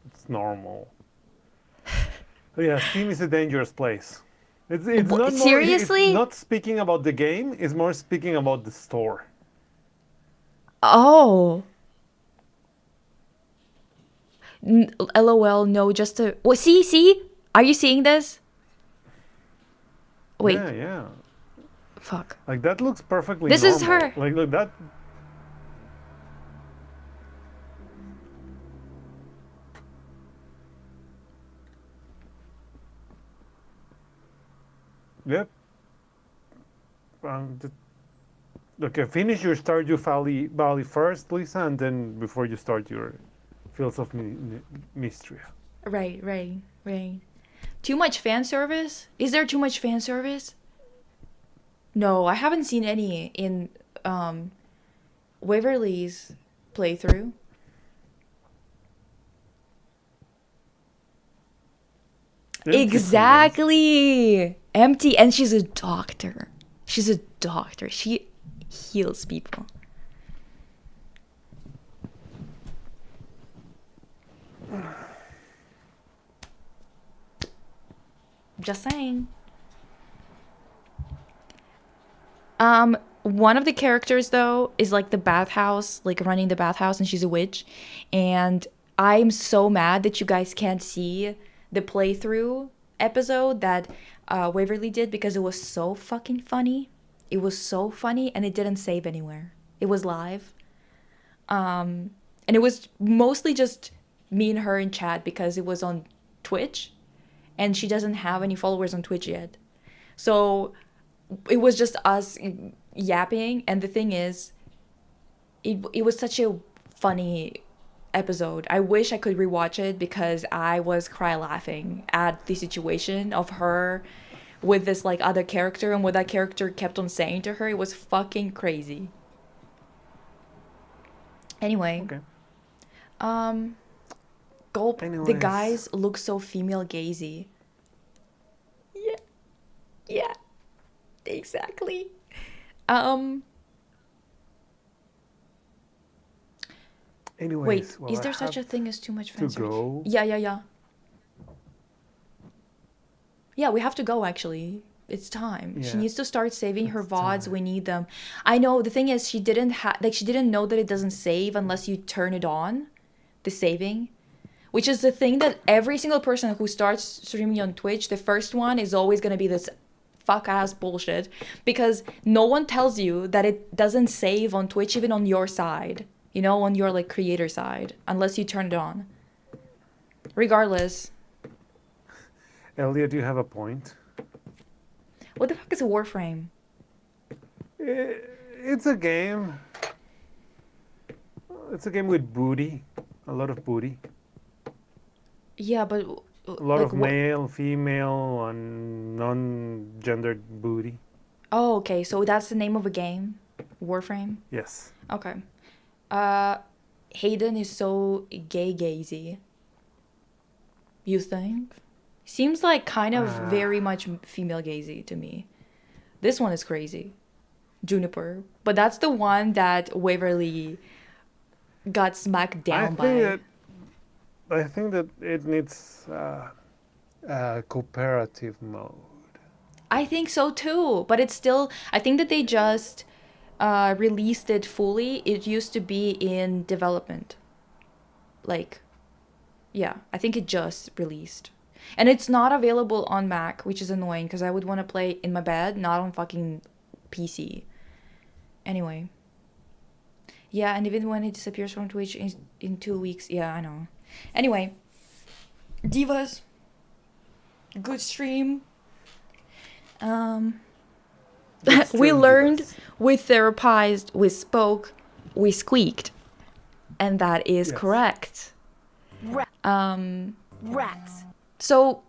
it's normal. But yeah, Steam is a dangerous place. It's Wha- not seriously? It's not speaking about the game. It's more speaking about the store. Oh. LOL, no, just a... Well, see? Are you seeing this? Wait, Yeah, yeah. fuck. Like that looks perfectly. This is normal. her. Like look that. Yep. Um, the- okay, finish your Stardew Valley first, Lisa, and then before you start your Fields of Mystria. Right. Too much fan service? Is there too much fan service? No, I haven't seen any in Waverly's playthrough. Interesting, Exactly. Empty, and she's a doctor. She's a doctor. She heals people. Just saying. One of the characters though is like the bathhouse, like running the bathhouse, and she's a witch. And I'm so mad that you guys can't see the playthrough episode that Waverly did because it was so fucking funny. It was so funny, and it didn't save anywhere. It was live. And it was mostly just me and her in chat because it was on Twitch, and she doesn't have any followers on Twitch yet. So it was just us yapping, and the thing is, it was such a funny episode. I wish I could rewatch it because I was cry laughing at the situation of her with this like other character and what that character kept on saying to her. It was fucking crazy. Anyway, Okay. Gulp, the Anyways. guys look so female gazy. Yeah, exactly. Anyways, Wait, well, is I there such a have thing as too much fan to service? go. Yeah. Yeah, we have to go actually. It's time. She Yeah, needs to start saving her it's VODs. time. We need them. I know the thing is she didn't she didn't know that it doesn't save unless you turn it on, the saving. Which is the thing that every single person who starts streaming on Twitch, the first one is always gonna be this fuck ass bullshit because no one tells you that it doesn't save on Twitch even on your side. You know, on your like creator side, unless you turn it on. Regardless, Elliot, you have a point. what the fuck is a Warframe? It's a game. It's a game with booty, a lot of booty, Yeah, but a lot of what? male, female, and non-gendered booty. Oh, okay. So that's the name of a game, Warframe. Yes. Okay. Hayden is so gay gazy. You think? Seems like kind of very much female gazy to me. This one is crazy. Juniper. But that's the one that Waverly got smacked down by. I think that it needs cooperative mode. I think so too, but it's still. I think that they just released it fully. It used to be in development. Like, yeah, I think it just released. And it's not available on Mac, which is annoying because I would want to play in my bed, not on fucking PC. Anyway. Yeah, and even when it disappears from Twitch in 2 weeks, yeah, I know. Anyway, Divas, good stream. We learned, we therapized, we spoke, we squeaked, and that is Yes. correct. Rats. So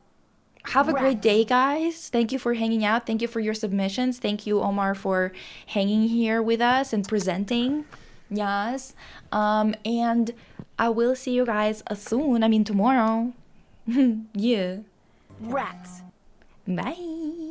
have a great Rats. day, guys. Thank you for hanging out. Thank you for your submissions. Thank you, Omar, for hanging here with us and presenting. Yes. And I will see you guys soon. I mean, tomorrow. Yeah. Rats. Bye.